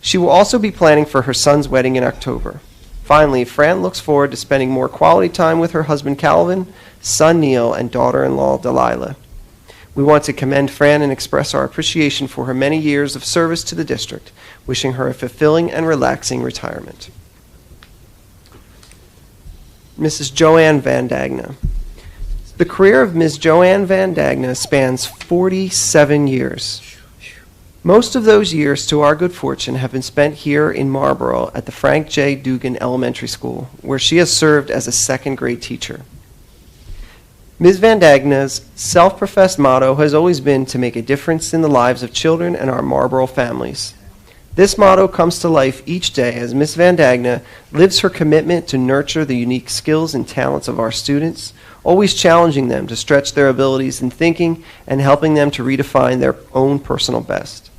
She will also be planning for her son's wedding in October. Finally, Fran looks forward to spending more quality time with her husband Calvin, son Neil, and daughter-in-law Delilah. We want to commend Fran and express our appreciation for her many years of service to the district, wishing her a fulfilling and relaxing retirement. Mrs. Joanne Van Dagna. The career of Ms. Joanne Van Dagna spans 47 years. Most of those years, to our good fortune, have been spent here in Marlboro at the Frank J. Dugan Elementary School, where she has served as a second-grade teacher. Ms. Van Dagna's self-professed motto has always been to make a difference in the lives of children and our Marlboro families. This motto comes to life each day as Ms. Van Dagna lives her commitment to nurture the unique skills and talents of our students, always challenging them to stretch their abilities in thinking and helping them to redefine their own personal best.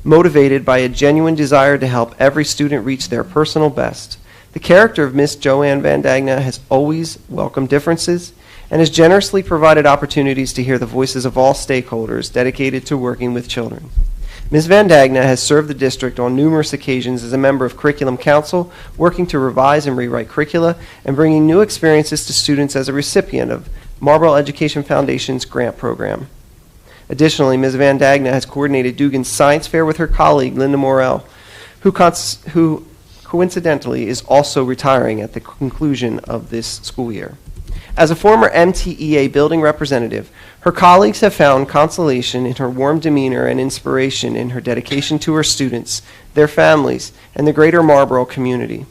Motivated by a genuine desire to help every student reach their personal best, the character of Ms. Joanne Van Dagna has always welcomed differences and has generously provided opportunities to hear the voices of all stakeholders dedicated to working with children. Ms. Van Dagna has served the district on numerous occasions as a member of Curriculum Council, working to revise and rewrite curricula and bringing new experiences to students as a recipient of Marlboro Education Foundation's grant program. Additionally, Ms. Van Dagna has coordinated Dugan's Science Fair with her colleague, Linda Morrell, who coincidentally is also retiring at the conclusion of this school year. As a former MTEA building representative, her colleagues have found consolation in her warm demeanor and inspiration in her dedication to her students, their families, and the greater Marlboro community.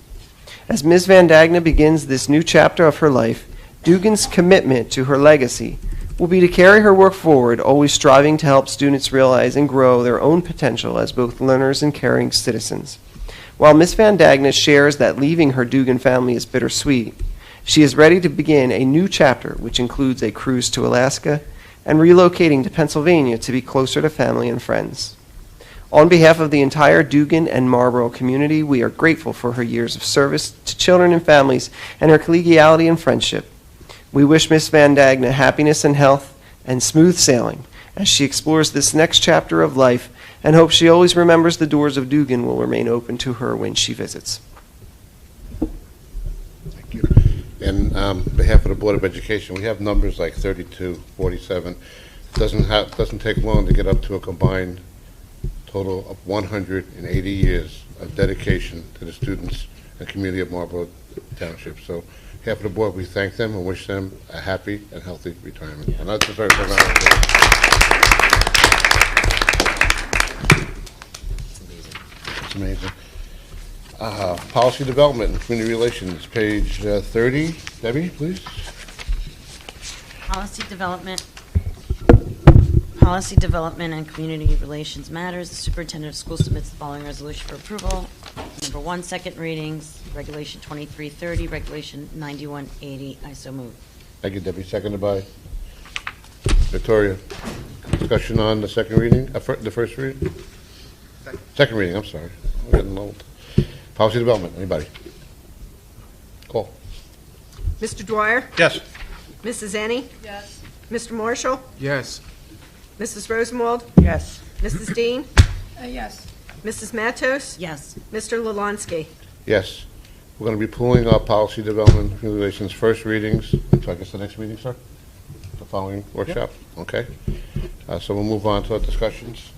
As Ms. Van Dagna begins this new chapter of her life, Dugan's commitment to her legacy will be to carry her work forward, always striving to help students realize and grow their own potential as both learners and caring citizens. While Ms. Van Dagna shares that leaving her Dugan family is bittersweet, she is ready to begin a new chapter, which includes a cruise to Alaska and relocating to Pennsylvania to be closer to family and friends. On behalf of the entire Dugan and Marlboro community, we are grateful for her years of service to children and families and her collegiality and friendship. We wish Ms. Van Dagna happiness and health and smooth sailing as she explores this next chapter of life, and hope she always remembers the doors of Dugan will remain open to her when she visits. Thank you. And on behalf of the Board of Education, we have numbers like 32, 47. It doesn't take long to get up to a combined total of 180 years of dedication to the students and community of Marlboro Township. So, on behalf of the board, we thank them and wish them a happy and healthy retirement. And that's just It's amazing. Policy Development and Community Relations, page 30. Debbie, please. Policy Development and Community Relations Matters. The Superintendent of Schools submits the following resolution for approval. Number 1, second readings, Regulation 2330, Regulation 9180. I so move. Thank you, Debbie. Seconded by Victoria. Discussion on the second reading, the first reading? Second reading, I'm sorry. I'm getting old. Policy Development, anybody? Call. Mr. Dwyer? Yes. Mrs. Ennie? Yes. Mr. Marshall? Yes. Mrs. Rosenwald? Yes. Mrs. Dean? Yes. Mrs. Matos? Yes. Mr. Lalanski? Yes. We're going to be pulling our Policy Development and Community Relations first readings. So I guess the next meeting, sir? The following workshop? Okay. So we'll move on to our discussions.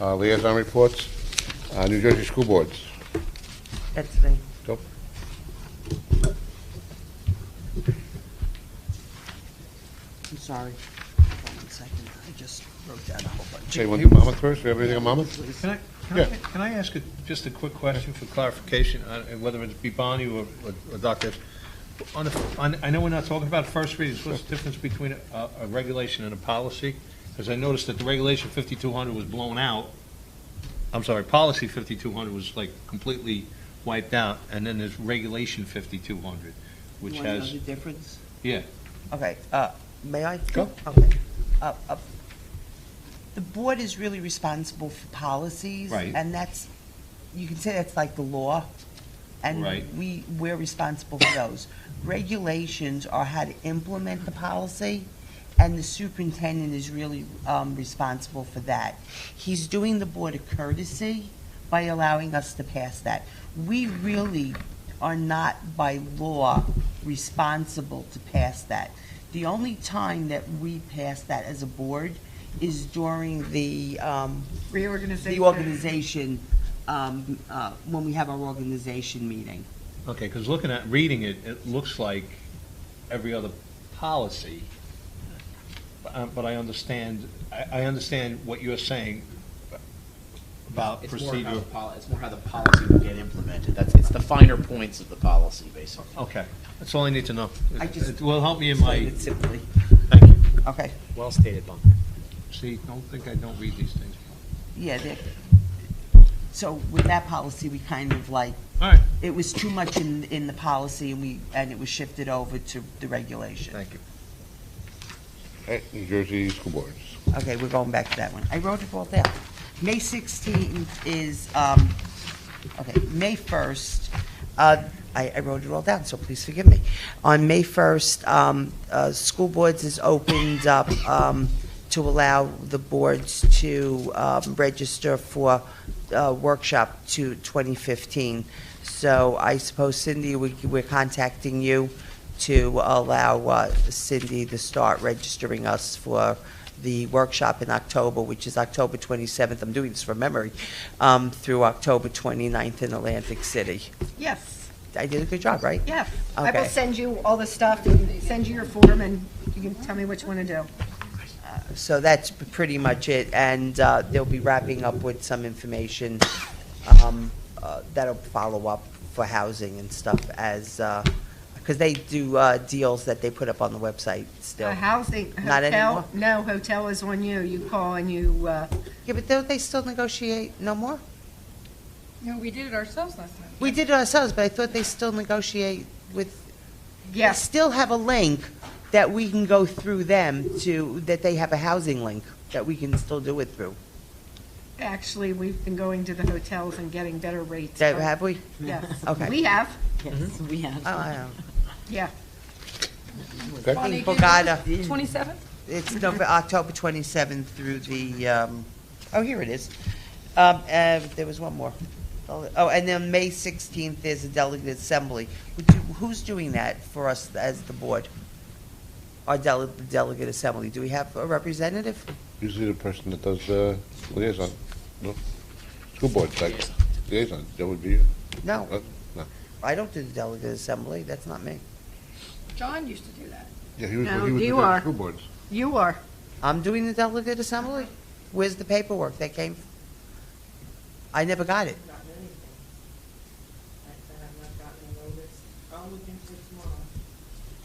Liaison reports. New Jersey School Boards. That's me. Go. I'm sorry. Hold on a second. I just wrote down a whole bunch. Okay, you want to do Monmouth first? You have anything on Monmouth? Can I ask just a quick question for clarification, whether it be Bonnie or Dr. I know we're not talking about first readings. What's the difference between a regulation and a policy? Because I noticed that the regulation 5200 was blown out. I'm sorry, policy 5200 was like completely wiped out, and then there's regulation 5200, which You wanna know has... the difference? Yeah. Okay, may I? Go. Okay. The board is really responsible for policies. Right. And that's, you can say that's like the law. And Right. we're responsible for those. Regulations are how to implement the policy, and the superintendent is really responsible for that. He's doing the board a courtesy by allowing us to pass that. We really are not by law responsible to pass that. The only time that we pass that as a board is during the Reorganization. the organization, when we have our organization meeting. Okay, because reading it, it looks like every other policy, but I understand what you're saying about It's procedure. It's more how the policy will get implemented. It's the finer points of the policy, basically. Okay, that's all I need to know. It will help me in my... explain it simply. Thank you. Okay. Well stated, Bob. See, don't think I don't read these things. Yeah, so with that policy, we kind of like, All right. it was too much in the policy, and it was shifted over to the regulation. Thank you. Okay, New Jersey School Boards. Okay, we're going back to that one. I wrote it all down. May 16th is, okay, May 1st, I wrote it all down, so please forgive me. On May 1st, School Boards is opened up to allow the boards to register for workshop to 2015. So I suppose, Cindy, we're contacting you to allow Cindy to start registering us for the workshop in October, which is October 27th, I'm doing this from memory, through October 29th in Atlantic City. Yes, I did a good job, right? yes. I will Okay. send you all the stuff, and send you your form, and you can tell me which one to do. So that's pretty much it, and they'll be wrapping up with some information that'll follow up for housing and stuff as, because they do deals that they put up on the website still. Housing, Not hotel, anymore? no, hotel is on you. You call and you, Yeah, but don't they still negotiate no more? No, we did it ourselves last time. We did it ourselves, but I thought they still negotiate with, Yeah. they still have a link that we can go through them to, that they have a housing link that we can still do it through. actually, we've been going to the hotels and getting better rates. Have we? Yes. Okay. We have, Yes, we have. Oh, I know. yeah. Bonnie, Bogota. 27th? It's October 27th through the, oh, here it is. There was one more. Oh, and then May 16th, there's a delegate assembly. Who's doing that for us as the board? Our delegate assembly. Do we have a representative? Usually the person that does the liaison. No? School board, like liaison, that would be you. No. No. I don't do the delegate assembly. That's not me. John used to do that. Yeah, he was No, with you the are. school boards. You are. I'm doing the delegate assembly? Where's the paperwork that came? I never got it.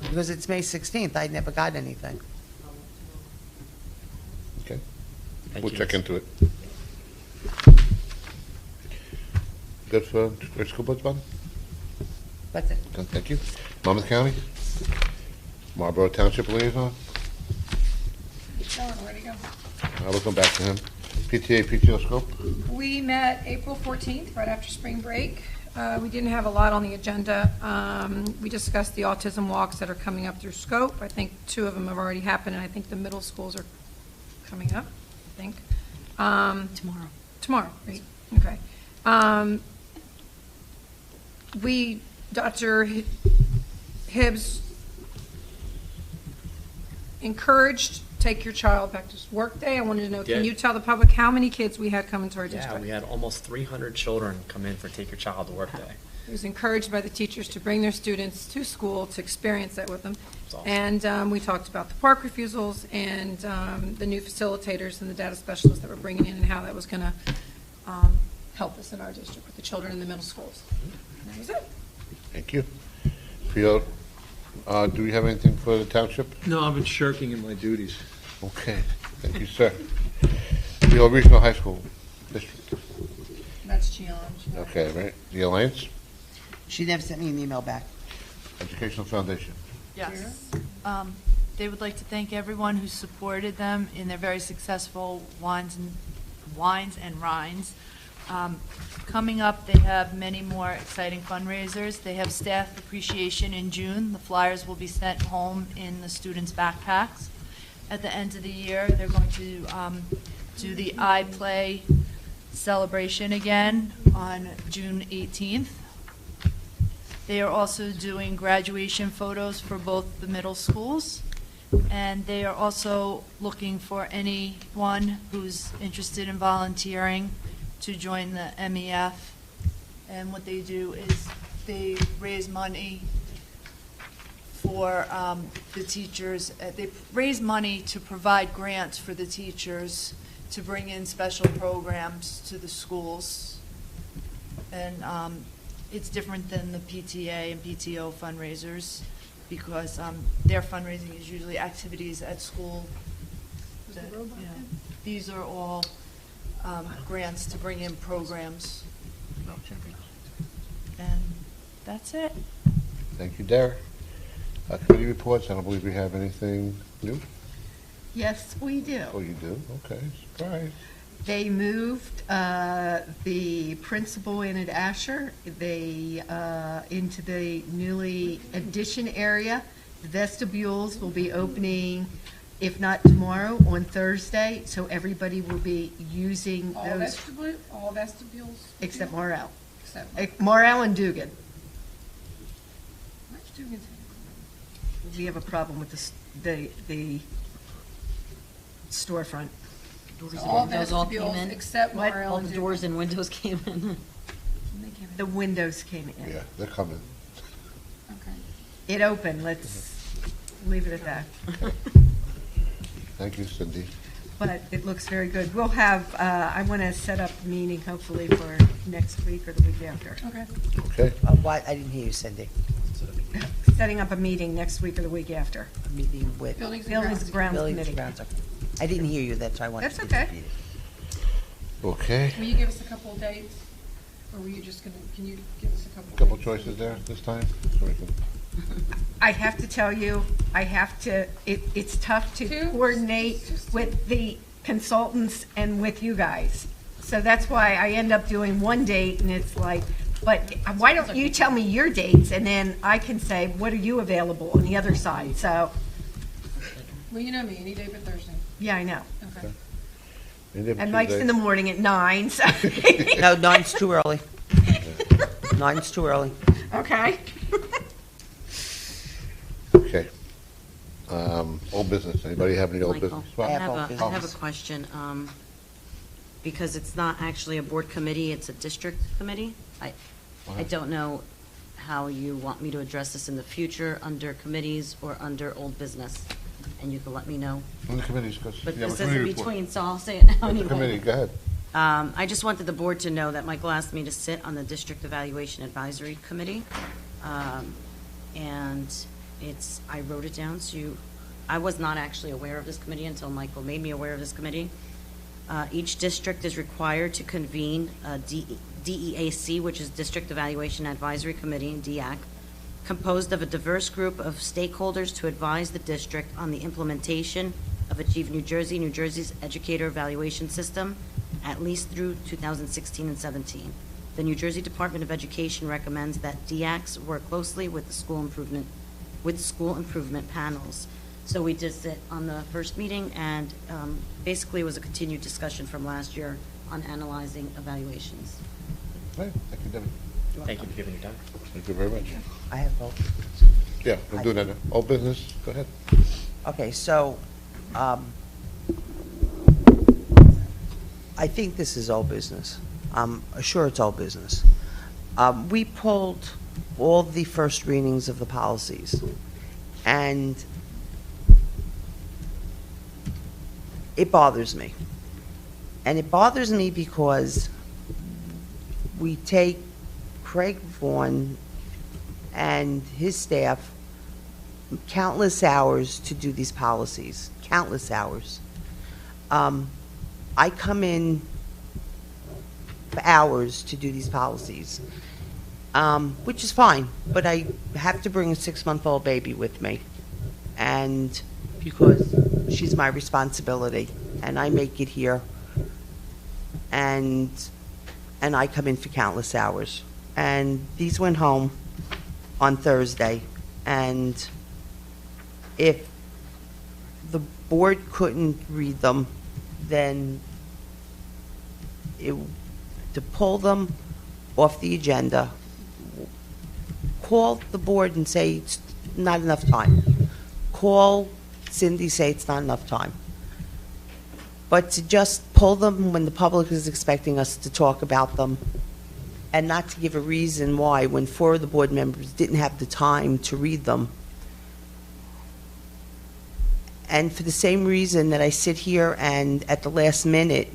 Because it's May 16th, I never got anything. Okay. Thank We'll you, check Ms. into it. Good for school boards, Bob? That's it. Okay, thank you. Monmouth County? Marlborough Township liaison? John, where'd he go? We'll come back to him. PTA, PTO scope? We met April 14th, right after spring break. We didn't have a lot on the agenda. We discussed the autism walks that are coming up through scope. I think 2 of them have already happened, and I think the middle schools are coming up, I think. Tomorrow. Tomorrow, right, okay. Dr. Hibbs encouraged Take Your Child Back to Work Day. I wanted to know, can Did. you tell the public how many kids we had come into our Yeah, district? we had almost 300 children come in for Take Your Child to Work Day. It was encouraged by the teachers to bring their students to school to experience that with them. awesome. And we talked about the park refusals and the new facilitators and the data specialists that we're bringing in and how that was going to help us in our district with the children in the middle schools. And that was it. Thank you. Field, do we have anything for the township? No, I've been shirking in my duties. Okay, thank you, sir. Field Regional High School District. That's Gian. Okay, right. The Alliance, She never sent me an email back. Educational Foundation. Yes. They would like to thank everyone who supported them in their very successful wines and rinds. Coming up, they have many more exciting fundraisers. They have staff appreciation in June. The flyers will be sent home in the students' backpacks. At the end of the year, they're going to do the iPlay celebration again on June 18th. They are also doing graduation photos for both the middle schools, and they are also looking for anyone who's interested in volunteering to join the MEF. And what they do is they raise money for the teachers. They raise money to provide grants for the teachers to bring in special programs to the schools. And it's different than the PTA and PTO fundraisers because their fundraising is usually activities at school. That, you know, these are all grants to bring in programs. And that's it. Thank you, Derek. Committee reports, I don't believe we have anything new. Yes, we do. Oh, you do? Okay, surprise. They moved the principal in at Asher, into the newly addition area. The vestibules will be opening, if not tomorrow, on Thursday, so everybody will be using All those, vestibules? except Morel. Except. Morel and Dugan. Where's Dugan's? We have a problem with the storefront. Doors So all and windows all came vestibules in? except What? Morel All and the Dugan. doors and windows came in? The windows came in. Yeah, they're coming. Okay. It opened, let's leave it at that. Thank you, Cindy. But it looks very good. We'll have, I want to set up a meeting hopefully for next week or the week after. Okay. Okay. What? I didn't hear you, Cindy. Setting up a meeting next week or the week after. A meeting with. Buildings and Buildings and Grounds Buildings and Committee. Grounds, okay. I didn't hear you, that's why I wanted That's to okay. repeat it. Okay. Will you give us a couple of dates? Or were you just going to, can you give us a couple? Couple dates? choices there this time? So we can- I have to tell you, it's tough to coordinate with the consultants and with you guys. So that's why I end up doing one date and it's like, but why don't you tell me your dates and then I can say, what are you available on the other side? So, Well, you know me, any day but Thursday. yeah, I know. Okay. And Mike's in the morning at 9, so. No, 9's too early. 9's too early. Okay. Okay. Old business. Anybody have any old Michael, business? I have Well, a question. Because it's not actually a board committee, it's a district committee. I don't know how you want me to address this in the future, under committees or under old business. And you can let me know. On the committees, because But you have a this is committee in report. between, so I'll say it now What's the anyway. committee? Go ahead. I just wanted the board to know that Michael asked me to sit on the District Evaluation Advisory Committee. And I wrote it down, so I was not actually aware of this committee until Michael made me aware of this committee. Each district is required to convene a DEAC, which is District Evaluation Advisory Committee, DEAC, composed of a diverse group of stakeholders to advise the district on the implementation of Achieve New Jersey, New Jersey's educator evaluation system, at least through 2016 and 17. The New Jersey Department of Education recommends that DEACs work closely with the school improvement panels. So we did sit on the first meeting, and basically it was a continued discussion from last year on analyzing evaluations. Right. Thank you, Debbie. Thank you for giving your time. Thank you very much. I have both. Yeah, we'll do that. Old business, go ahead. Okay, so I think this is all business. I'm sure it's all business. We pulled all the first readings of the policies, and it bothers me. And it bothers me because we take Craig Vaughan and his staff countless hours to do these policies, countless hours. I come in for hours to do these policies, which is fine, but I have to bring a 6-month-old baby with me, and because she's my responsibility, and I make it here, and I come in for countless hours. And these went home on Thursday, and if the board couldn't read them, then to pull them off the agenda, call the board and say it's not enough time. Call Cindy, say it's not enough time. But to just pull them when the public is expecting us to talk about them, and not to give a reason why when 4 of the board members didn't have the time to read them. And for the same reason that I sit here and at the last minute,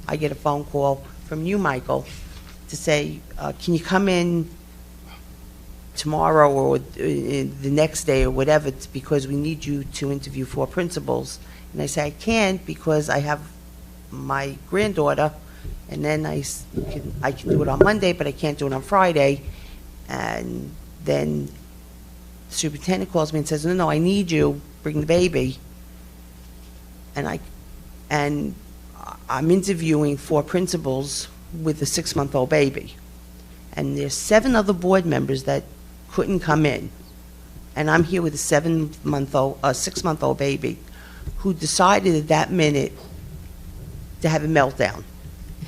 I get a phone call from you, Michael, to say, can you come in tomorrow or the next day or whatever, it's because we need you to interview 4 principals. And I say, I can't because I have my granddaughter, and then I can do it on Monday, but I can't do it on Friday. And then the superintendent calls me and says, no, I need you, bring the baby. And I'm interviewing 4 principals with a 6-month-old baby. And there's 7 other board members that couldn't come in. And I'm here with a 6-month-old baby who decided at that minute to have a meltdown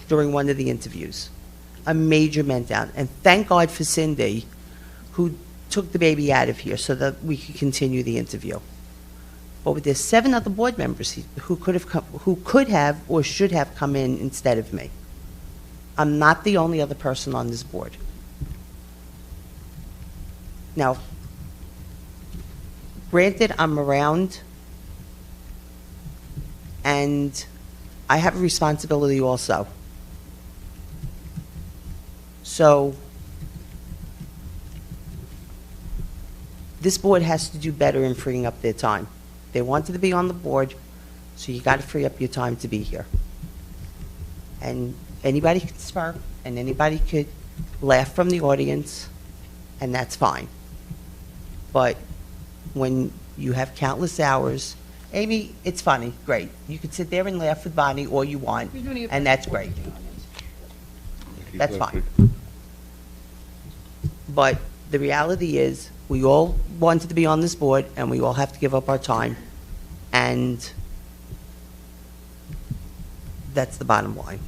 during one of the interviews. A major meltdown. And thank God for Cindy, who took the baby out of here so that we could continue the interview. But there's 7 other board members who could have or should have come in instead of me. I'm not the only other person on this board. Now, granted, I'm around, and I have a responsibility also. So, this board has to do better in freeing up their time. They wanted to be on the board, so you got to free up your time to be here. And anybody could smirk, and anybody could laugh from the audience, and that's fine. But when you have countless hours, Amy, it's funny, great. You could sit there and laugh with Bonnie all you want, and that's great. That's fine. But the reality is, we all wanted to be on this board, and we all have to give up our time, and that's the bottom line.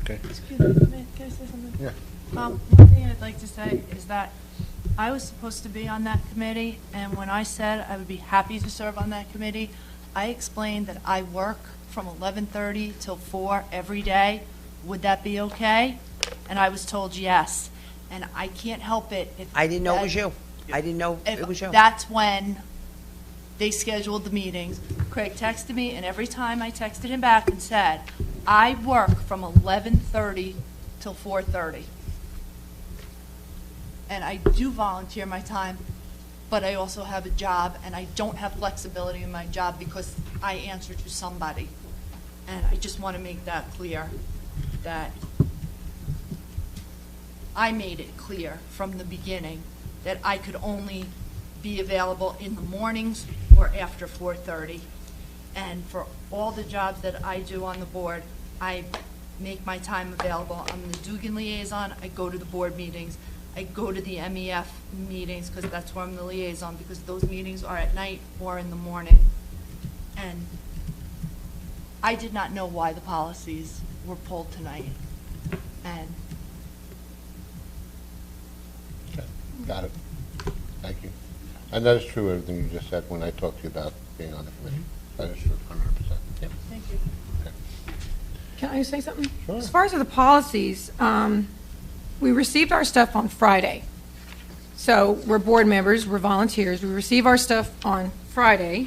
Okay. Excuse me, can I say something? Yeah. One thing I'd like to say is that I was supposed to be on that committee, and when I said I would be happy to serve on that committee, I explained that I work from 11:30 till 4 every day. Would that be okay? And I was told yes. And I can't help it. I didn't know it was you. I didn't know it was you. That's when they scheduled the meetings. Craig texted me, and every time I texted him back and said, I work from 11:30 till 4:30. And I do volunteer my time, but I also have a job, and I don't have flexibility in my job because I answer to somebody. And I just want to make that clear, that I made it clear from the beginning that I could only be available in the mornings or after 4:30. And for all the jobs that I do on the board, I make my time available. I'm the Dugan liaison. I go to the board meetings. I go to the MEF meetings because that's where I'm the liaison, because those meetings are at night or in the morning. And I did not know why the policies were pulled tonight. And Got it. Thank you. And that is true, everything you just said when I talked to you about being on the committee. That is true, 100%. Yep. Thank you. Can I say something? Sure. As far as the policies, we received our stuff on Friday. So we're board members, we're volunteers. We receive our stuff on Friday,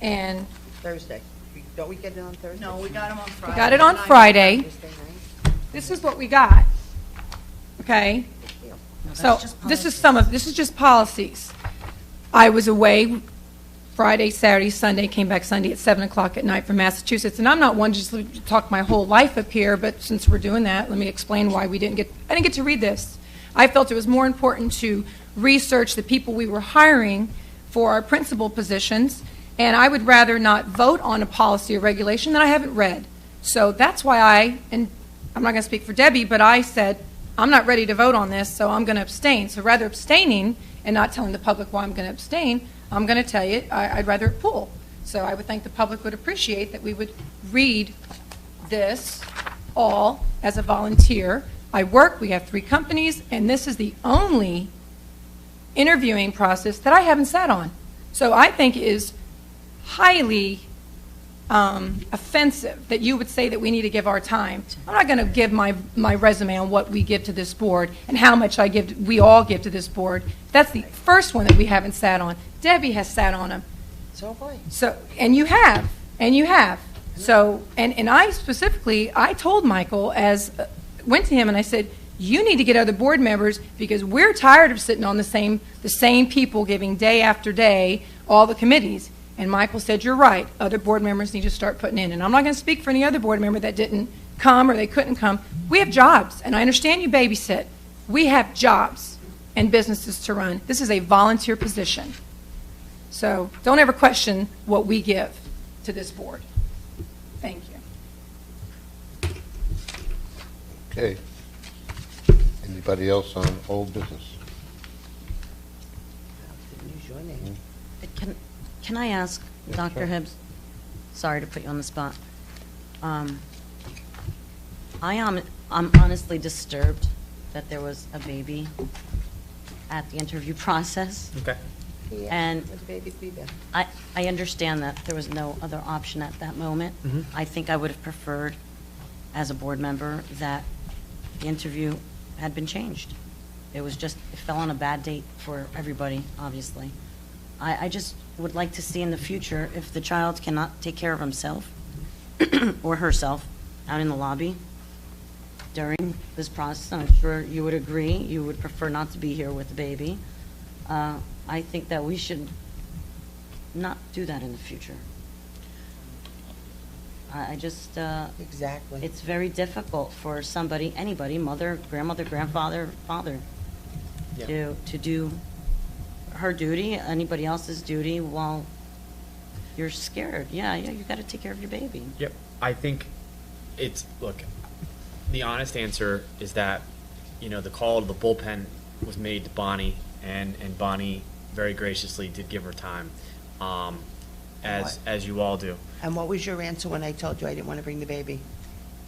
and Thursday. Don't we get it on Thursday? No, we got them on Friday. we got it on Friday. This is what we got. Okay? So this is just policies. I was away Friday, Saturday, Sunday, came back Sunday at 7 o'clock at night from Massachusetts, and I'm not one to just talk my whole life up here, but since we're doing that, let me explain why I didn't get to read this. I felt it was more important to research the people we were hiring for our principal positions, and I would rather not vote on a policy or regulation that I haven't read. So that's why and I'm not going to speak for Debbie, but I said, I'm not ready to vote on this, so I'm going to abstain. So rather abstaining and not telling the public why I'm going to abstain, I'm going to tell you I'd rather it pool. So I would think the public would appreciate that we would read this all as a volunteer. I work, we have 3 companies, and this is the only interviewing process that I haven't sat on. So I think it is highly offensive that you would say that we need to give our time. I'm not going to give my resume on what we give to this board and how much we all give to this board. That's the first one that we haven't sat on. Debbie has sat on them. So have I. So, and you have. So, and I specifically, I told Michael went to him and I said, you need to get other board members because we're tired of sitting on the same people giving day after day all the committees. And Michael said, you're right, other board members need to start putting in. And I'm not going to speak for any other board member that didn't come or they couldn't come. We have jobs, and I understand you babysit. We have jobs and businesses to run. This is a volunteer position. So don't ever question what we give to this board. Thank you. Okay. Anybody else on old business? Use your name. Can I ask Dr. sure. Hibbs? Sorry to put you on the spot. I'm honestly disturbed that there was a baby at the interview process. Okay. And Would the baby be there? I understand that there was no other option at that moment. Mhm. I think I would have preferred, as a board member, that the interview had been changed. It fell on a bad date for everybody, obviously. I just would like to see in the future if the child cannot take care of himself or herself out in the lobby during this process. I'm sure you would agree. You would prefer not to be here with the baby. I think that we should not do that in the future. I just... Exactly. It's very difficult for somebody, anybody, mother, grandmother, grandfather, father, Yeah. to do her duty, anybody else's duty, while you're scared. Yeah, you got to take care of your baby. Yep. I think look, the honest answer is that, the call to the bullpen was made to Bonnie, and Bonnie very graciously did give her time, as you all do. And what was your answer when I told you I didn't want to bring the baby?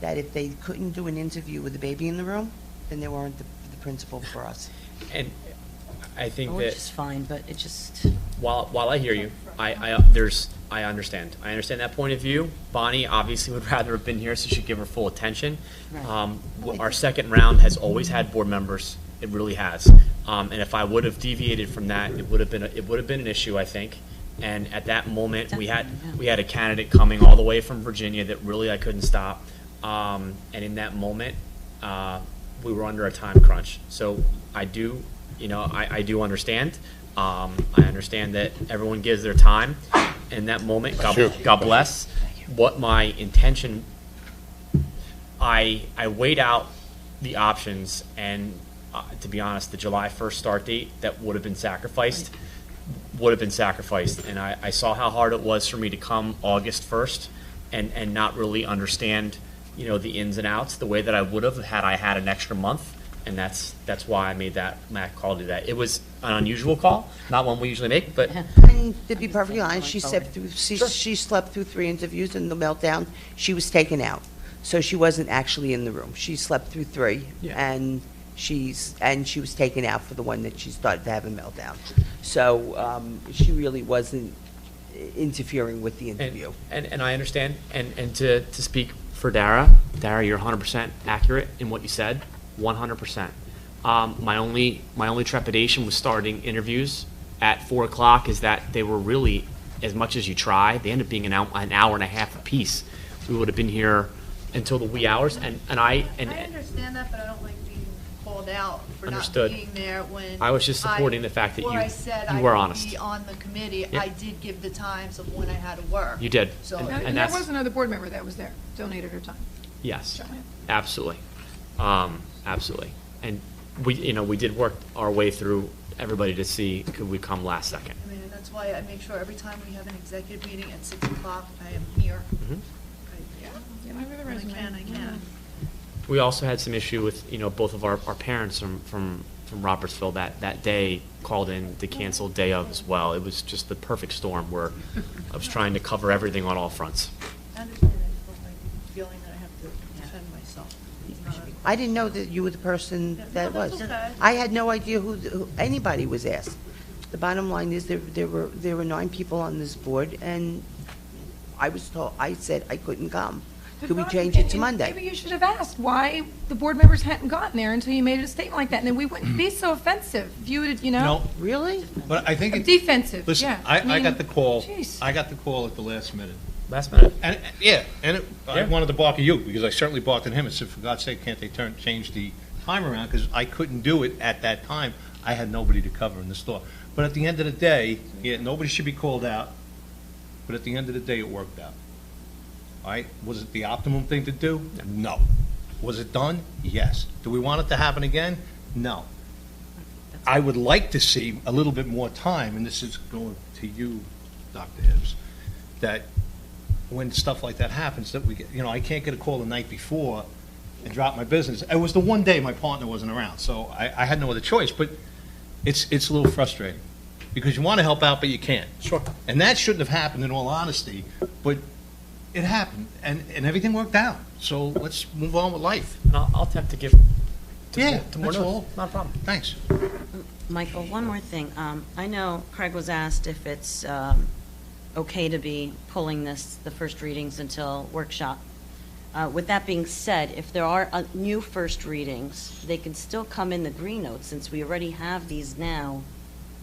That if they couldn't do an interview with the baby in the room, then they weren't the principal for us. And I think Which that is fine, but it just... while I hear you, I understand. I understand that point of view. Bonnie obviously would rather have been here, so she should give her full attention. Right. Our second round has always had board members. It really has. And if I would have deviated from that, it would have been an issue, I think. And at that moment, we had a candidate coming all the way from Virginia that really I couldn't stop. And in that moment, we were under a time crunch. So I do understand. I understand that everyone gives their time in that moment. God bless. What my intention, I weighed out the options, and to be honest, the July 1st start date that would have been sacrificed. And I saw how hard it was for me to come August 1st and not really understand, the ins and outs the way that I would have had I had an extra month. And that's why I made that call to do that. It was an unusual call, not one we usually make, but And to be perfectly honest, she slept through 3 interviews, and the meltdown, she was taken out. So she wasn't actually in the room. She slept through 3, and she was taken out for the one that she started to have a meltdown. So she really wasn't interfering with the interview. And I understand, and to speak for Dara, you're 100% accurate in what you said, 100%. My only trepidation with starting interviews at 4 o'clock is that they were really, as much as you try, they end up being an hour and a half apiece. We would have been here until the wee hours, and I understand that, but I don't like being called out for Understood. not being there when I was just supporting the fact that before you- I said you I were would honest. be on the committee. Yeah. I did give the times of when I had to work. You did. So And there was another board member that was there, donated her time. Yes, absolutely, absolutely. And we did work our way through everybody to see could we come last second. I mean, and that's why I make sure every time we have an executive meeting at 6 o'clock, I am here. When I can, I can. We also had some issue with both of our parents from Robertsville that day called in to cancel day of as well. It was just the perfect storm where I was trying to cover everything on all fronts. I understand. I just don't like the feeling that I have to defend myself. It's not- I didn't know that you were the person that no, was. that's okay. I had no idea who anybody was asked. The bottom line is there were 9 people on this board, and I said I couldn't come. Could we change it to Monday? Maybe you should have asked why the board members hadn't gotten there until you made a statement like that, and then we wouldn't be so offensive if you would, No. Really? But I think defensive. Listen, yeah. I mean, got the call. jeez. I got the call at the last minute. Last minute. And I wanted to bark at you because I certainly barked at him and said, for God's sake, can't they change the time around? Because I couldn't do it at that time. I had nobody to cover in the store. But at the end of the day, nobody should be called out. But at the end of the day, it worked out. All right? Was it the optimum thing to do? No. Was it done? Yes. Do we want it to happen again? No. I would like to see a little bit more time, and this is going to you, Dr. Hibbs, that when stuff like that happens, that we get, I can't get a call the night before and drop my business. It was the one day my partner wasn't around, so I had no other choice, but it's a little frustrating because you want to help out, but you can't. Sure. And that shouldn't have happened in all honesty, but it happened, and everything worked out. So let's move on with life. And I'll attempt to give to more that's notes. all. Not a problem. Thanks. Michael, one more thing. I know Craig was asked if it's okay to be pulling the first readings until workshop. With that being said, if there are new first readings, they can still come in the green notes since we already have these now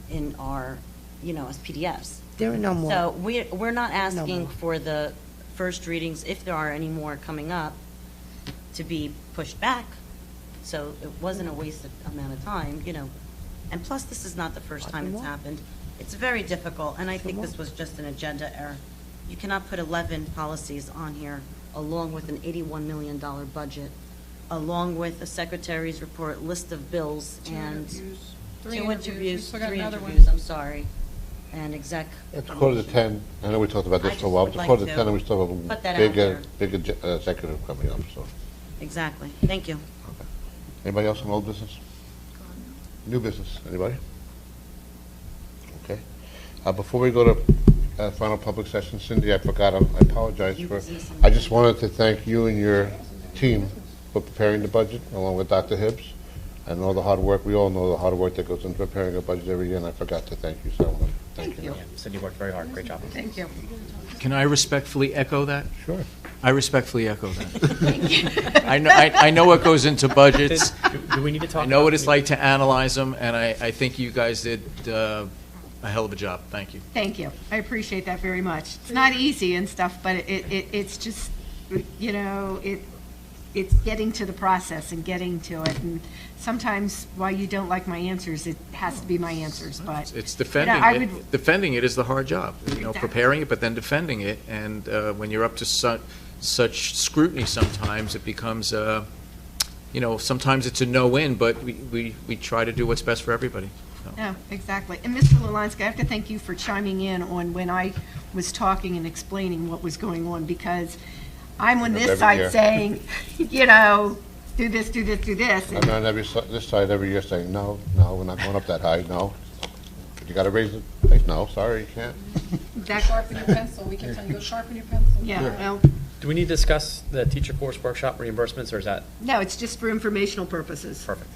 in our, as PDFs. There are no more. So we're not asking more. for the first readings, if there are any more coming up, to be pushed back. So it wasn't a wasted amount of time, And plus, this is not the first time it's happened. It's very difficult, and I think this was just an agenda error. You cannot put 11 policies on here, along with an $81 million budget, along with a secretary's report, list of bills, and Three two interviews. We interviews, still got 3 another interviews, one. I'm sorry, and exec. It's 9:45. I know we talked about I this for a just while. would It's like 9:45, to and we still have put a that out big, there. big executive coming up, so. Exactly. Thank you. Anybody else on old business? New business, anybody? Okay. Before we go to final public session, Cindy, I forgot, I apologize for, I just wanted to thank you and your team for preparing the budget, along with Dr. Hibbs, and all the hard work, we all know the hard work that goes into preparing a budget every year, and I forgot to thank you so much. Thank you. Yeah, Cindy worked very hard. Great job. Thank you. Can I respectfully echo that? Sure. I respectfully echo that. I know what goes into budgets. Do we need to talk? I know what it's like to analyze them, and I think you guys did a hell of a job. Thank you. Thank you. I appreciate that very much. It's not easy and stuff, but it's just, it's getting to the process and getting to it. And sometimes while you don't like my answers, it has to be my answers, but. It's defending I it. would- Defending it is the hard job. Exactly. Preparing it, but then defending it. And when you're up to such scrutiny, sometimes it becomes, sometimes it's a no-win, but we try to do what's best for everybody. So. Yeah, exactly. And Mr. Lulanski, I have to thank you for chiming in on when I was talking and explaining what was going on, because I'm on this side saying, do this, do this, do this. I'm on this side every year saying, no, we're not going up that high, no. You gotta raise it, no, sorry, you can't. Sharpen your pencil. We can tell you, go sharpen your pencil. Yeah, well, Do we need to discuss the teacher course workshop reimbursements, or is that no, it's just for informational purposes. perfect?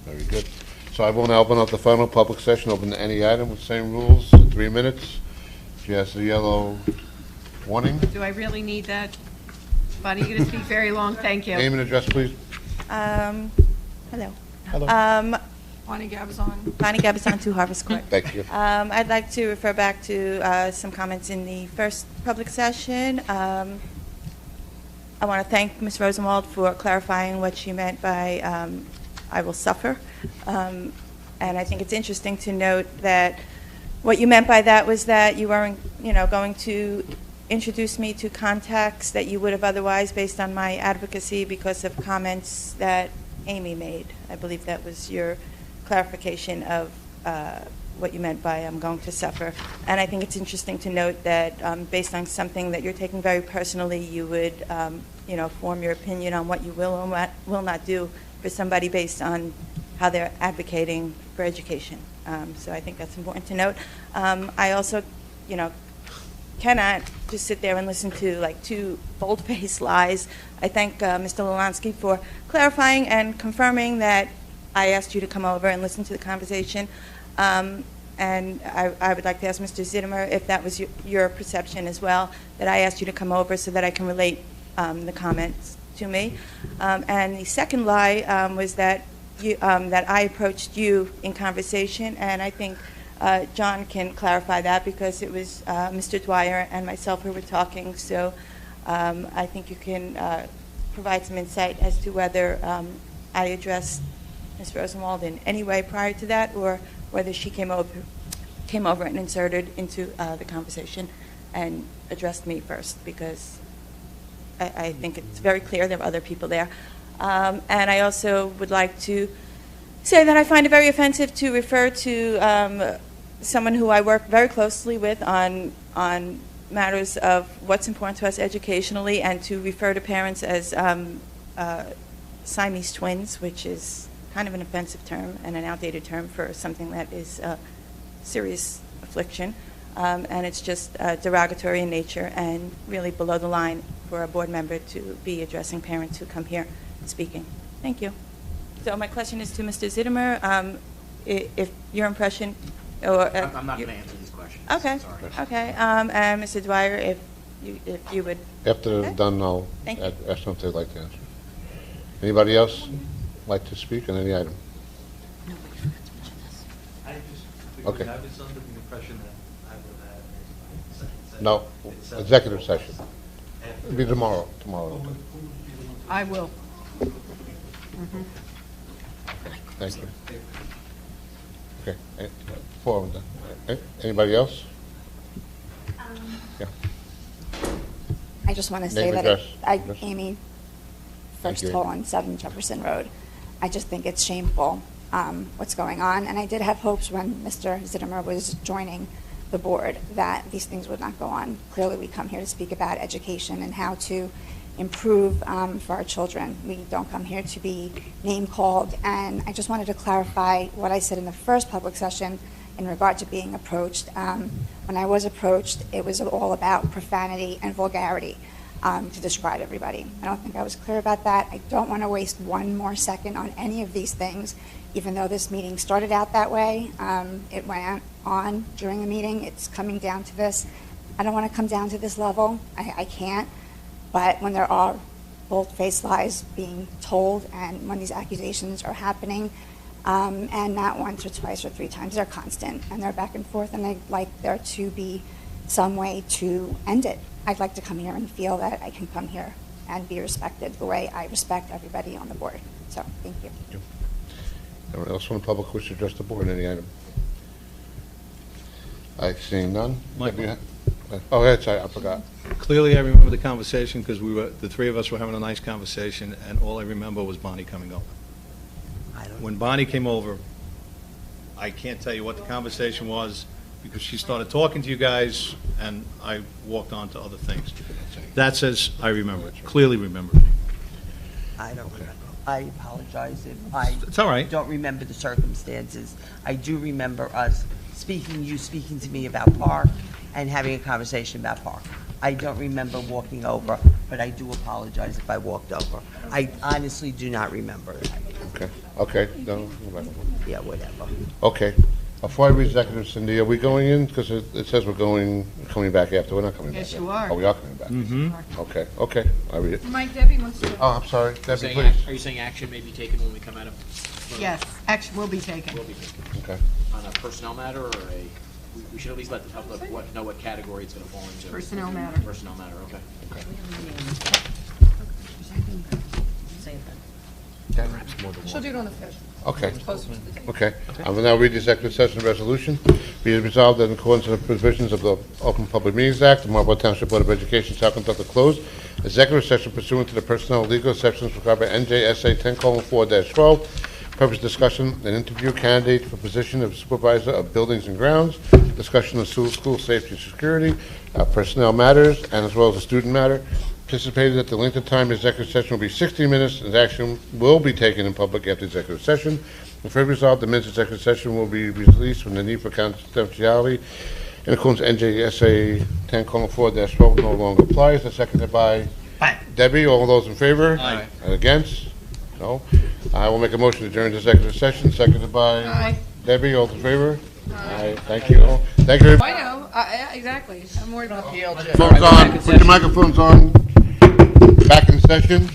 Very good. So I will now open up the final public session, open to any item with same rules, 3 minutes. If She has a yellow warning. Do I really need that? Bonnie, you're going to speak very long. Thank you. Name and address, please. Hello. Hello. Bonnie Gabazon. Bonnie Gabazon, 2 Harvest Court. Thank you. I'd like to refer back to some comments in the first public session. I want to thank Ms. Rosenwald for clarifying what she meant by I will suffer. And I think it's interesting to note that what you meant by that was that you weren't, going to introduce me to contacts that you would have otherwise based on my advocacy because of comments that Amy made. I believe that was your clarification of what you meant by I'm going to suffer. And I think it's interesting to note that based on something that you're taking very personally, you would, form your opinion on what you will or will not do for somebody based on how they're advocating for education. So I think that's important to note. I also, cannot just sit there and listen to like 2 bold-faced lies. I thank Mr. Lalansky for clarifying and confirming that I asked you to come over and listen to the conversation. And I would like to ask Mr. Zittimer if that was your perception as well, that I asked you to come over so that I can relate the comments to me. And the second lie was that that I approached you in conversation, and I think John can clarify that because it was Mr. Dwyer and myself who were talking. So I think you can provide some insight as to whether I addressed Ms. Rosenwald in any way prior to that, or whether she came over and inserted into the conversation and addressed me first, because I think it's very clear there are other people there. And I also would like to say that I find it very offensive to refer to someone who I work very closely with on matters of what's important to us educationally, and to refer to parents as Siamese twins, which is kind of an offensive term and an outdated term for something that is a serious affliction. And it's just derogatory in nature and really below the line for a board member to be addressing parents who come here speaking. Thank you. So my question is to Mr. Zittimer. If your impression, or I'm not going to answer these questions. Okay. Sorry. Okay. And Mr. Dwyer, if you would. After they're done, I'll Thank you. ask them if they'd like to answer. Anybody else like to speak on any item? I just, Okay. I was under the impression that I would have a second session. No, It's executive session. It'll be tomorrow. I will. Thank you. Okay, four of them. Anybody else? Yeah. I just want to say Name, that address. Amy, Thank first you. hole on 7 Jefferson Road. I just think it's shameful what's going on, and I did have hopes when Mr. Zittimer was joining the board that these things would not go on. Clearly, we come here to speak about education and how to improve for our children. We don't come here to be name-called, and I just wanted to clarify what I said in the first public session in regard to being approached. When I was approached, it was all about profanity and vulgarity to describe everybody. I don't think I was clear about that. I don't want to waste one more second on any of these things, even though this meeting started out that way. It went on during the meeting. It's coming down to this. I don't want to come down to this level. I can't. But when there are bold-faced lies being told, and when these accusations are happening, and not once or twice or 3 times, they're constant, and they're back and forth, and I'd like there to be some way to end it. I'd like to come here and feel that I can come here and be respected the way I respect everybody on the board. So, thank you. Anyone else from the public wish to address the board on any item? I see none. Michael. Oh, yeah, sorry, I forgot. Clearly, I remember the conversation because the 3 of us were having a nice conversation, and all I remember was Bonnie coming over. When Bonnie came over, I can't tell you what the conversation was because she started talking to you guys, and I walked on to other things. That's as I remember it, clearly remember it. I don't remember. I apologize if It's all right. don't remember the circumstances. I do remember us you speaking to me about Park and having a conversation about Park. I don't remember walking over, but I do apologize if I walked over. I honestly do not remember that. Okay, no, whatever. Yeah, whatever. Okay, Before I read executive, Cindy, are we going in? Because it says we're coming back after. We're not coming back. Yes, you are. Oh, we are coming back. Mm-hmm. Okay, I'll read it. Mike, Debbie wants to. Oh, I'm sorry. Debbie, Saying please. Are you saying action may be taken when we come out of? Yes, action will be taken. Will be taken. Okay. On a personnel matter or we should at least let the public know what category it's going to fall into. Personnel matter. Personnel matter, okay. Say it then. She'll do it on the 5th. Okay. Closer to the date. Okay. I will now read the executive session resolution. Be it resolved that in accordance with the provisions of the Open Public Meetings Act, the Marlborough Township Board of Education shall conduct a closed executive session pursuant to the personnel and legal sections required by NJSA 10:4-12. Purpose discussion and interview candidate for position of supervisor of buildings and grounds, discussion of school safety and security, personnel matters, and as well as a student matter. Anticipated that the length of time executive session will be 60 minutes, and action will be taken in public after executive session. And further resolved, the minutes of executive session will be released from the need for confidentiality in accordance with NJSA 10:4-12 no longer applies. That's seconded by Debbie. All those in favor? Aye. And against? No. I will make a motion to adjourn to executive session, seconded by Aye. Debbie. All in favor? Aye. Thank you all. Thank you. I know, exactly. I'm worried about the Phones on. Put your microphones on. Back in session.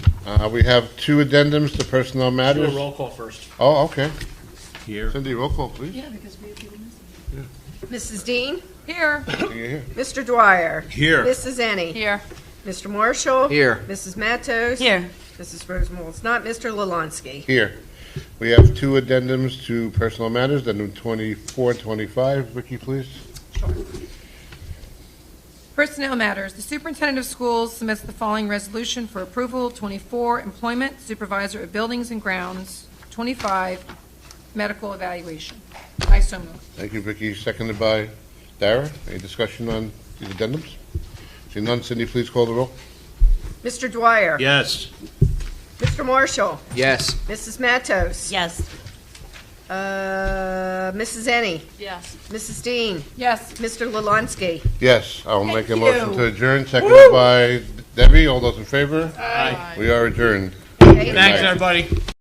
We have two addendums to personnel Do matters. a roll call first. Oh, okay. Here. Cindy, roll call, please. Yeah, because we have people missing. Mrs. Dean? Here. Mr. Dwyer? Here. Mrs. Ennie? Here. Mr. Marshall? Here. Mrs. Matos? Here. Mrs. Rosenwald is not. Mr. Lalonsky? Here. We have two addendums to personnel matters, addendum 24 and 25. Vicky, please. Personnel matters. The superintendent of schools submits the following resolution for approval. 24, employment, supervisor of buildings and grounds. 25, medical evaluation. I so move. Thank you, Vicky. Seconded by Dara. Any discussion on these addendums? Seeing none, Cindy, please call the roll. Mr. Dwyer? Yes. Mr. Marshall? Yes. Mrs. Matos? Yes. Mrs. Ennie? Yes. Mrs. Dean? Yes. Mr. Lalonsky? Yes, I will make a Thank motion you. to adjourn, seconded by Debbie. All those in favor? Aye. We are adjourned. Okay. Thanks, everybody.